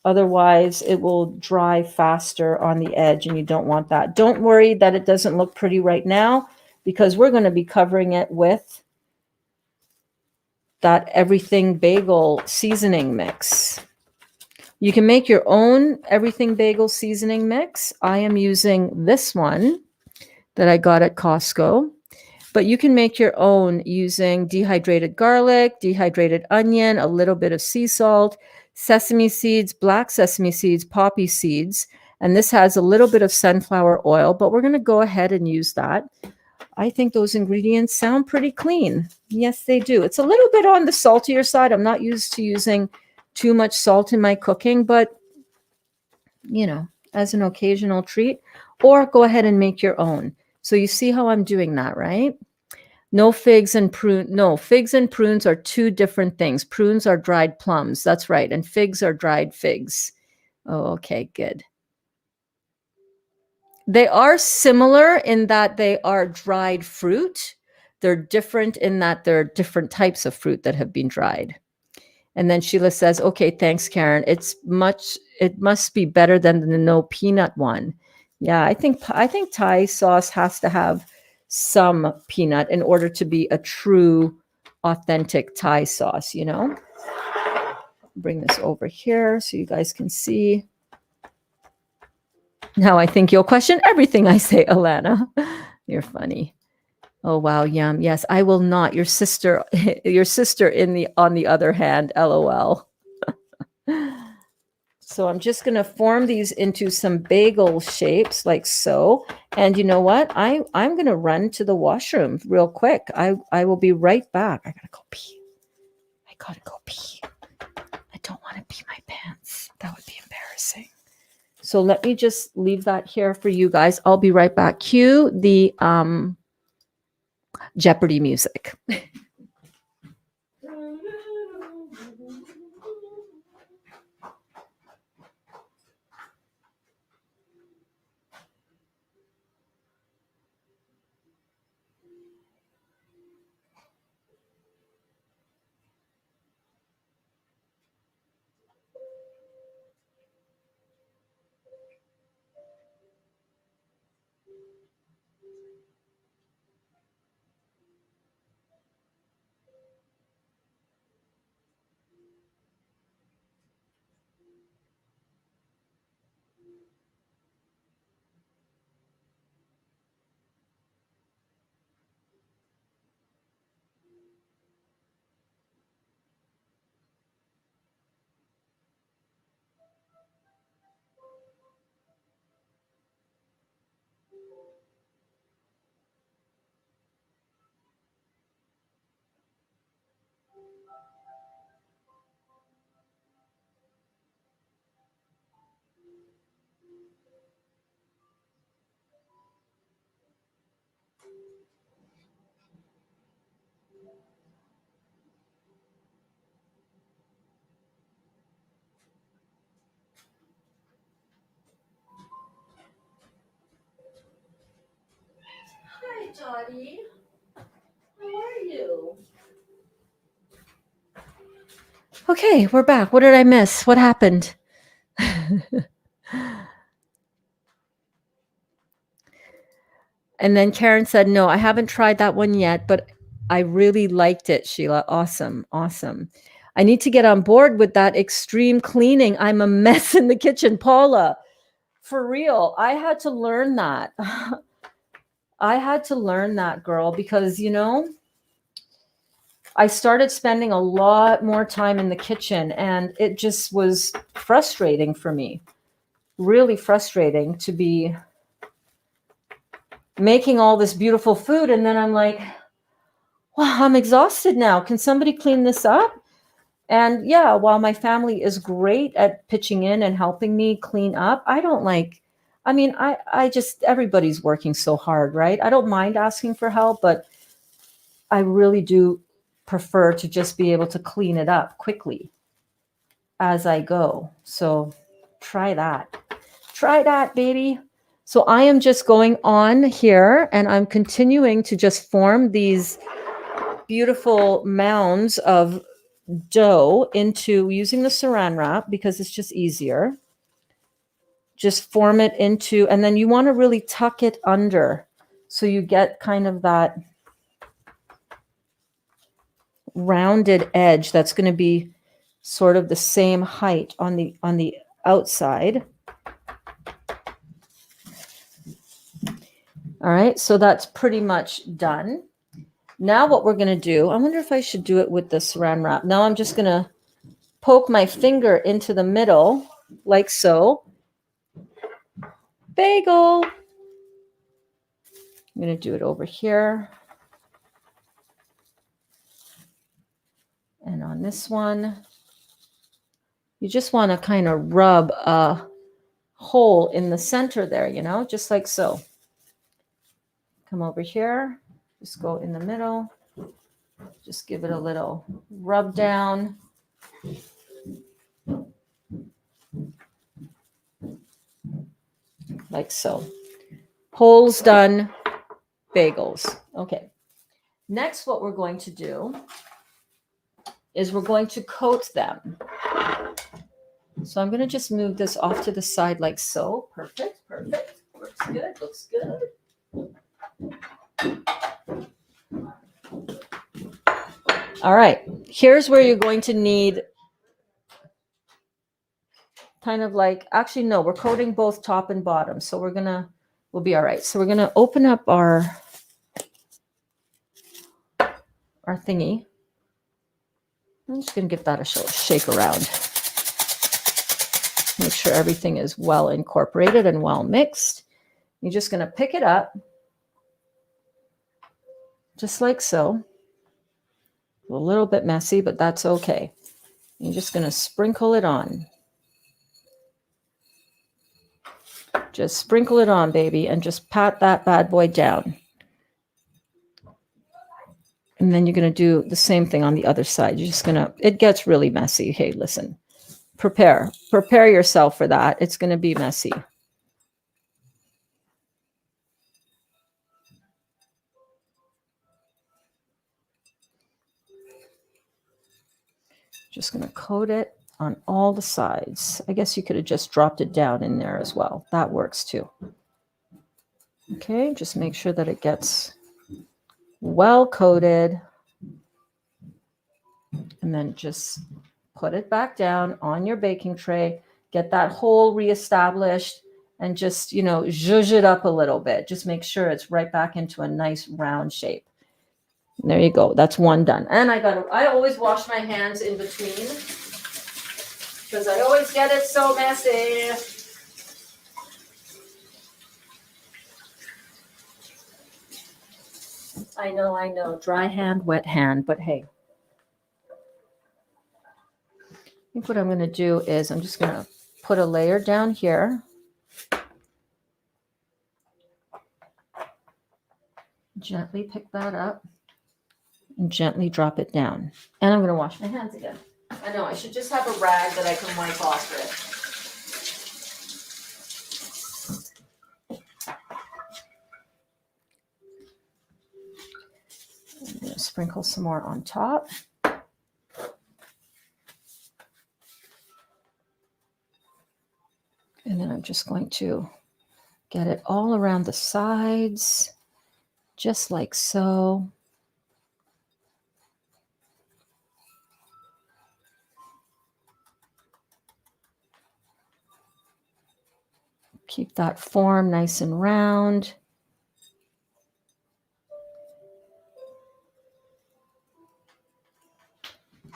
Speaker 1: Otherwise, it will dry faster on the edge, and you don't want that. Don't worry that it doesn't look pretty right now because we're going to be covering it with that everything bagel seasoning mix. You can make your own everything bagel seasoning mix. I am using this one that I got at Costco, but you can make your own using dehydrated garlic, dehydrated onion, a little bit of sea salt, sesame seeds, black sesame seeds, poppy seeds, and this has a little bit of sunflower oil, but we're going to go ahead and use that. I think those ingredients sound pretty clean. Yes, they do. It's a little bit on the saltier side. I'm not used to using too much salt in my cooking, but you know, as an occasional treat, or go ahead and make your own. So you see how I'm doing that, right? No figs and prune. No, figs and prunes are two different things. Prunes are dried plums. That's right. And figs are dried figs. Oh, okay, good. They are similar in that they are dried fruit. They're different in that they're different types of fruit that have been dried. And then Sheila says, okay, thanks, Karen. It must be better than the no peanut one. Yeah, I think Thai sauce has to have some peanut in order to be a true, authentic Thai sauce, you know? Bring this over here so you guys can see. Now I think you'll question everything I say, Alana. You're funny. Oh wow, yum. Yes, I will not. Your sister on the other hand, LOL. So I'm just gonna form these into some bagel shapes like so. And you know what? I'm gonna run to the washroom real quick. I will be right back. I gotta go pee. I don't want to pee my pants. That would be embarrassing. So let me just leave that here for you guys. I'll be right back. Cue the Jeopardy music. Hi, Dottie. How are you? Okay, we're back. What did I miss? What happened? And then Karen said, no, I haven't tried that one yet, but I really liked it, Sheila. Awesome. Awesome. I need to get on board with that extreme cleaning. I'm a mess in the kitchen. Paula, for real, I had to learn that. I had to learn that, girl, because, you know, I started spending a lot more time in the kitchen and it just was frustrating for me. Really frustrating to be making all this beautiful food. And then I'm like, wow, I'm exhausted now. Can somebody clean this up? And yeah, while my family is great at pitching in and helping me clean up, I just, everybody's working so hard, right? I don't mind asking for help, but I really do prefer to just be able to clean it up quickly as I go. So try that. Try that, baby. So I am just going on here and I'm continuing to just form these beautiful mounds of dough into using the saran wrap because it's just easier. Just form it into, and then you want to really tuck it under so you get kind of that rounded edge that's going to be sort of the same height on the outside. All right, so that's pretty much done. Now what we're going to do, I wonder if I should do it with the saran wrap. Now I'm just going to poke my finger into the middle like so. Bagel. I'm going to do it over here. And on this one, you just want to kind of rub a hole in the center there, you know, just like so. Come over here, just go in the middle, just give it a little rub down. Like so. Holes done, bagels. Okay. Next, what we're going to do is we're going to coat them. So I'm going to just move this off to the side like so. Perfect, perfect. Looks good, looks good. All right, here's where you're going to need kind of like, actually, no, we're coating both top and bottom. So we'll be all right. So we're going to open up our thingy. I'm just going to give that a shake around. Make sure everything is well incorporated and well mixed. You're just going to pick it up, just like so. A little bit messy, but that's okay. You're just going to sprinkle it on. Just sprinkle it on, baby, and just pat that bad boy down. And then you're going to do the same thing on the other side. You're just going to, it gets really messy. Hey, listen, prepare yourself for that. It's going to be messy. Just going to coat it on all the sides. I guess you could have just dropped it down in there as well. That works too. Okay, just make sure that it gets well coated. And then just put it back down on your baking tray. Get that hole reestablished and just, you know, zhuzh it up a little bit. Just make sure it's right back into a nice round shape. And there you go. That's one done. And I always wash my hands in between because I always get it so messy. I know. Dry hand, wet hand, but hey. I think what I'm going to do is I'm just going to put a layer down here. Gently pick that up and gently drop it down. And I'm going to wash my hands again. I know, I should just have a rag that I can wipe off it. I'm going to sprinkle some more on top. And then I'm just going to get it all around the sides, just like so. Keep that form nice and round.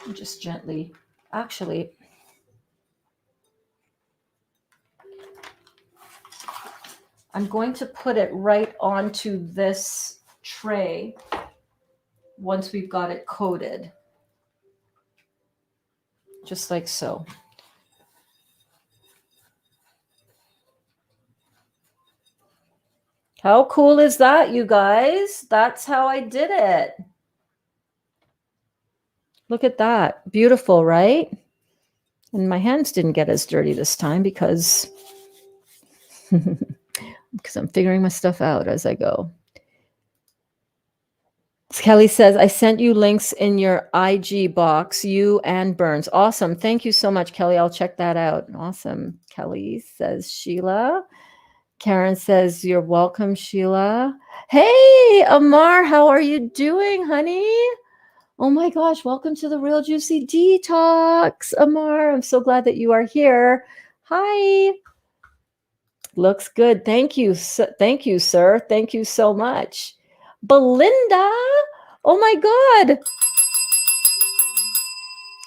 Speaker 1: And just gently, actually, I'm going to put it right onto this tray once we've got it coated. Just like so. How cool is that, you guys? That's how I did it. Look at that. Beautiful, right? And my hands didn't get as dirty this time because I'm figuring my stuff out as I go. Kelly says, I sent you links in your IG box, you and Burns. Awesome. Thank you so much, Kelly. I'll check that out. Awesome. Kelly says, Sheila. Karen says, you're welcome, Sheila. Hey, Amar, how are you doing, honey? Oh my gosh, welcome to the Real Juicy Detox, Amar. I'm so glad that you are here. Hi. Looks good. Thank you. Thank you, sir. Thank you so much. Belinda. Oh my God.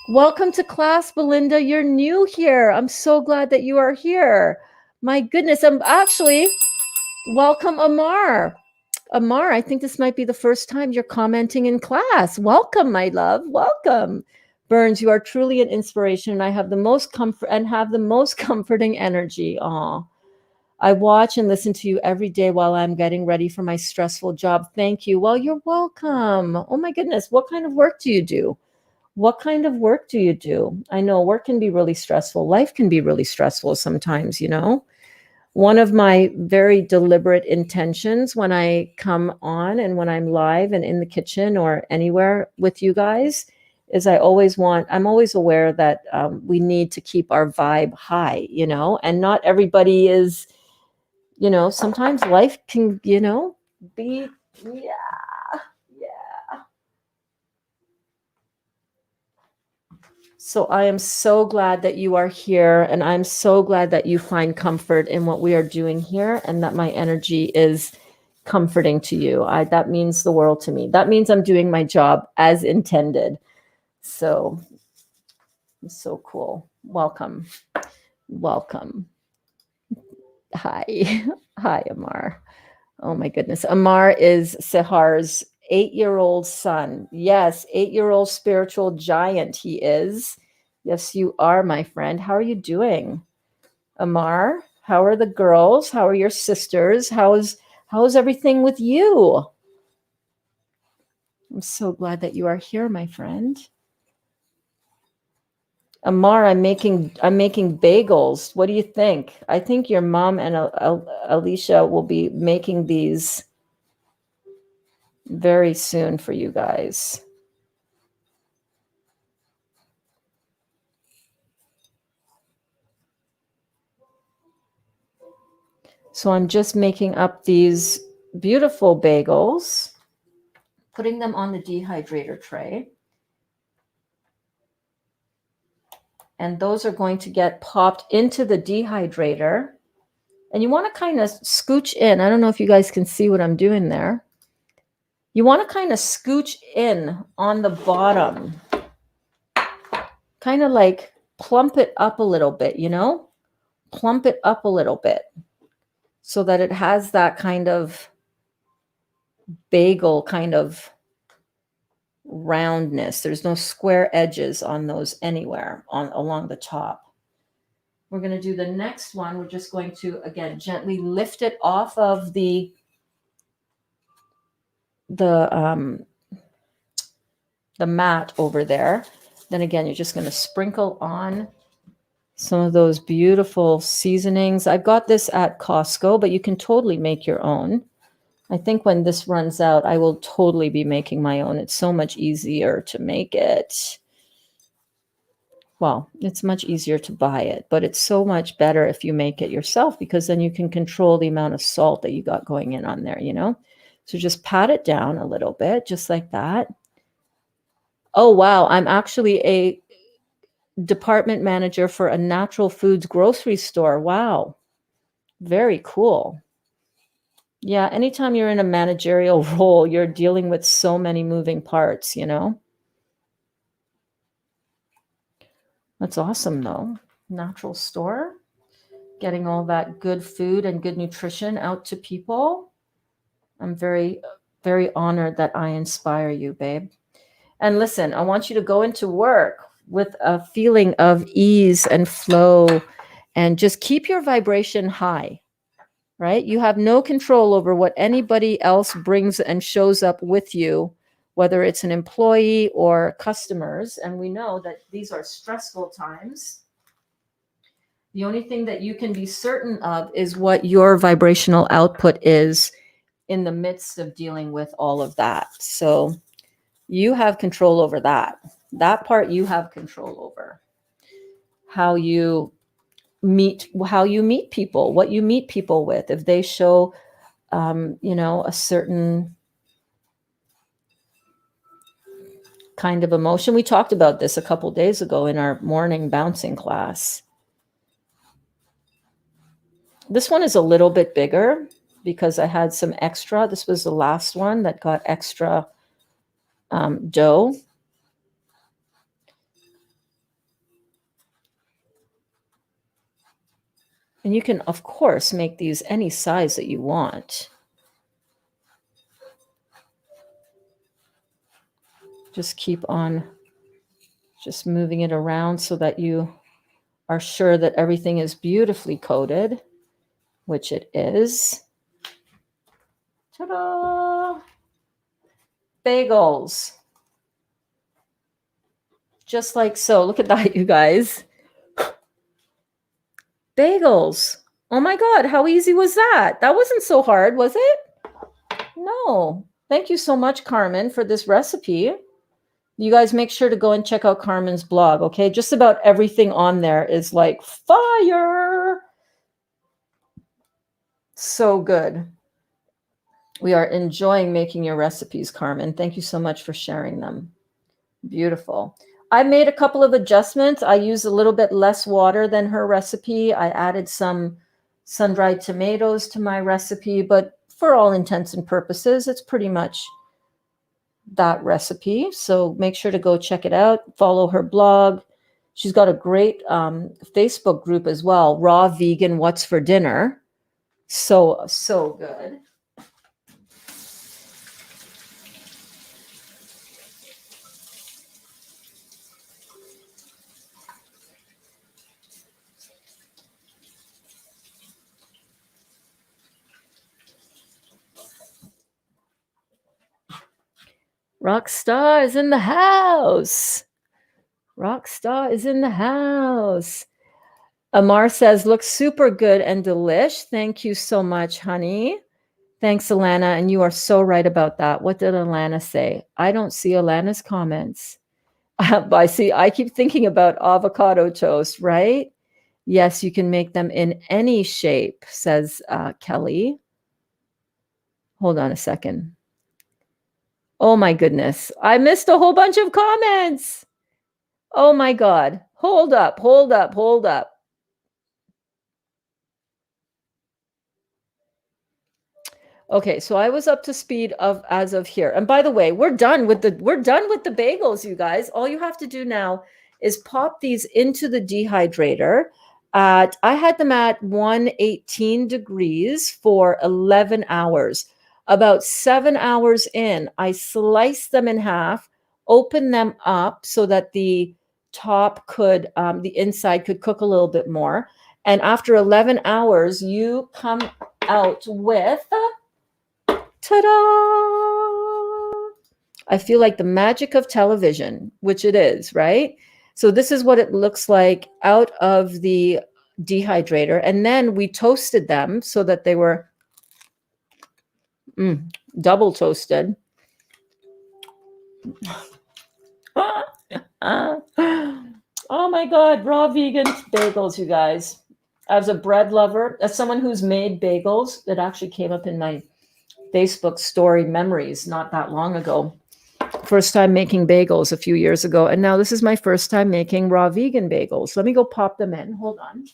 Speaker 1: Welcome to class, Belinda. You're new here. I'm so glad that you are here. My goodness. I'm actually, welcome, Amar. Amar, I think this might be the first time you're commenting in class. Welcome, my love. Welcome. Burns, you are truly an inspiration, and I have the most comfort and have the most comforting energy. Aw. I watch and listen to you every day while I'm getting ready for my stressful job. Thank you. Well, you're welcome. Oh my goodness. What kind of work do you do? What kind of work do you do? I know work can be really stressful. Life can be really stressful sometimes, you know? One of my very deliberate intentions when I come on and when I'm live and in the kitchen or anywhere with you guys is I'm always aware that we need to keep our vibe high, you know, and not everybody is, you know, sometimes life can, you know, be, yeah, yeah. So I am so glad that you are here, and I'm so glad that you find comfort in what we are doing here, and that my energy is comforting to you. That means the world to me. That means I'm doing my job as intended. So cool. Welcome. Welcome. Hi. Hi, Amar. Oh my goodness. Amar is Sehar's 8-year-old son. Yes, 8-year-old spiritual giant he is. Yes, you are, my friend. How are you doing? Amar, how are the girls? How are your sisters? How's everything with you? I'm so glad that you are here, my friend. Amar, I'm making bagels. What do you think? I think your mom and Alicia will be making these very soon for you guys. So I'm just making up these beautiful bagels, putting them on the dehydrator tray. And those are going to get popped into the dehydrator. And you want to kind of scooch in. I don't know if you guys can see what I'm doing there. You want to kind of scooch in on the bottom. Kind of like plump it up a little bit, you know? Plump it up a little bit so that it has that kind of bagel kind of roundness. There's no square edges on those anywhere along the top. We're going to do the next one. We're just going to, again, gently lift it off of the mat over there. Then again, you're just going to sprinkle on some of those beautiful seasonings. I got this at Costco, but you can totally make your own. I think when this runs out, I will totally be making my own. It's so much easier to make it. Well, it's much easier to buy it, but it's so much better if you make it yourself, because then you can control the amount of salt that you got going in on there, you know? So just pat it down a little bit, just like that. Oh, wow. I'm actually a department manager for a natural foods grocery store. Wow. Very cool. Yeah, anytime you're in a managerial role, you're dealing with so many moving parts, you know? That's awesome, though. Natural store, getting all that good food and good nutrition out to people. I'm very, very honored that I inspire you, babe. And listen, I want you to go into work with a feeling of ease and flow, and just keep your vibration high, right? You have no control over what anybody else brings and shows up with you, whether it's an employee or customers. And we know that these are stressful times. The only thing that you can be certain of is what your vibrational output is in the midst of dealing with all of that. So you have control over that. That part you have control over. How you meet people, what you meet people with. If they show, you know, a certain kind of emotion. We talked about this a couple days ago in our morning bouncing class. This one is a little bit bigger because I had some extra. This was the last one that got extra dough. And you can, of course, make these any size that you want. Just keep on just moving it around so that you are sure that everything is beautifully coated, which it is. Ta-da! Bagels. Just like so. Look at that, you guys. Bagels. Oh my God, how easy was that? That wasn't so hard, was it? No. Thank you so much, Carmen, for this recipe. You guys make sure to go and check out Carmen's blog, okay? Just about everything on there is like fire. So good. We are enjoying making your recipes, Carmen. Thank you so much for sharing them. Beautiful. I made a couple of adjustments. I used a little bit less water than her recipe. I added some sun-dried tomatoes to my recipe, but for all intents and purposes, it's pretty much that recipe. So make sure to go check it out. Follow her blog. She's got a great Facebook group as well, Raw Vegan What's for Dinner. So good. Rockstar is in the house. Rockstar is in the house. Amar says, looks super good and delish. Thank you so much, honey. Thanks, Alana. And you are so right about that. What did Alana say? I don't see Alana's comments. I keep thinking about avocado toast, right? Yes, you can make them in any shape, says Kelly. Hold on a second. Oh my goodness. I missed a whole bunch of comments. Oh my God. Hold up. Okay, so I was up to speed as of here. And by the way, we're done with the bagels, you guys. All you have to do now is pop these into the dehydrator. I had them at 118 degrees for 11 hours. About 7 hours in, I sliced them in half, opened them up so that the top could, the inside could cook a little bit more. And after 11 hours, you come out with, ta-da! I feel like the magic of television, which it is, right? So this is what it looks like out of the dehydrator. And then we toasted them so that they were double toasted. Oh my God, raw vegan bagels, you guys. As a bread lover, as someone who's made bagels, that actually came up in my Facebook story memories not that long ago. First time making bagels a few years ago. And now this is my first time making raw vegan bagels. Let me go pop them in. Hold on.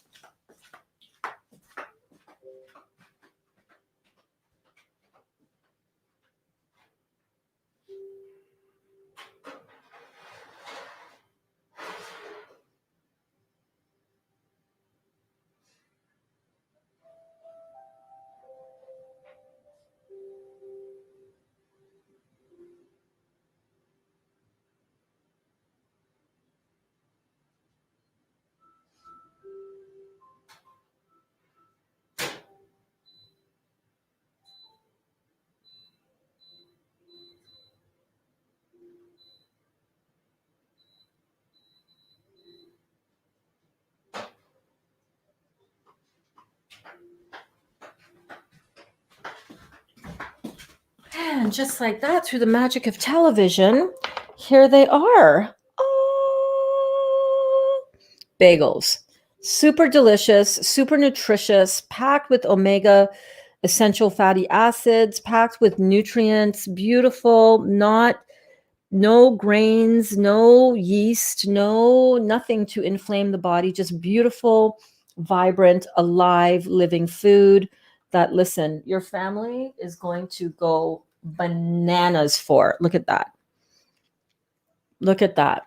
Speaker 1: And just like that, through the magic of television, here they are. Oh, bagels. Super delicious, super nutritious, packed with omega essential fatty acids, packed with nutrients, beautiful, no grains, no yeast, nothing to inflame the body, just beautiful, vibrant, alive, living food that, listen, your family is going to go bananas for. Look at that. Look at that.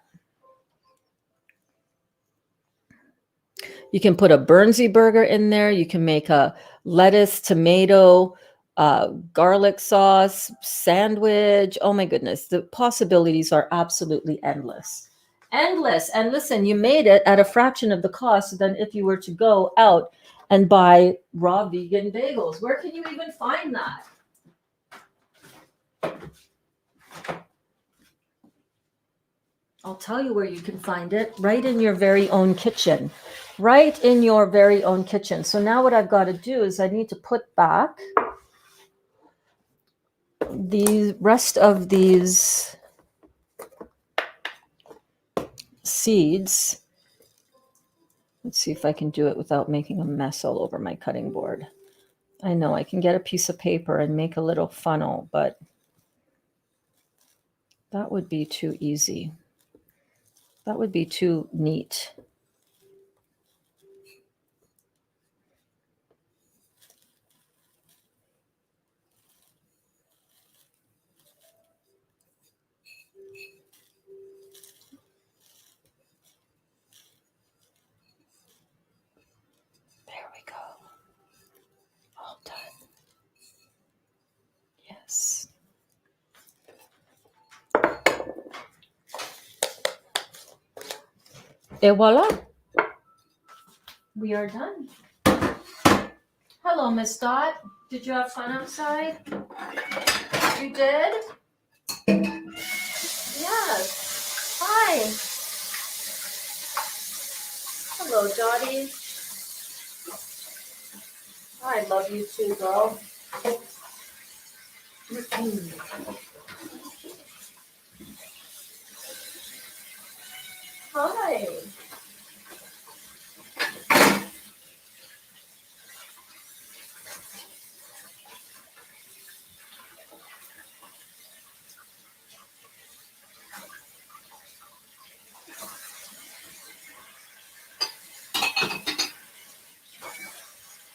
Speaker 1: You can put a Bernsey burger in there. You can make a lettuce, tomato, garlic sauce, sandwich. Oh my goodness. The possibilities are absolutely endless. Endless. And listen, you made it at a fraction of the cost than if you were to go out and buy raw vegan bagels. Where can you even find that? I'll tell you where you can find it, right in your very own kitchen. Right in your very own kitchen. So now what I've got to do is I need to put back the rest of these seeds. Let's see if I can do it without making a mess all over my cutting board. I know I can get a piece of paper and make a little funnel, but that would be too easy. That would be too neat. There we go. All done. Yes. Et voila. We are done. Hello, Miss Dot. Did you have fun outside? You did? Yes. Hi. Hello, Dottie. I love you too, girl. Hi.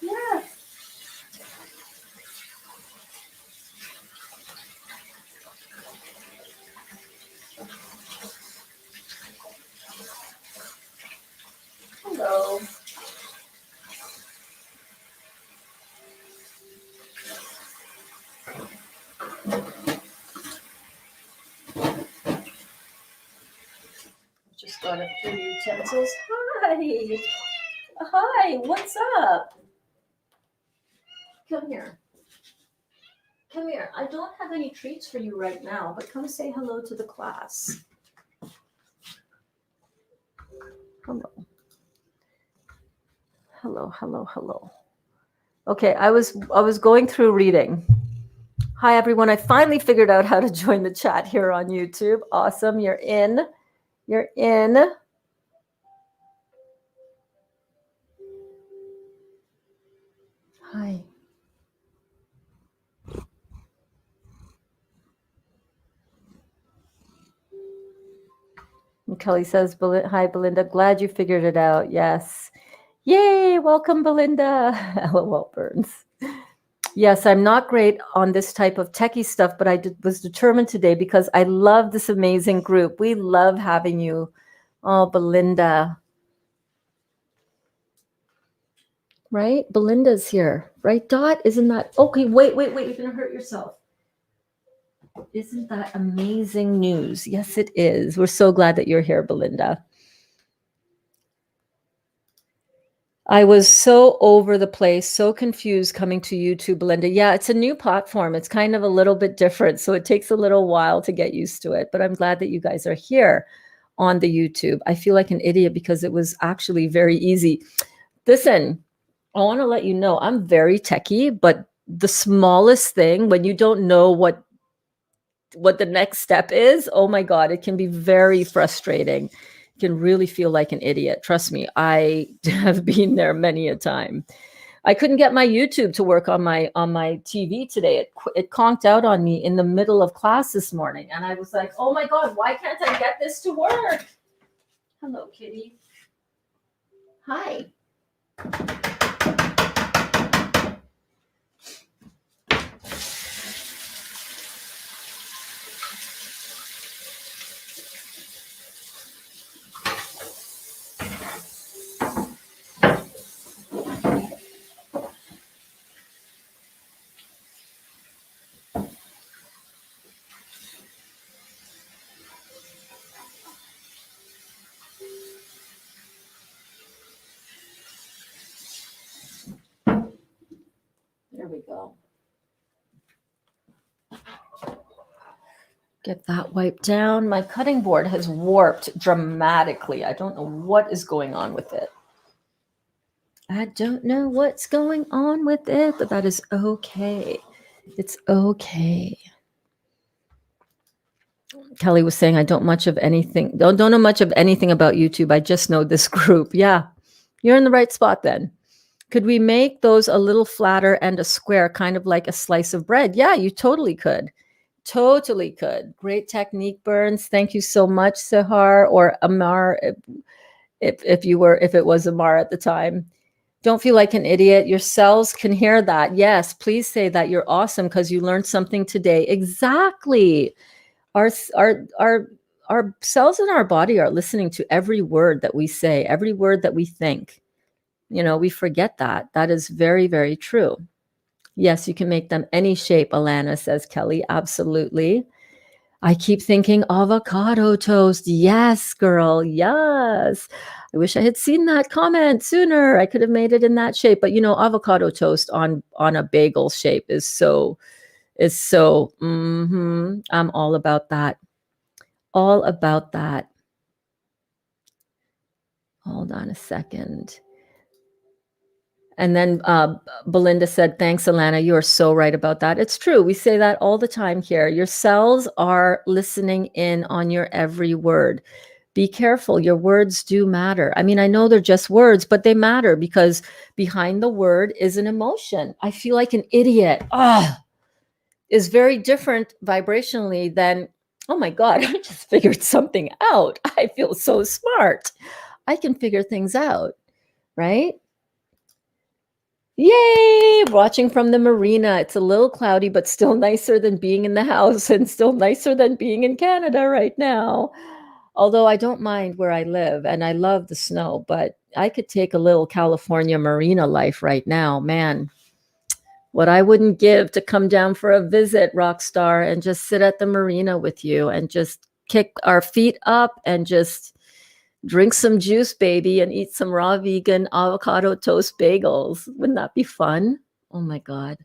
Speaker 1: Yes. Hello. Just got a few utensils. Hi. Hi, what's up? Come here. Come here. I don't have any treats for you right now, but come say hello to the class. Hello. Hello, hello, hello. Okay, I was going through reading. Hi everyone. I finally figured out how to join the chat here on YouTube. Awesome. You're in. You're in. Hi. And Kelly says, hi, Belinda. Glad you figured it out. Yes. Yay. Welcome, Belinda. LOL burns. Yes, I'm not great on this type of techie stuff, but I was determined today because I love this amazing group. We love having you. Oh, Belinda. Right? Belinda's here. Right, Dot? Isn't that... Okay, wait. You're going to hurt yourself. Isn't that amazing news? Yes, it is. We're so glad that you're here, Belinda. I was so over the place, so confused coming to YouTube, Belinda. Yeah, it's a new platform. It's kind of a little bit different, so it takes a little while to get used to it. But I'm glad that you guys are here on the YouTube. I feel like an idiot because it was actually very easy. Listen, I want to let you know I'm very techie, but the smallest thing, when you don't know what the next step is, oh my God, it can be very frustrating. You can really feel like an idiot. Trust me, I have been there many a time. I couldn't get my YouTube to work on my TV today. It conked out on me in the middle of class this morning. And I was like, oh my God, why can't I get this to work? Hello, kitty. Hi. we go. Get that wiped down. My cutting board has warped dramatically. I don't know what is going on with it. I don't know what's going on with it, but that is okay. It's okay. Kelly was saying, I don't know much of anything about YouTube. I just know this group. Yeah, you're in the right spot then. Could we make those a little flatter and a square, kind of like a slice of bread? Yeah, you totally could. Totally could. Great technique, Burns. Thank you so much, Sahar or Amar, if it was Amar at the time. Don't feel like an idiot. Your cells can hear that. Yes, please say that you're awesome because you learned something today. Exactly. Our cells in our body are listening to every word that we say, every word that we think. You know, we forget that. That is very, very true. Yes, you can make them any shape, Alana, says Kelly. Absolutely. I keep thinking avocado toast. Yes, girl. Yes. I wish I had seen that comment sooner. I could have made it in that shape. But you know, avocado toast on a bagel shape is so I'm all about that. All about that. Hold on a second. And then Belinda said, thanks, Alana. You are so right about that. It's true. We say that all the time here. Your cells are listening in on your every word. Be careful. Your words do matter. I mean, I know they're just words, but they matter because behind the word is an emotion. I feel like an idiot. Is very different vibrationally than, oh my God, I just figured something out. I feel so smart. I can figure things out, right? Yay! Watching from the marina. It's a little cloudy, but still nicer than being in the house and still nicer than being in Canada right now. Although I don't mind where I live and I love the snow, but I could take a little California marina life right now. Man, what I wouldn't give to come down for a visit, Rockstar, and just sit at the marina with you and just kick our feet up and just drink some juice, baby, and eat some raw vegan avocado toast bagels. Wouldn't that be fun? Oh my God.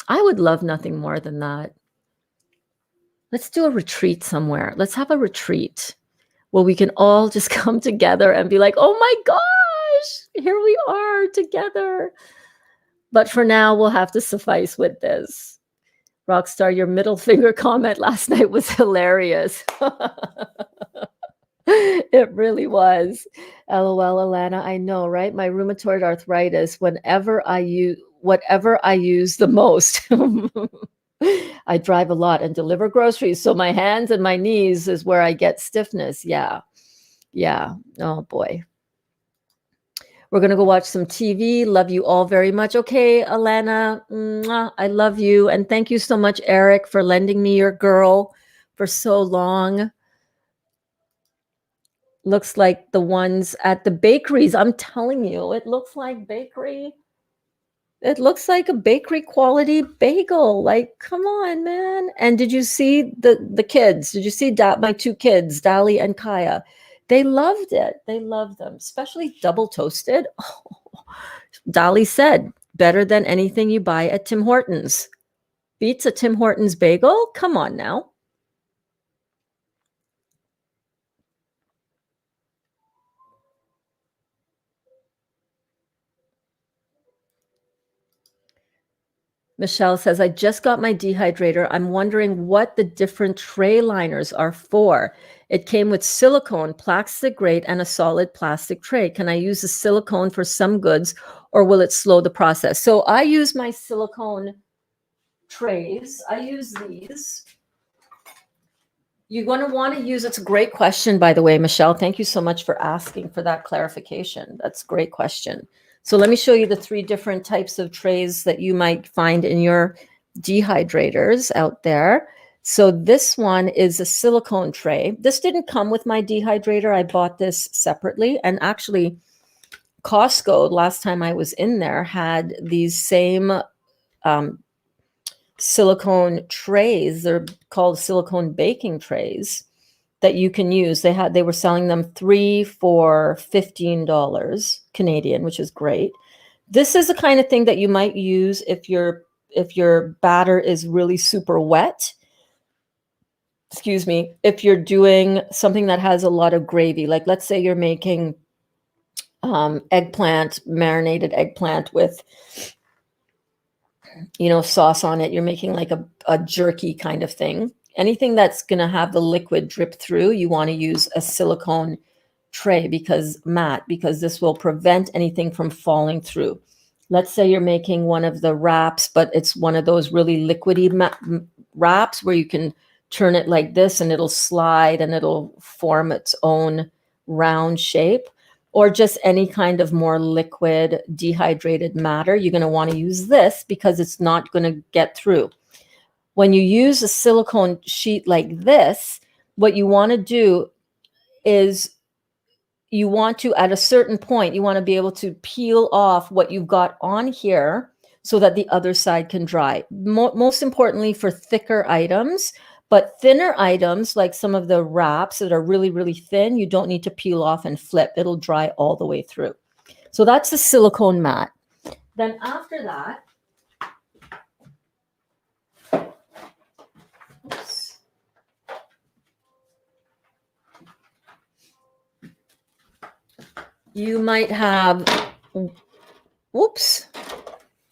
Speaker 1: I would love nothing more than that. Let's do a retreat somewhere. Let's have a retreat where we can all just come together and be like, oh my gosh, here we are together. But for now, we'll have to suffice with this. Rockstar, your middle finger comment last night was hilarious. It really was. LOL, Alana. I know, right? My rheumatoid arthritis, whatever I use the most. I drive a lot and deliver groceries. So my hands and my knees is where I get stiffness. Yeah. Yeah. Oh boy. We're going to go watch some TV. Love you all very much. Okay, Alana, mwah, I love you. And thank you so much, Eric, for lending me your girl for so long. Looks like the ones at the bakeries. I'm telling you, it looks like bakery. It looks like a bakery quality bagel. Like, come on, man. And did you see the kids? Did you see my two kids, Dali and Kaya? They loved it. They loved them, especially double toasted. Oh, Dali said, better than anything you buy at Tim Hortons. Beats a Tim Hortons bagel? Come on now. Michelle says, I just got my dehydrator. I'm wondering what the different tray liners are for. It came with silicone, plastic grade, and a solid plastic tray. Can I use the silicone for some goods or will it slow the process? So I use my silicone trays. I use these. You're going to want to use, it's a great question, by the way, Michelle. Thank you so much for asking for that clarification. That's a great question. So let me show you the 3 different types of trays that you might find in your dehydrators out there. So this one is a silicone tray. This didn't come with my dehydrator. I bought this separately. And actually, Costco, last time I was in there, had these same silicone trays. They're called silicone baking trays that you can use. They were selling them 3 for $15 Canadian, which is great. This is the kind of thing that you might use if your batter is really super wet. Excuse me, if you're doing something that has a lot of gravy, like let's say you're making eggplant, marinated eggplant with, sauce on it. You're making like a jerky kind of thing. Anything that's going to have the liquid drip through, you want to use a silicone tray because this will prevent anything from falling through. Let's say you're making one of the wraps, but it's one of those really liquidy wraps where you can turn it like this and it'll slide and it'll form its own round shape, or just any kind of more liquid dehydrated matter. You're going to want to use this because it's not going to get through. When you use a silicone sheet like this, what you want to do is you want to, at a certain point, you want to be able to peel off what you've got on here so that the other side can dry. Most importantly for thicker items, but thinner items like some of the wraps that are really, really thin, you don't need to peel off and flip. It'll dry all the way through. So that's the silicone mat. Then after that, oops. You might have, whoops,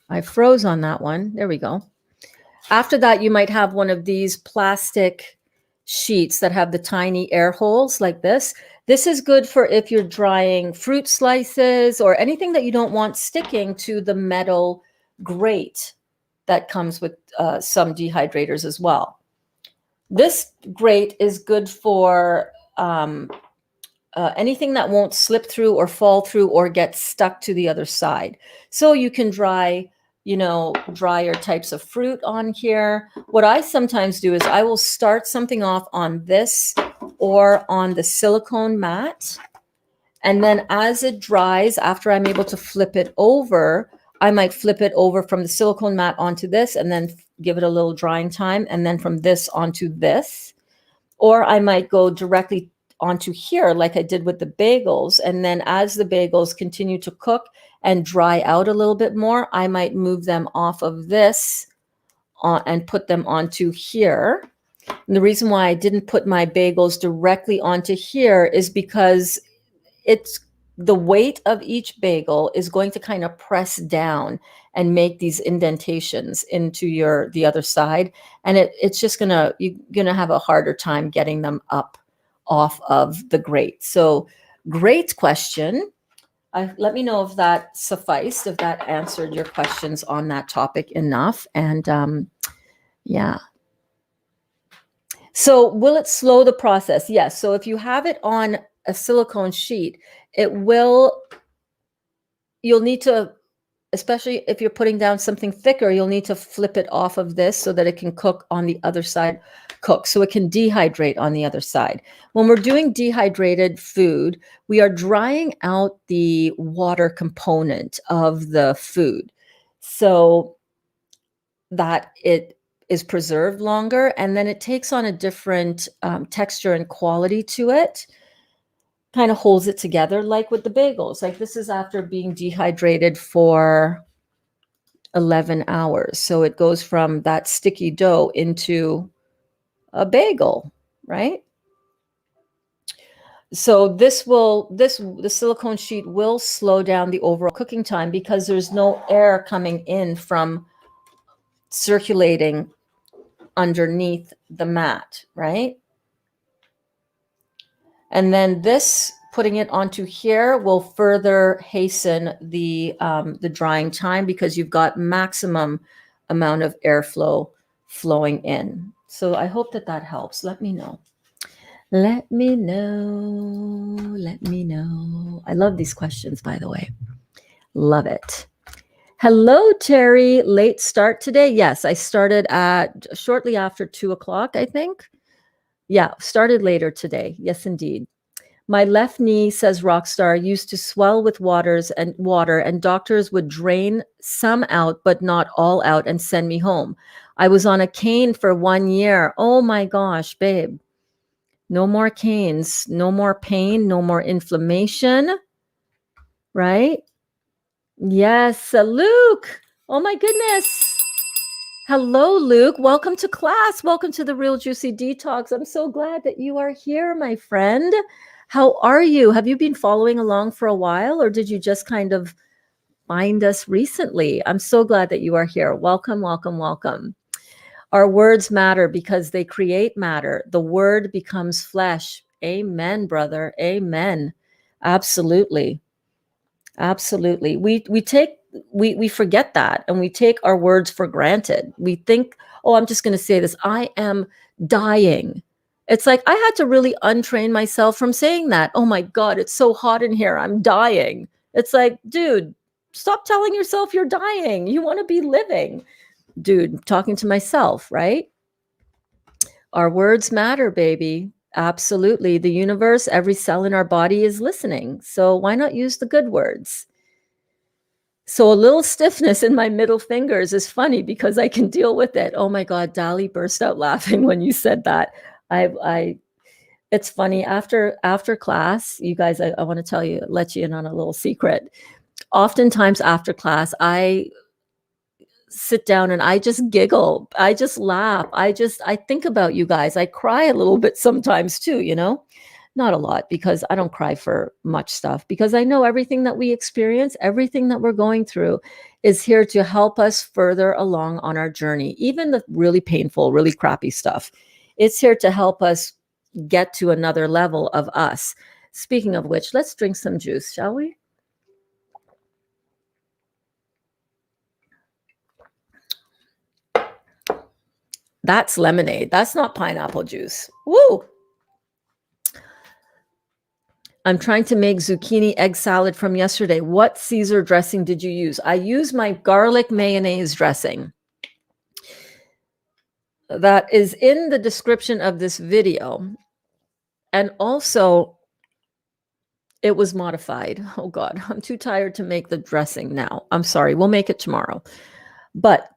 Speaker 1: I froze on that one. There we go. After that, you might have one of these plastic sheets that have the tiny air holes like this. This is good for if you're drying fruit slices or anything that you don't want sticking to the metal grate that comes with some dehydrators as well. This grate is good for anything that won't slip through or fall through or get stuck to the other side. So you can dry, drier types of fruit on here. What I sometimes do is I will start something off on this or on the silicone mat. And then as it dries, after I'm able to flip it over, I might flip it over from the silicone mat onto this and then give it a little drying time. And then from this onto this, or I might go directly onto here like I did with the bagels. And then as the bagels continue to cook and dry out a little bit more, I might move them off of this and put them onto here. And the reason why I didn't put my bagels directly onto here is because it's the weight of each bagel is going to kind of press down and make these indentations into the other side. And it's just you're gonna have a harder time getting them up off of the grate. So great question. Let me know if that sufficed, if that answered your questions on that topic enough. And yeah. So will it slow the process? Yes. So if you have it on a silicone sheet, you'll need to, especially if you're putting down something thicker, you'll need to flip it off of this so that it can cook on the other side, so it can dehydrate on the other side. When we're doing dehydrated food, we are drying out the water component of the food so that it is preserved longer, and then it takes on a different texture and quality to it. Kind of holds it together, like with the bagels. Like this is after being dehydrated for 11 hours. So it goes from that sticky dough into a bagel, right? So the silicone sheet will slow down the overall cooking time because there's no air coming in from circulating underneath the mat, right? And then putting it onto here will further hasten the drying time because you've got maximum amount of airflow flowing in. So I hope that helps. Let me know. Let me know. Let me know. I love these questions, by the way. Love it. Hello, Terry. Late start today? Yes, I started at shortly after 2 o'clock, I think. Yeah, started later today. Yes, indeed. My left knee, says Rockstar, used to swell with water, and doctors would drain some out, but not all out, and send me home. I was on a cane for 1 year. Oh my gosh, babe. No more canes, no more pain, no more inflammation, right? Yes, Luke. Oh my goodness. Hello, Luke. Welcome to class. Welcome to the Real Juicy Detox. I'm so glad that you are here, my friend. How are you? Have you been following along for a while, or did you just kind of find us recently? I'm so glad that you are here. Welcome, welcome, welcome. Our words matter because they create matter. The word becomes flesh. Amen, brother. Amen. Absolutely. Absolutely. We forget that, and we take our words for granted. We think, oh, I'm just going to say this. I am dying. It's like I had to really untrain myself from saying that. Oh my God, it's so hot in here. I'm dying. It's like, dude, stop telling yourself you're dying. You want to be living. Dude, talking to myself, right? Our words matter, baby. Absolutely. The universe, every cell in our body is listening. So why not use the good words? So a little stiffness in my middle fingers is funny because I can deal with it. Oh my God, Dali burst out laughing when you said that. It's funny after class, you guys, I want to tell you, let you in on a little secret. Oftentimes after class, I sit down and I just giggle. I just laugh. I think about you guys. I cry a little bit sometimes too, not a lot because I don't cry for much stuff because I know everything that we experience, everything that we're going through is here to help us further along on our journey. Even the really painful, really crappy stuff. It's here to help us get to another level of us. Speaking of which, let's drink some juice, shall we? That's lemonade. That's not pineapple juice. Woo! I'm trying to make zucchini egg salad from yesterday. What Caesar dressing did you use? I used my garlic mayonnaise dressing. That is in the description of this video. And also, it was modified. Oh God, I'm too tired to make the dressing now. I'm sorry. We'll make it tomorrow. But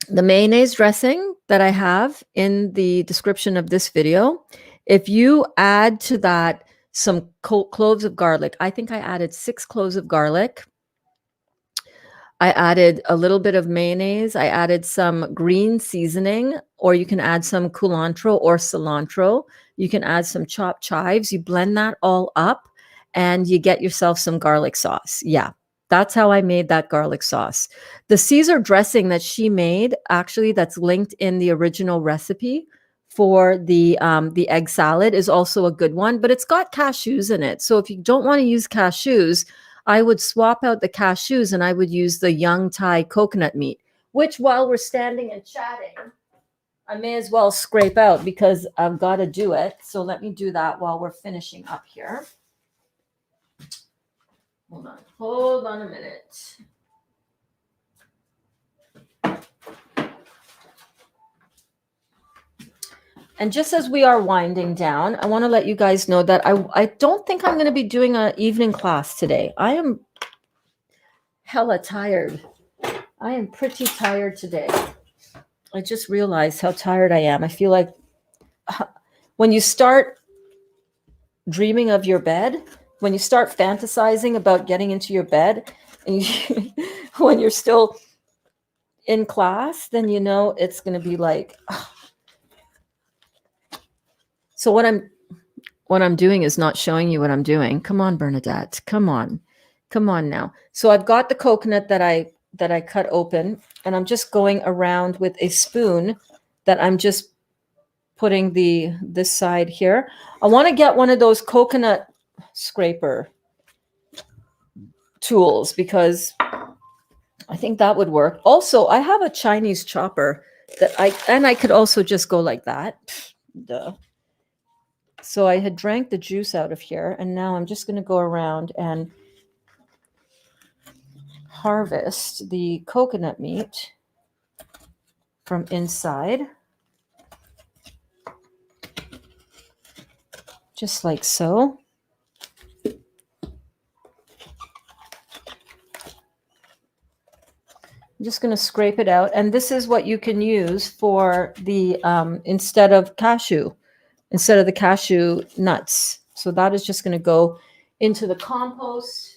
Speaker 1: the mayonnaise dressing that I have in the description of this video, if you add to that some cloves of garlic, I think I added 6 cloves of garlic. I added a little bit of mayonnaise. I added some green seasoning, or you can add some culantro or cilantro. You can add some chopped chives. You blend that all up and you get yourself some garlic sauce. Yeah. That's how I made that garlic sauce. The Caesar dressing that she made, actually, that's linked in the original recipe for the egg salad, is also a good one, but it's got cashews in it. So if you don't want to use cashews, I would swap out the cashews and I would use the young Thai coconut meat, which while we're standing and chatting, I may as well scrape out because I've got to do it. So let me do that while we're finishing up here. Hold on a minute. And just as we are winding down, I want to let you guys know that I don't think I'm going to be doing an evening class today. I am hella tired. I am pretty tired today. I just realized how tired I am. I feel like when you start dreaming of your bed, when you start fantasizing about getting into your bed, and when you're still in class, then you know it's going to be like. So what I'm doing is not showing you what I'm doing. Come on, Bernadette. Come on now. So I've got the coconut that I cut open, and I'm just going around with a spoon that I'm just putting this side here. I want to get one of those coconut scraper tools because I think that would work. Also, I have a Chinese chopper that I could also just go like that. Duh. So I had drank the juice out of here, and now I'm just going to go around and harvest the coconut meat from inside. Just like so. I'm just going to scrape it out. And this is what you can use for the, instead of the cashew nuts. So that is just going to go into the compost.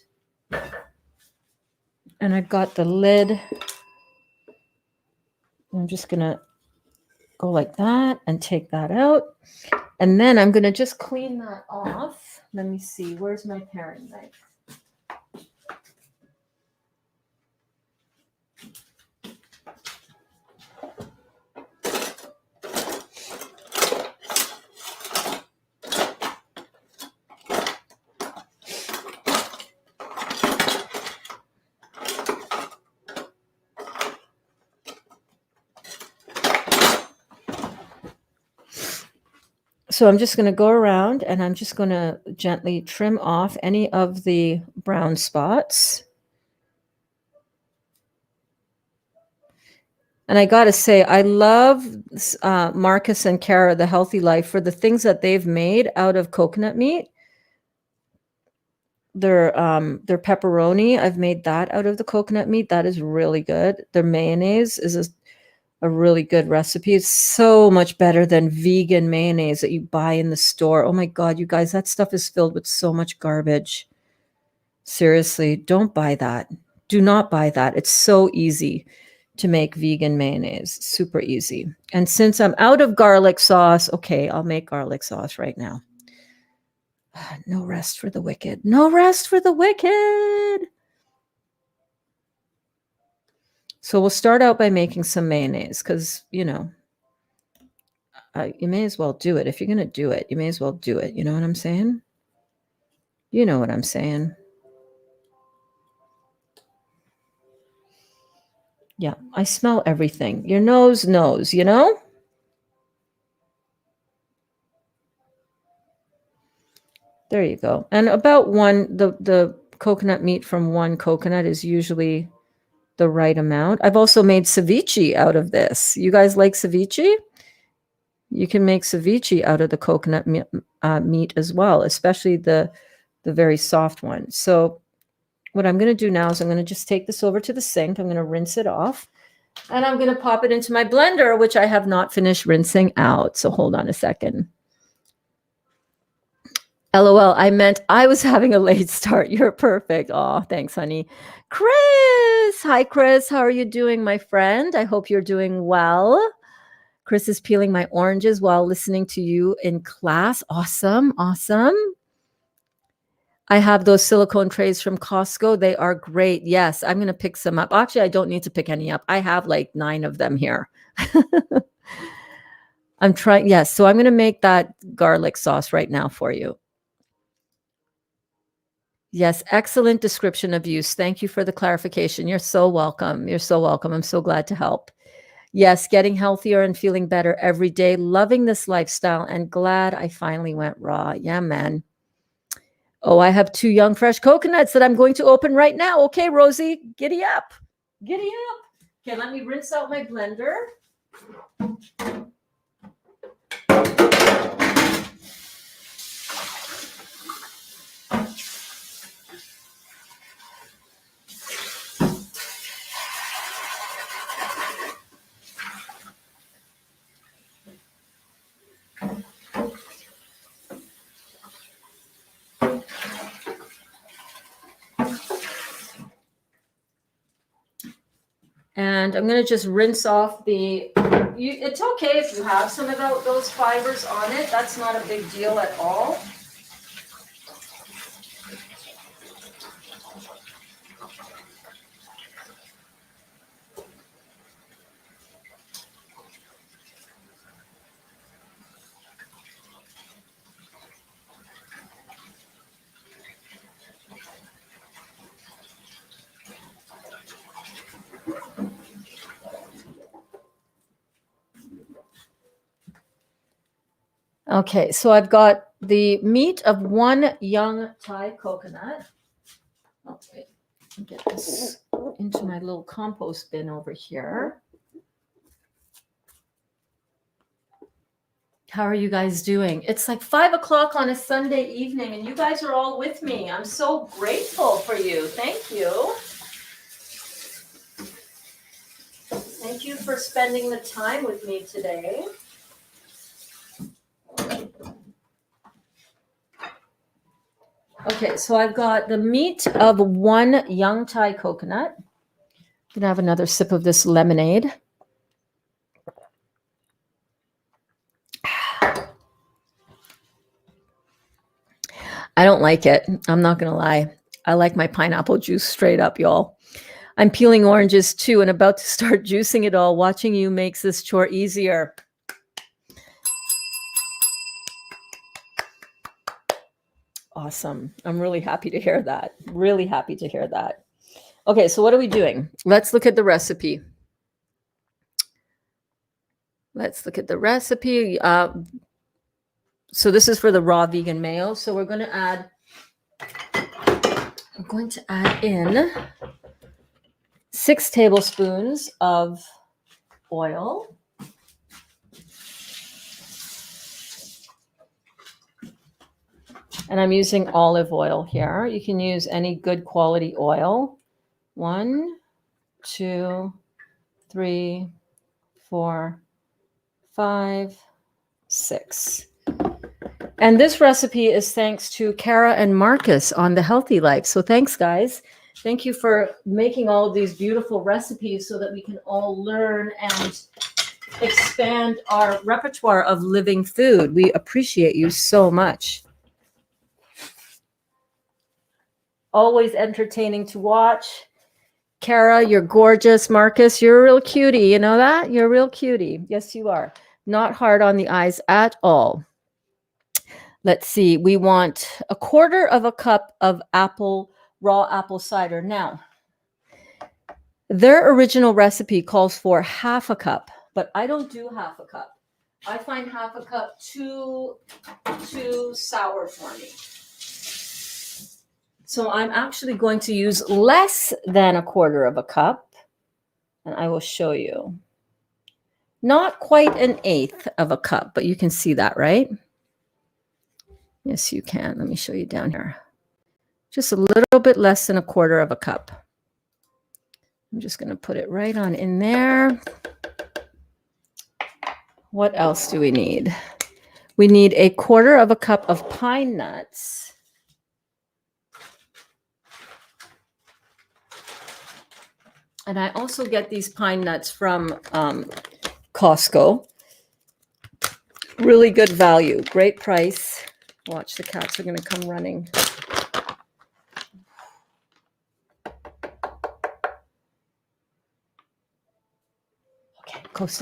Speaker 1: And I've got the lid. I'm just going to go like that and take that out. And then I'm going to just clean that off. Let me see. Where's my paring knife? So I'm just going to go around and I'm just going to gently trim off any of the brown spots. And I got to say, I love Marcus and Kara, the Healthy Life, for the things that they've made out of coconut meat. Their pepperoni, I've made that out of the coconut meat. That is really good. Their mayonnaise is a really good recipe. It's so much better than vegan mayonnaise that you buy in the store. Oh my God, you guys, that stuff is filled with so much garbage. Seriously, don't buy that. Do not buy that. It's so easy to make vegan mayonnaise. Super easy. And since I'm out of garlic sauce, okay, I'll make garlic sauce right now. No rest for the wicked. No rest for the wicked. So we'll start out by making some mayonnaise because, you know, you may as well do it. If you're going to do it, you may as well do it. You know what I'm saying? You know what I'm saying. Yeah, I smell everything. Your nose knows, you know? There you go. And about the coconut meat from one coconut is usually the right amount. I've also made ceviche out of this. You guys like ceviche? You can make ceviche out of the coconut meat as well, especially the very soft one. So what I'm going to do now is I'm going to just take this over to the sink. I'm going to rinse it off. And I'm going to pop it into my blender, which I have not finished rinsing out. So hold on a second. LOL, I meant I was having a late start. You're perfect. Oh, thanks, honey. Chris. Hi, Chris. How are you doing, my friend? I hope you're doing well. Chris is peeling my oranges while listening to you in class. Awesome. Awesome. I have those silicone trays from Costco. They are great. Yes, I'm going to pick some up. Actually, I don't need to pick any up. I have like 9 of them here. I'm trying. Yes. So I'm going to make that garlic sauce right now for you. Yes. Excellent description of use. Thank you for the clarification. You're so welcome. You're so welcome. I'm so glad to help. Yes. Getting healthier and feeling better every day. Loving this lifestyle and glad I finally went raw. Yeah, man. Oh, I have 2 young, fresh coconuts that I'm going to open right now. Okay, Rosie, giddy up. Giddy up. Okay, let me rinse out my blender. And I'm going to just rinse off it's okay if you have some of those fibers on it. That's not a big deal at all. Okay, so I've got the meat of 1 young Thai coconut. Oh, wait, I'll get this into my little compost bin over here. How are you guys doing? It's like 5 o'clock on a Sunday evening, and you guys are all with me. I'm so grateful for you. Thank you. Thank you for spending the time with me today. Okay, so I've got the meat of 1 young Thai coconut. Gonna have another sip of this lemonade. I don't like it. I'm not gonna lie. I like my pineapple juice straight up, y'all. I'm peeling oranges too and about to start juicing it all. Watching you makes this chore easier. Awesome. I'm really happy to hear that. Really happy to hear that. Okay, so what are we doing? Let's look at the recipe. Let's look at the recipe. So this is for the raw vegan mayo. So we're going to add in 6 tablespoons of oil. And I'm using olive oil here. You can use any good quality oil. 1, 2, 3, 4, 5, 6. And this recipe is thanks to Kara and Marcus on The Healthy Life. So thanks, guys. Thank you for making all of these beautiful recipes so that we can all learn and expand our repertoire of living food. We appreciate you so much. Always entertaining to watch. Kara, you're gorgeous. Marcus, you're a real cutie. You know that? You're a real cutie. Yes, you are. Not hard on the eyes at all. Let's see. We want 1/4 cup of raw apple cider. Now, their original recipe calls for 1/2 cup, but I don't do 1/2 cup. I find 1/2 cup too sour for me. So I'm actually going to use less than 1/4 cup, and I will show you. Not quite 1/8 cup, but you can see that, right? Yes, you can. Let me show you down here. Just a little bit less than 1/4 cup. I'm just going to put it right on in there. What else do we need? We need 1/4 cup of pine nuts. And I also get these pine nuts from Costco. Really good value, great price. Watch, the cats are going to come running. Okay, coast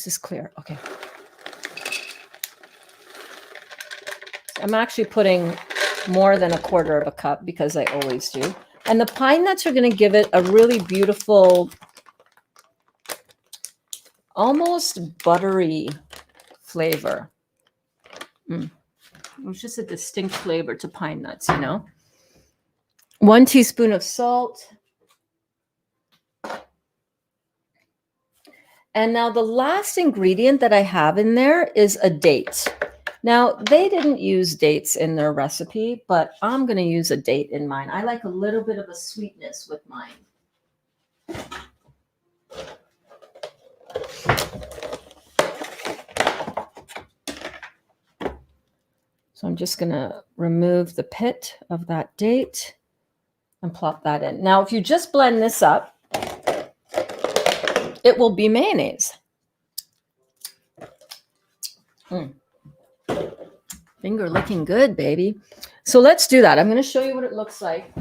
Speaker 1: is clear. Okay. I'm actually putting more than 1/4 cup because I always do. And the pine nuts are going to give it a really beautiful, almost buttery flavor. It's just a distinct flavor to pine nuts, you know. 1 teaspoon of salt. And now the last ingredient that I have in there is a date. Now, they didn't use dates in their recipe, but I'm going to use a date in mine. I like a little bit of a sweetness with mine. So I'm just going to remove the pit of that date and plop that in. Now, if you just blend this up, it will be mayonnaise. Finger looking good, baby. So let's do that. I'm going to show you what it looks like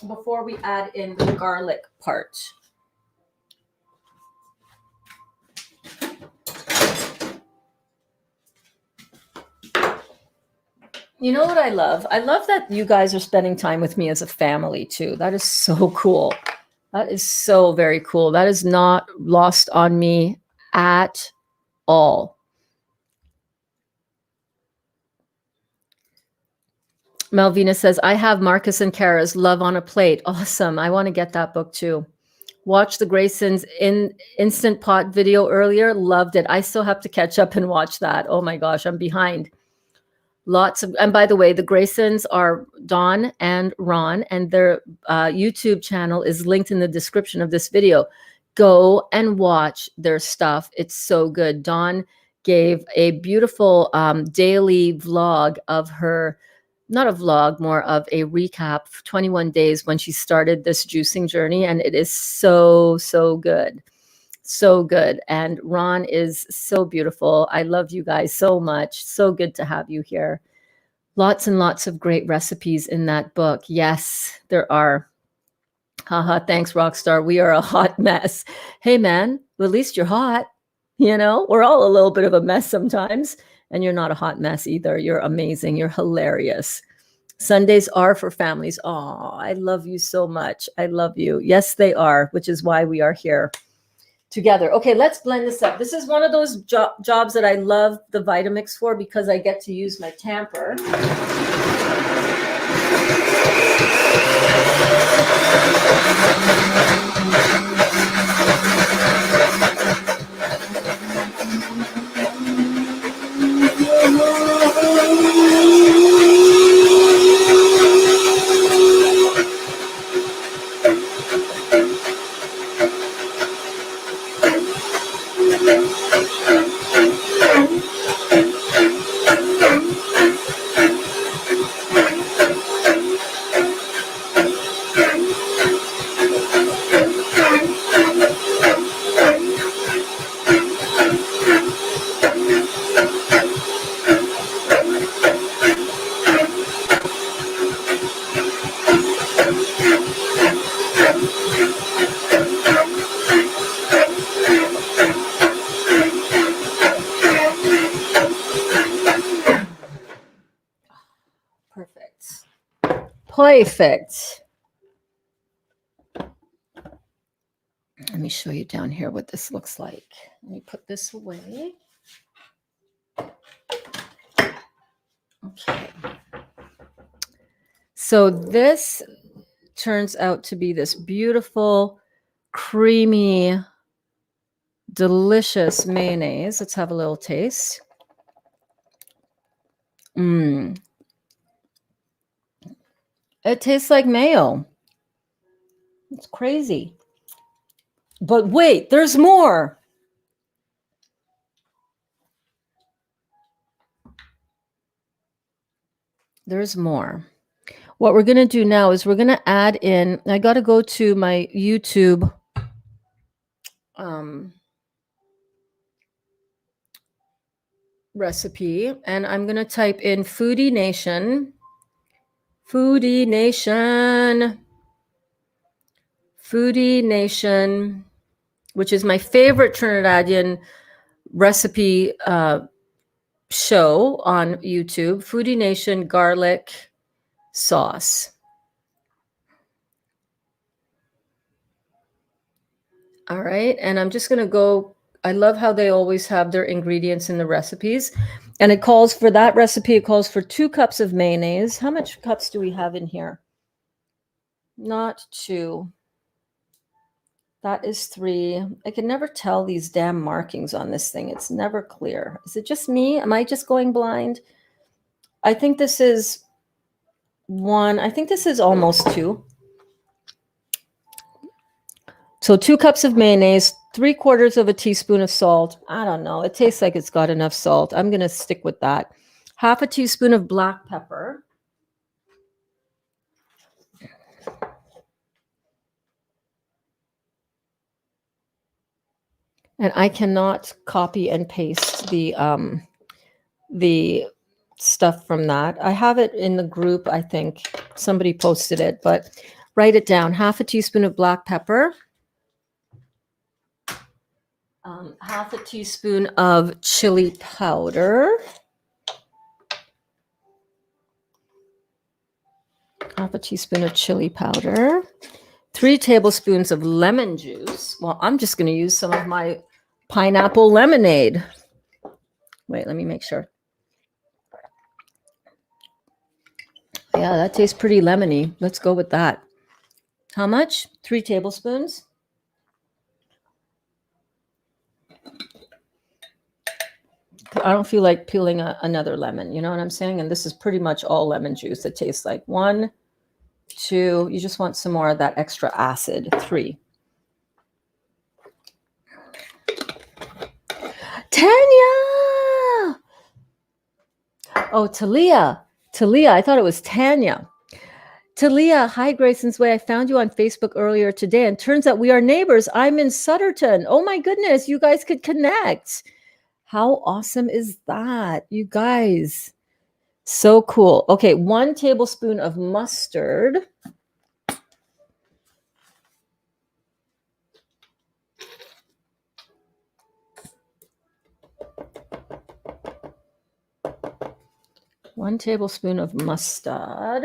Speaker 1: before we add in the garlic part. You know what I love? I love that you guys are spending time with me as a family too. That is so cool. That is so very cool. That is not lost on me at all. Malvina says, I have Marcus and Kara's Love on a Plate. Awesome. I want to get that book too. Watched the Grayson's Instant Pot video earlier. Loved it. I still have to catch up and watch that. Oh my gosh, I'm behind. And by the way, the Graysons are Dawn and Ron, and their YouTube channel is linked in the description of this video. Go and watch their stuff. It's so good. Dawn gave a beautiful daily vlog of her not a vlog, more of a recap, 21 days when she started this juicing journey. And it is so, so good. So good. And Ron is so beautiful. I love you guys so much. So good to have you here. Lots and lots of great recipes in that book. Yes, there are. Haha, thanks, Rockstar. We are a hot mess. Hey, man, well, at least you're hot. You know, we're all a little bit of a mess sometimes. And you're not a hot mess either. You're amazing. You're hilarious. Sundays are for families. Oh, I love you so much. I love you. Yes, they are, which is why we are here together. Okay, let's blend this up. This is one of those jobs that I love the Vitamix for because I get to use my tamper. Perfect. Let me show you down here what this looks like. Let me put this away. Okay. So this turns out to be this beautiful, creamy, delicious mayonnaise. Let's have a little taste. It tastes like mayo. It's crazy. But wait, there's more. There's more. What we're going to do now is we're going to add in, I got to go to my YouTube recipe, and I'm going to type in Foodie Nation, which is my favorite Trinidadian recipe show on YouTube, Foodie Nation garlic sauce. All right, and I'm just going to go, I love how they always have their ingredients in the recipes. And it calls for that recipe, it calls for 2 cups of mayonnaise. How much cups do we have in here? Not 2. That is 3. I can never tell these damn markings on this thing. It's never clear. Is it just me? Am I just going blind? I think this is 1. I think this is almost 2. So 2 cups of mayonnaise, 3/4 of a teaspoon of salt. I don't know. It tastes like it's got enough salt. I'm going to stick with that. 1/2 teaspoon of black pepper. And I cannot copy and paste the stuff from that. I have it in the group. I think somebody posted it, but write it down. 1/2 teaspoon of black pepper. 1/2 teaspoon of chili powder. 1/2 teaspoon of chili powder. 3 tablespoons of lemon juice. Well, I'm just going to use some of my pineapple lemonade. Wait, let me make sure. Yeah, that tastes pretty lemony. Let's go with that. How much? 3 tablespoons. I don't feel like peeling another lemon. You know what I'm saying? And this is pretty much all lemon juice. It tastes like 1, 2. You just want some more of that extra acid. 3. Tanya! Oh, Talia. Talia, I thought it was Tanya. Talia, hi, Grayson's Way. I found you on Facebook earlier today, and turns out we are neighbors. I'm in Sutterton. Oh my goodness, you guys could connect. How awesome is that, you guys? So cool. Okay, 1 tablespoon of mustard. One tablespoon of mustard.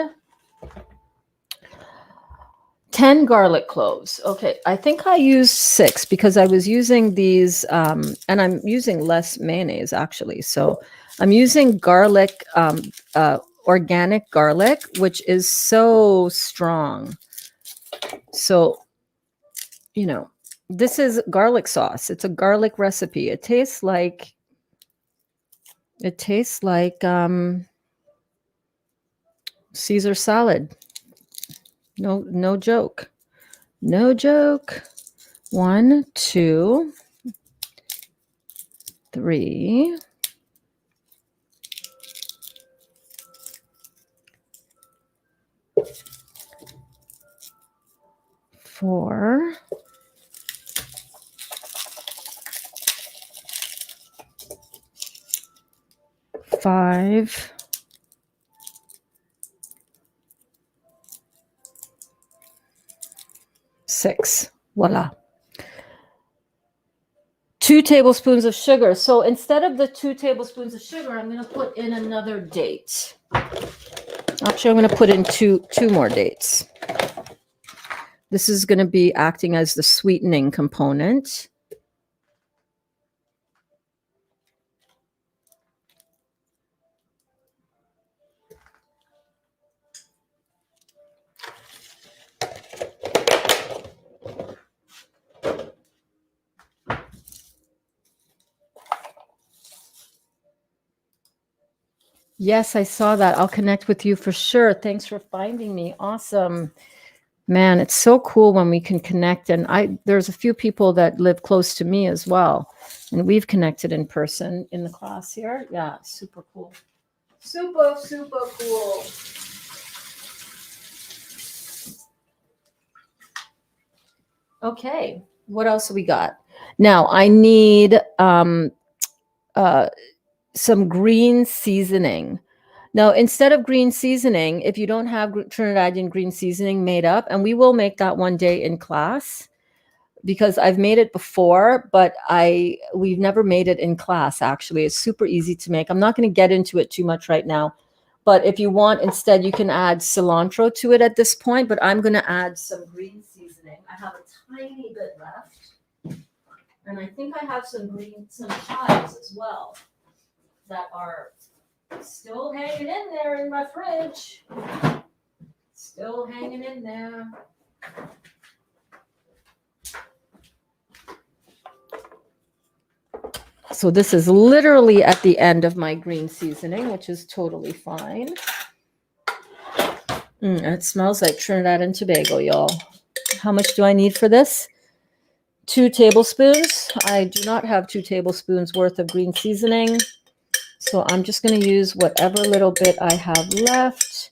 Speaker 1: 10 garlic cloves. Okay, I think I used 6 because I was using these, and I'm using less mayonnaise actually. So I'm using garlic, organic garlic, which is so strong. So, you know, this is garlic sauce. It's a garlic recipe. It tastes like Caesar salad. No joke. No joke. 1, 2, 3. 4. 5. 6. Voila. 2 tablespoons of sugar. So instead of the 2 tablespoons of sugar, I'm going to put in another date. Actually, I'm going to put in two more dates. This is going to be acting as the sweetening component. Yes, I saw that. I'll connect with you for sure. Thanks for finding me. Awesome. Man, it's so cool when we can connect. And there's a few people that live close to me as well. And we've connected in person in the class here. Yeah, super cool. Super, super cool. Okay, what else we got? Now I need some green seasoning. Now, instead of green seasoning, if you don't have Trinidadian green seasoning made up, and we will make that one day in class because I've made it before, but we've never made it in class, actually. It's super easy to make. I'm not going to get into it too much right now, but if you want, instead, you can add cilantro to it at this point, but I'm going to add some green seasoning. I have a tiny bit left, and I think I have some chives as well that are still hanging in there in my fridge. Still hanging in there. So this is literally at the end of my green seasoning, which is totally fine. It smells like Trinidad and Tobago, y'all. How much do I need for this? 2 tablespoons. I do not have 2 tablespoons worth of green seasoning. So I'm just going to use whatever little bit I have left.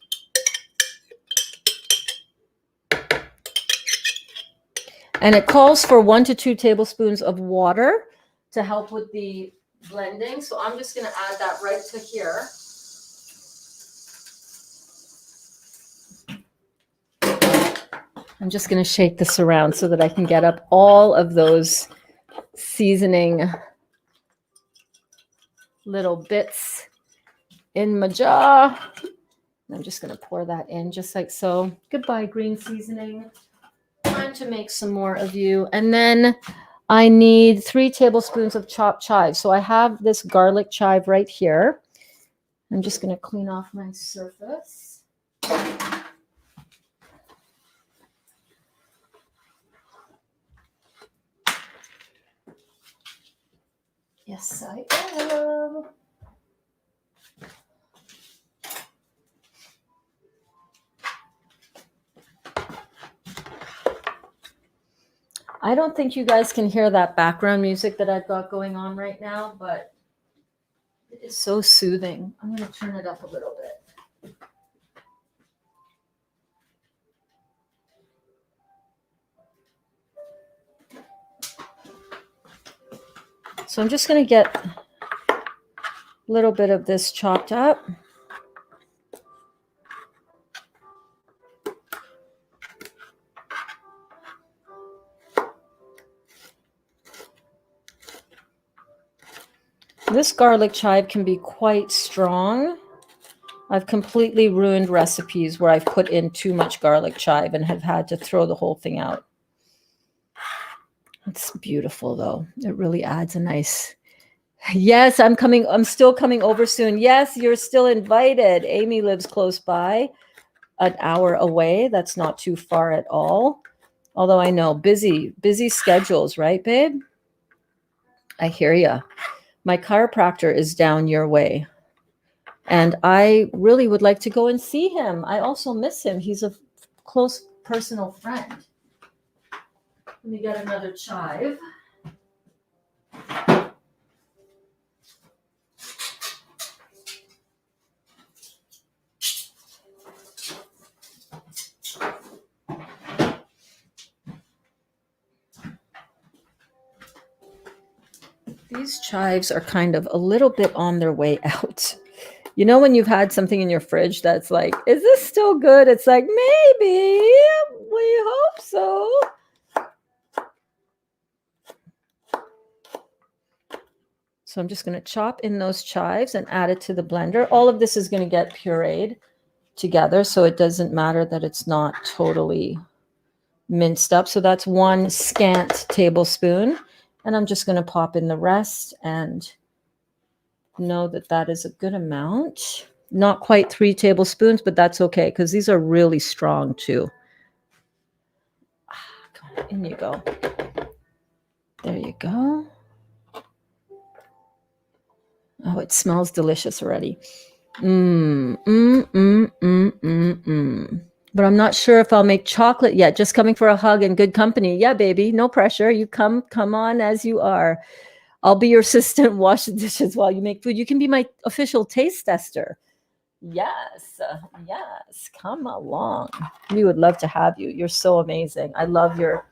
Speaker 1: And it calls for 1 to 2 tablespoons of water to help with the blending. So I'm just going to add that right to here. I'm just going to shake this around so that I can get up all of those seasoning little bits in my jar. I'm just going to pour that in just like so. Goodbye, green seasoning. Time to make some more of you. And then I need 3 tablespoons of chopped chives. So I have this garlic chive right here. I'm just going to clean off my surface. Yes, I am. I don't think you guys can hear that background music that I've got going on right now, but it is so soothing. I'm going to turn it up a little bit. So I'm just going to get a little bit of this chopped up. This garlic chive can be quite strong. I've completely ruined recipes where I've put in too much garlic chive and have had to throw the whole thing out. It's beautiful though. It really adds a nice. Yes, I'm coming. I'm still coming over soon. Yes, you're still invited. Amy lives close by, an hour away. That's not too far at all. Although I know busy schedules, right, babe? I hear you. My chiropractor is down your way. And I really would like to go and see him. I also miss him. He's a close personal friend. Let me get another chive. These chives are kind of a little bit on their way out. You know, when you've had something in your fridge that's like, is this still good? It's like, maybe, we hope so. So I'm just going to chop in those chives and add it to the blender. All of this is going to get pureed together, so it doesn't matter that it's not totally minced up. So that's 1 scant tablespoon. And I'm just going to pop in the rest and know that that is a good amount. Not quite 3 tablespoons, but that's okay because these are really strong too. In you go. There you go. Oh, it smells delicious already. But I'm not sure if I'll make chocolate yet. Just coming for a hug and good company. Yeah, baby, no pressure. You come on as you are. I'll be your assistant, wash the dishes while you make food. You can be my official taste tester. Yes, come along. We would love to have you. You're so amazing. I love your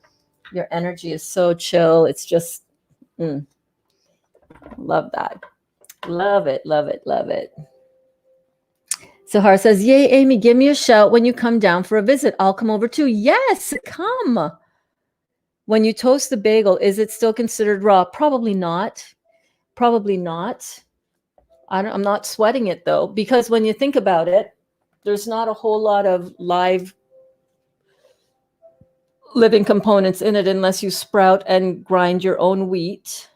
Speaker 1: energy is so chill. It's just, love that. Love it, love it, love it. Sahar says, yay, Amy, give me a shout when you come down for a visit. I'll come over too. Yes, come. When you toast the bagel, is it still considered raw? Probably not. Probably not. I'm not sweating it though, because when you think about it, there's not a whole lot of live living components in it unless you sprout and grind your own wheat.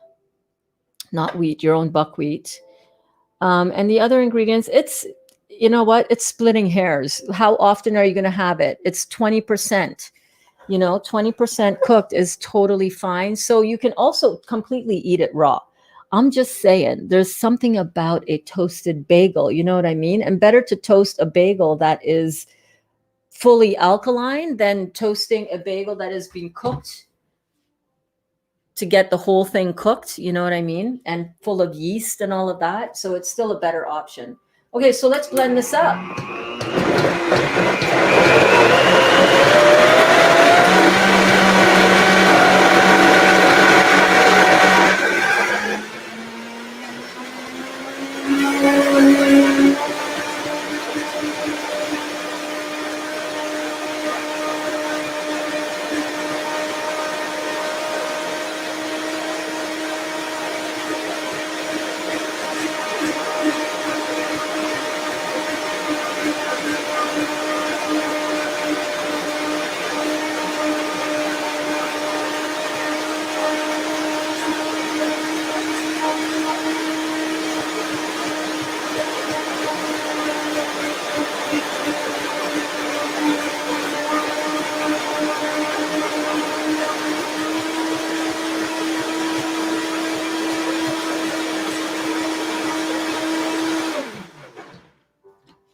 Speaker 1: Not wheat, your own buckwheat. And the other ingredients, it's, you know what? It's splitting hairs. How often are you going to have it? It's 20%. 20% cooked is totally fine. So you can also completely eat it raw. I'm just saying, there's something about a toasted bagel. You know what I mean? And better to toast a bagel that is fully alkaline than toasting a bagel that is being cooked to get the whole thing cooked, you know what I mean? And full of yeast and all of that. So it's still a better option. Okay, so let's blend this up.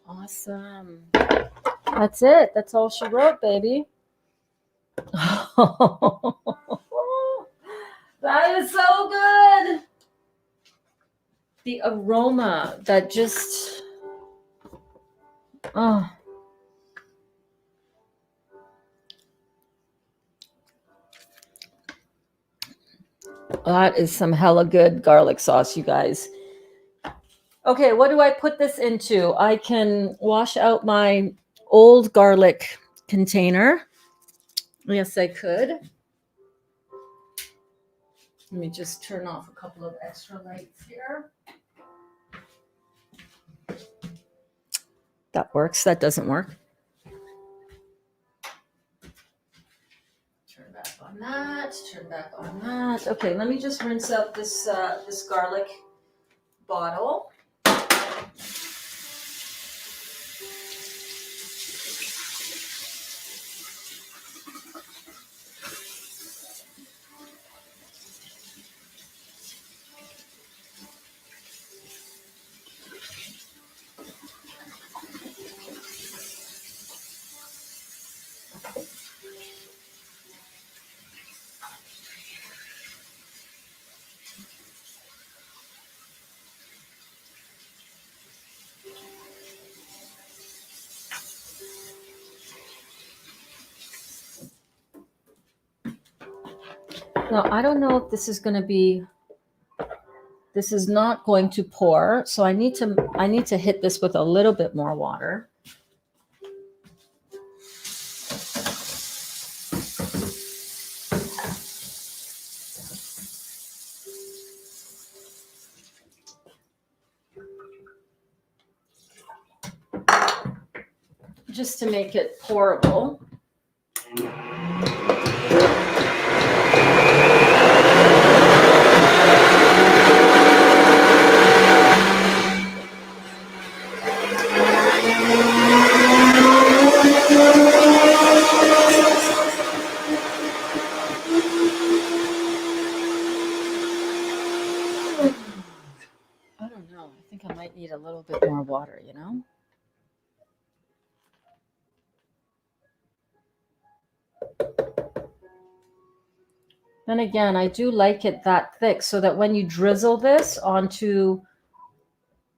Speaker 1: Awesome. That's it. That's all she wrote, baby. That is so good. The aroma that just, oh. That is some hella good garlic sauce, you guys. Okay, what do I put this into? I can wash out my old garlic container. Yes, I could. Let me just turn off a couple of extra lights here. That works. That doesn't work. Turn back on that. Turn back on that. Okay, let me just rinse out this this garlic bottle. Now, I don't know if this is going to be, this is not going to pour. So I need to hit this with a little bit more water. Just to make it pourable. I don't know. I think I might need a little bit more water, you know? Then again, I do like it that thick so that when you drizzle this onto,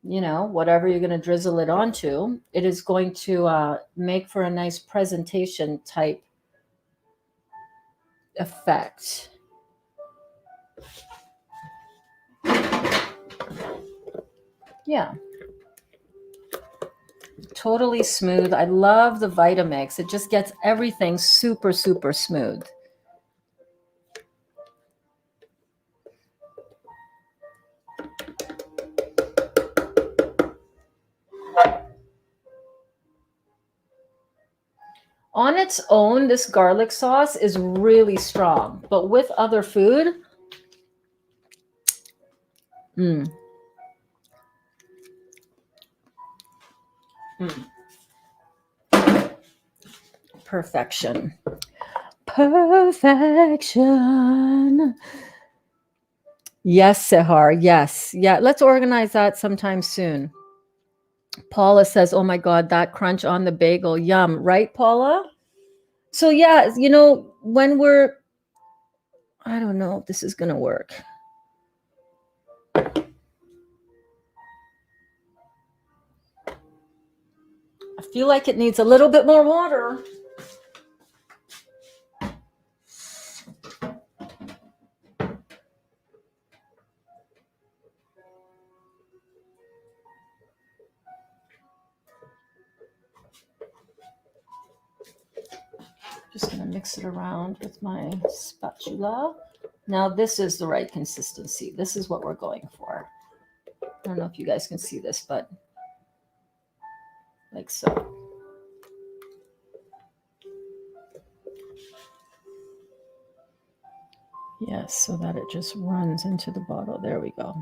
Speaker 1: you know, whatever you're going to drizzle it onto, it is going to make for a nice presentation type effect. Yeah. Totally smooth. I love the Vitamix. It just gets everything super, super smooth. On its own, this garlic sauce is really strong, but with other food, perfection. Perfection. Yes, Sehar. Yes. Yeah. Let's organize that sometime soon. Paula says, oh my God, that crunch on the bagel. Yum. Right, Paula? So yeah, you know, when I don't know if this is going to work. I feel like it needs a little bit more water. Just going to mix it around with my spatula. Now this is the right consistency. This is what we're going for. I don't know if you guys can see this, but like so. Yes, so that it just runs into the bottle. There we go.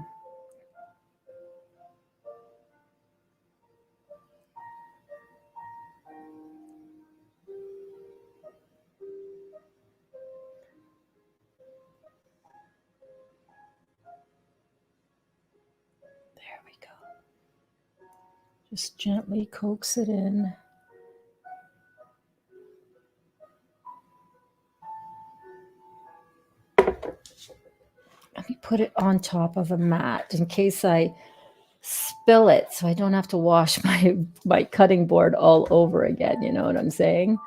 Speaker 1: There we go. Just gently coax it in. Let me put it on top of a mat in case I spill it so I don't have to wash my cutting board all over again. You know what I'm saying?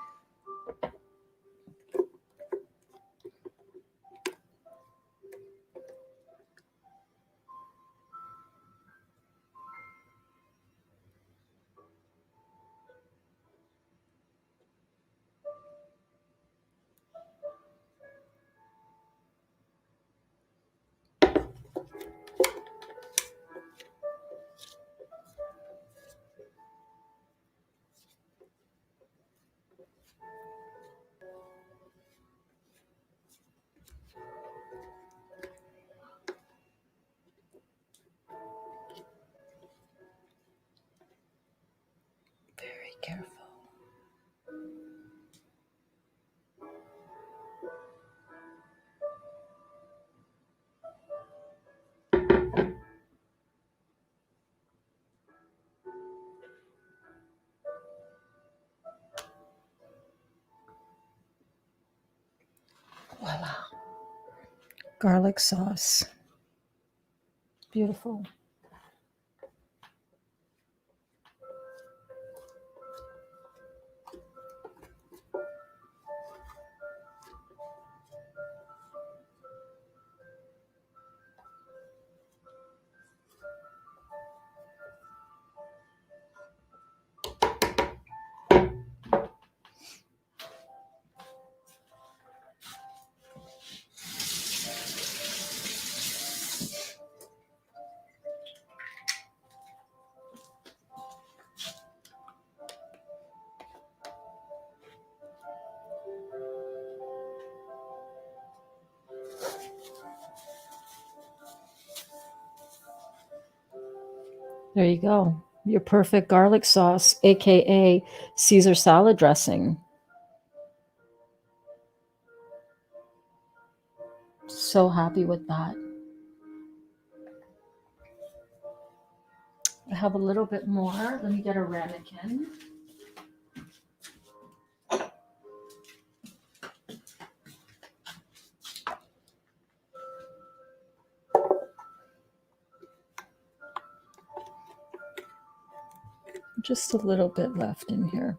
Speaker 1: Very careful. Voila. Garlic sauce. Beautiful. There you go. Your perfect garlic sauce, aka Caesar salad dressing. So happy with that. I have a little bit more. Let me get a ramekin. Just a little bit left in here.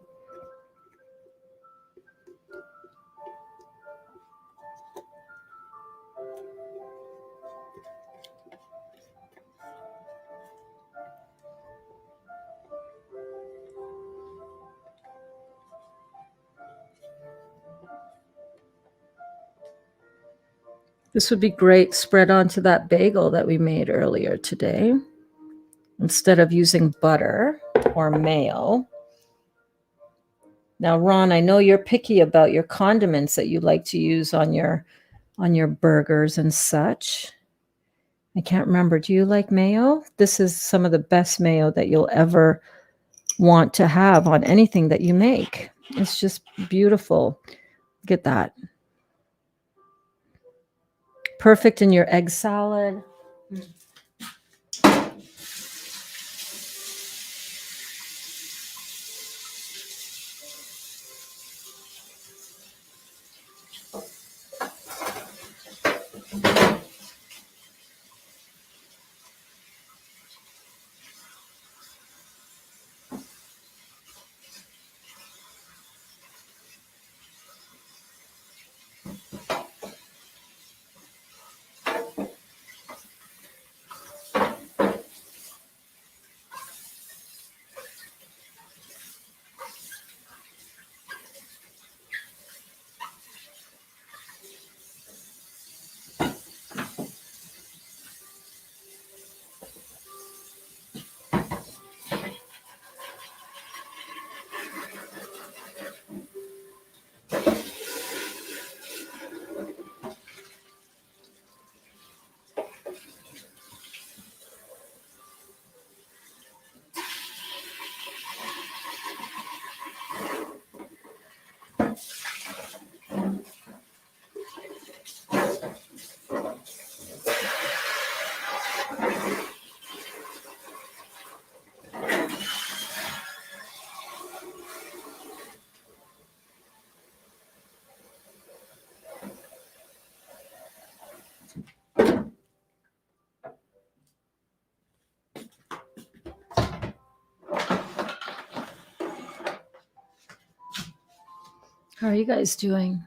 Speaker 1: This would be great spread onto that bagel that we made earlier today. Instead of using butter or mayo. Now, Ron, I know you're picky about your condiments that you like to use on your burgers and such. I can't remember. Do you like mayo? This is some of the best mayo that you'll ever want to have on anything that you make. It's just beautiful. Look at that. Perfect in your egg salad. How are you guys doing?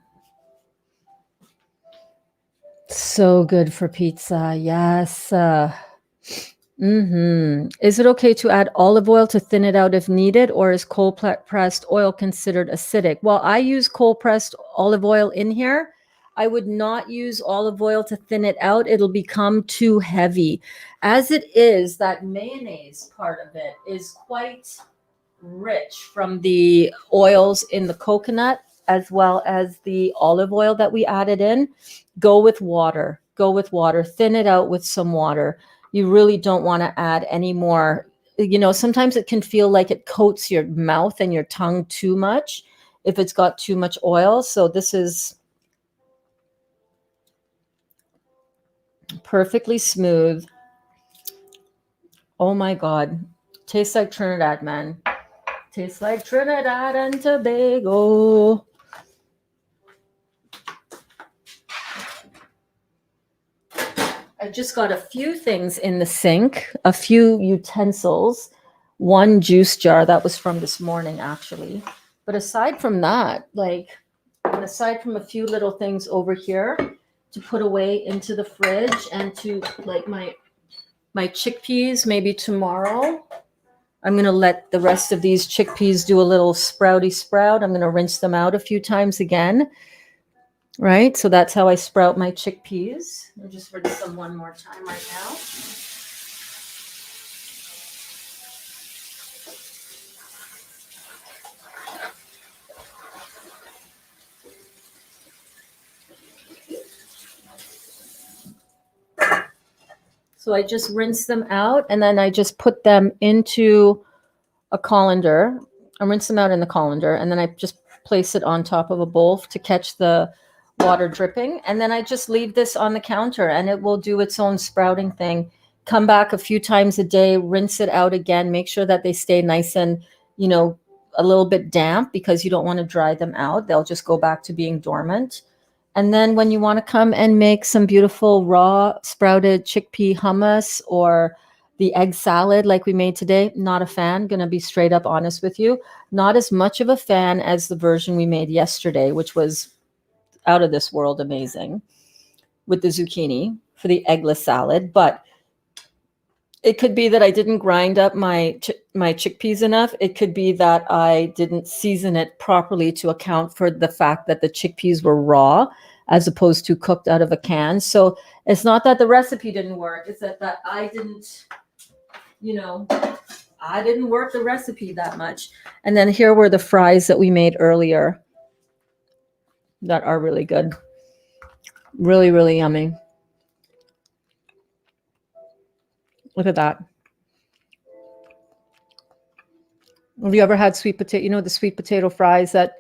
Speaker 1: So good for pizza. Yes. Is it okay to add olive oil to thin it out if needed, or is cold pressed oil considered acidic? Well, I use cold pressed olive oil in here. I would not use olive oil to thin it out. It'll become too heavy. As it is, that mayonnaise part of it is quite rich from the oils in the coconut as well as the olive oil that we added in. Go with water. Go with water. Thin it out with some water. You really don't want to add any more. You know, sometimes it can feel like it coats your mouth and your tongue too much if it's got too much oil. So this is perfectly smooth. Oh my God. Tastes like Trinidad, man. Tastes like Trinidad and Tobago. I just got a few things in the sink, a few utensils, one juice jar that was from this morning, actually. But aside from that, and aside from a few little things over here to put away into the fridge and to like my chickpeas, maybe tomorrow, I'm going to let the rest of these chickpeas do a little sprouty sprout. I'm going to rinse them out a few times again. Right? So that's how I sprout my chickpeas. I'll just rinse them one more time right now. So I just rinse them out and then I just put them into a colander. I rinse them out in the colander and then I just place it on top of a bowl to catch the water dripping. And then I just leave this on the counter and it will do its own sprouting thing. Come back a few times a day, rinse it out again, make sure that they stay nice and, you know, a little bit damp because you don't want to dry them out. They'll just go back to being dormant. And then when you want to come and make some beautiful raw sprouted chickpea hummus or the egg salad like we made today, not a fan, going to be straight up honest with you. Not as much of a fan as the version we made yesterday, which was out of this world amazing with the zucchini for the eggless salad. But it could be that I didn't grind up my chickpeas enough. It could be that I didn't season it properly to account for the fact that the chickpeas were raw as opposed to cooked out of a can. So it's not that the recipe didn't work. It's that I didn't, you know, I didn't work the recipe that much. And then here were the fries that we made earlier that are really good. Really, really yummy. Look at that. Have you ever had sweet potato, you know, the sweet potato fries that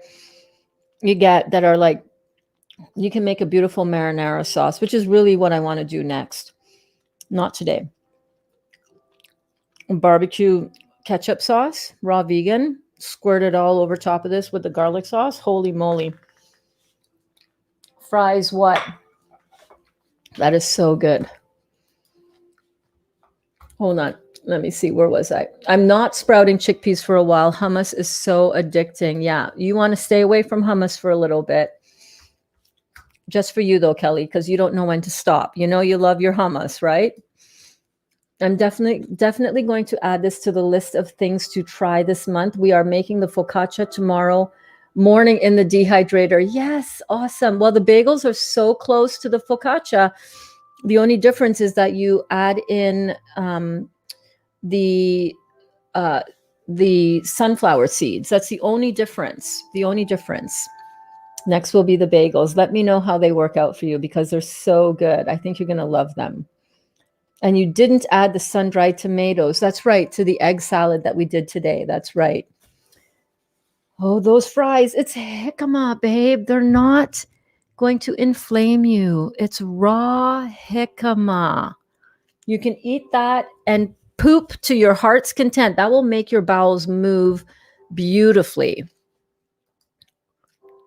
Speaker 1: you get that are like, you can make a beautiful marinara sauce, which is really what I want to do next. Not today. Barbecue ketchup sauce, raw vegan, squirt it all over top of this with the garlic sauce. Holy moly. Fries, what? That is so good. Hold on. Let me see. Where was I? I'm not sprouting chickpeas for a while. Hummus is so addicting. Yeah. You want to stay away from hummus for a little bit. Just for you though, Kelly, because you don't know when to stop. You know you love your hummus, right? I'm definitely going to add this to the list of things to try this month. We are making the focaccia tomorrow morning in the dehydrator. Yes. Awesome. Well, the bagels are so close to the focaccia. The only difference is that you add in the sunflower seeds. That's the only difference. The only difference. Next will be the bagels. Let me know how they work out for you because they're so good. I think you're going to love them. And you didn't add the sun-dried tomatoes. That's right, to the egg salad that we did today. That's right. Oh, those fries. It's jicama, babe. They're not going to inflame you. It's raw jicama. You can eat that and poop to your heart's content. That will make your bowels move beautifully.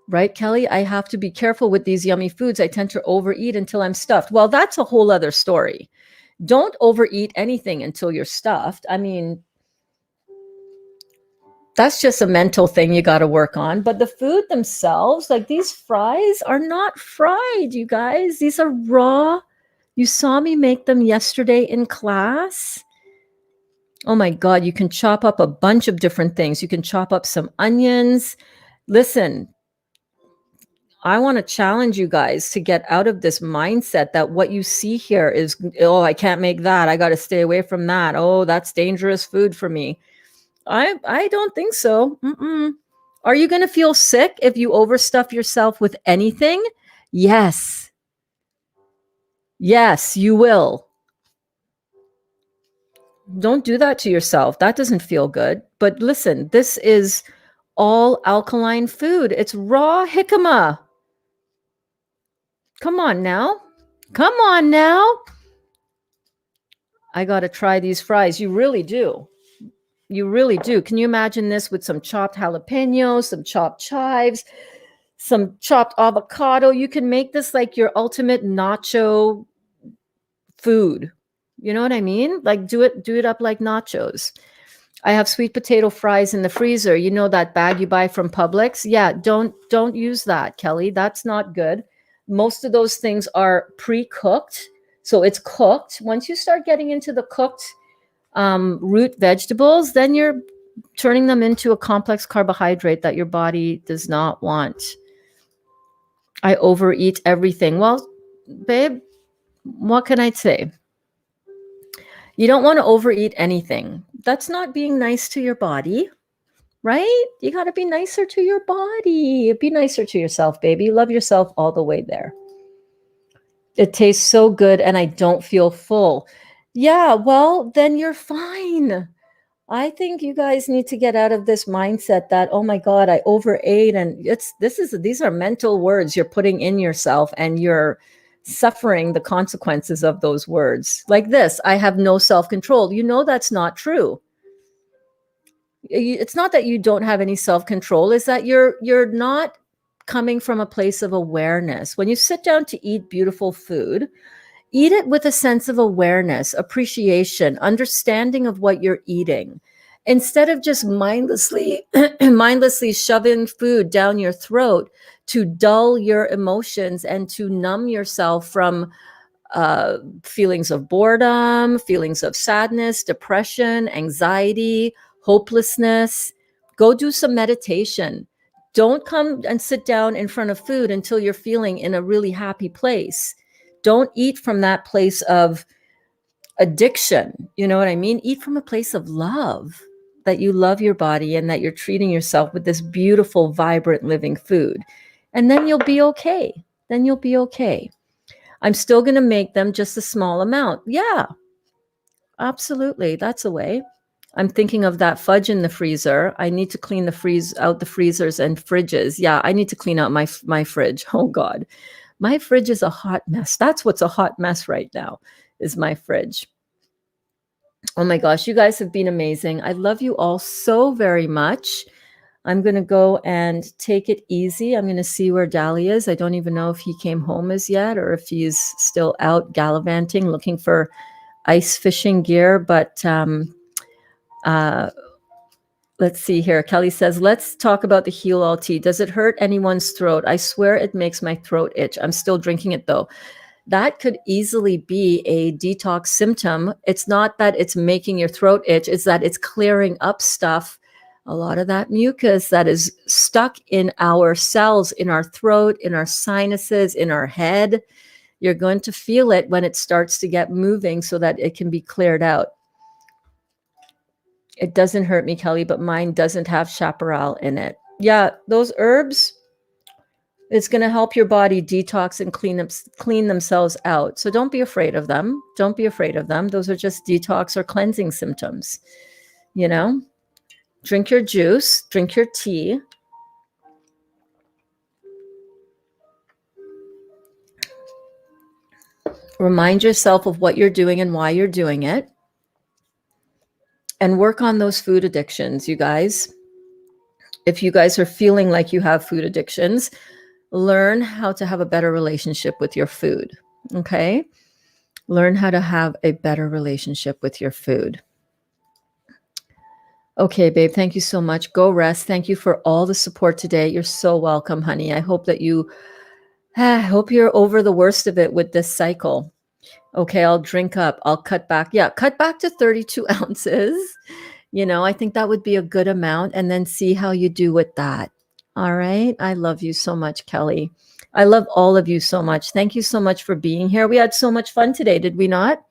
Speaker 1: Right, Kelly? I have to be careful with these yummy foods. I tend to overeat until I'm stuffed. Well, that's a whole other story. Don't overeat anything until you're stuffed. I mean, that's just a mental thing you got to work on. But the food themselves, like these fries are not fried, you guys. These are raw. You saw me make them yesterday in class. Oh my God, you can chop up a bunch of different things. You can chop up some onions. Listen, I want to challenge you guys to get out of this mindset that what you see here is, oh, I can't make that. I got to stay away from that. Oh, that's dangerous food for me. I don't think so. Mm-mm. Are you going to feel sick if you overstuff yourself with anything? Yes. Yes, you will. Don't do that to yourself. That doesn't feel good. But listen, this is all alkaline food. It's raw jicama. Come on now. Come on now. I got to try these fries. You really do. You really do. Can you imagine this with some chopped jalapenos, some chopped chives, some chopped avocado? You can make this like your ultimate nacho food. You know what I mean? Like do it up like nachos. I have sweet potato fries in the freezer. You know that bag you buy from Publix? Yeah, don't use that, Kelly. That's not good. Most of those things are pre-cooked. So it's cooked. Once you start getting into the cooked root vegetables, then you're turning them into a complex carbohydrate that your body does not want. I overeat everything. Well, babe, what can I say? You don't want to overeat anything. That's not being nice to your body, right? You got to be nicer to your body. Be nicer to yourself, baby. Love yourself all the way there. It tastes so good and I don't feel full. Yeah, well, then you're fine. I think you guys need to get out of this mindset that, oh my God, I overate. And these are mental words you're putting in yourself and you're suffering the consequences of those words. Like this, I have no self-control. You know, that's not true. It's not that you don't have any self-control, it's that you're not coming from a place of awareness. When you sit down to eat beautiful food, eat it with a sense of awareness, appreciation, understanding of what you're eating. Instead of just mindlessly shoving food down your throat to dull your emotions and to numb yourself from feelings of boredom, feelings of sadness, depression, anxiety, hopelessness. Go do some meditation. Don't come and sit down in front of food until you're feeling in a really happy place. Don't eat from that place of addiction. You know what I mean? Eat from a place of love, that you love your body and that you're treating yourself with this beautiful, vibrant, living food. And then you'll be okay. Then you'll be okay. I'm still going to make them just a small amount. Yeah, absolutely. That's a way. I'm thinking of that fudge in the freezer. I need to clean out the freezers and fridges. Yeah, I need to clean out my fridge. Oh God. My fridge is a hot mess. That's what's a hot mess right now, is my fridge. Oh my gosh, you guys have been amazing. I love you all so very much. I'm going to go and take it easy. I'm going to see where Dali is. I don't even know if he came home as yet or if he's still out gallivanting looking for ice fishing gear. But let's see here. Kelly says, let's talk about the heal all tea. Does it hurt anyone's throat? I swear it makes my throat itch. I'm still drinking it though. That could easily be a detox symptom. It's not that it's making your throat itch. It's that it's clearing up stuff. A lot of that mucus that is stuck in our cells, in our throat, in our sinuses, in our head. You're going to feel it when it starts to get moving so that it can be cleared out. It doesn't hurt me, Kelly, but mine doesn't have chaparral in it. Yeah, those herbs, it's going to help your body detox and clean themselves out. So don't be afraid of them. Don't be afraid of them. Those are just detox or cleansing symptoms, you know? Drink your juice, drink your tea. Remind yourself of what you're doing and why you're doing it. And work on those food addictions, you guys. If you guys are feeling like you have food addictions, learn how to have a better relationship with your food, okay? Learn how to have a better relationship with your food. Okay, babe, thank you so much. Go rest. Thank you for all the support today. You're so welcome, honey. I hope that I hope you're over the worst of it with this cycle. Okay, I'll drink up. I'll cut back. Yeah, cut back to 32 ounces. You know, I think that would be a good amount, and then see how you do with that. All right. I love you so much, Kelly. I love all of you so much. Thank you so much for being here. We had so much fun today, did we not?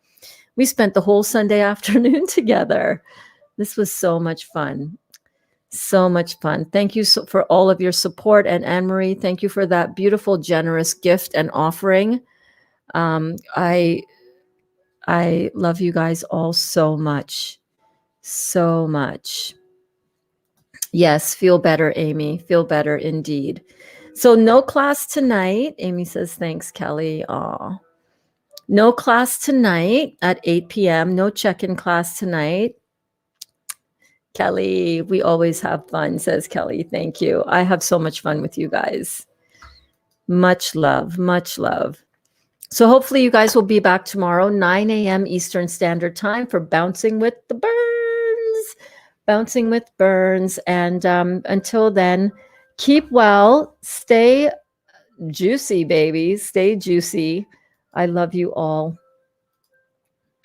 Speaker 1: We spent the whole Sunday afternoon together. This was so much fun. So much fun. Thank you for all of your support. And Anne-Marie, thank you for that beautiful, generous gift and offering. I love you guys all so much. So much. Yes, feel better, Amy. Feel better indeed. So no class tonight. Amy says, thanks, Kelly. Aw. No class tonight at 8 p.m. No check-in class tonight. Kelly, we always have fun, says Kelly. Thank you. I have so much fun with you guys. Much love, much love. So hopefully you guys will be back tomorrow, 9 a.m. Eastern Standard Time for Bouncing with the Burns. Bouncing with Burns. And until then, keep well. Stay juicy, babies. Stay juicy. I love you all.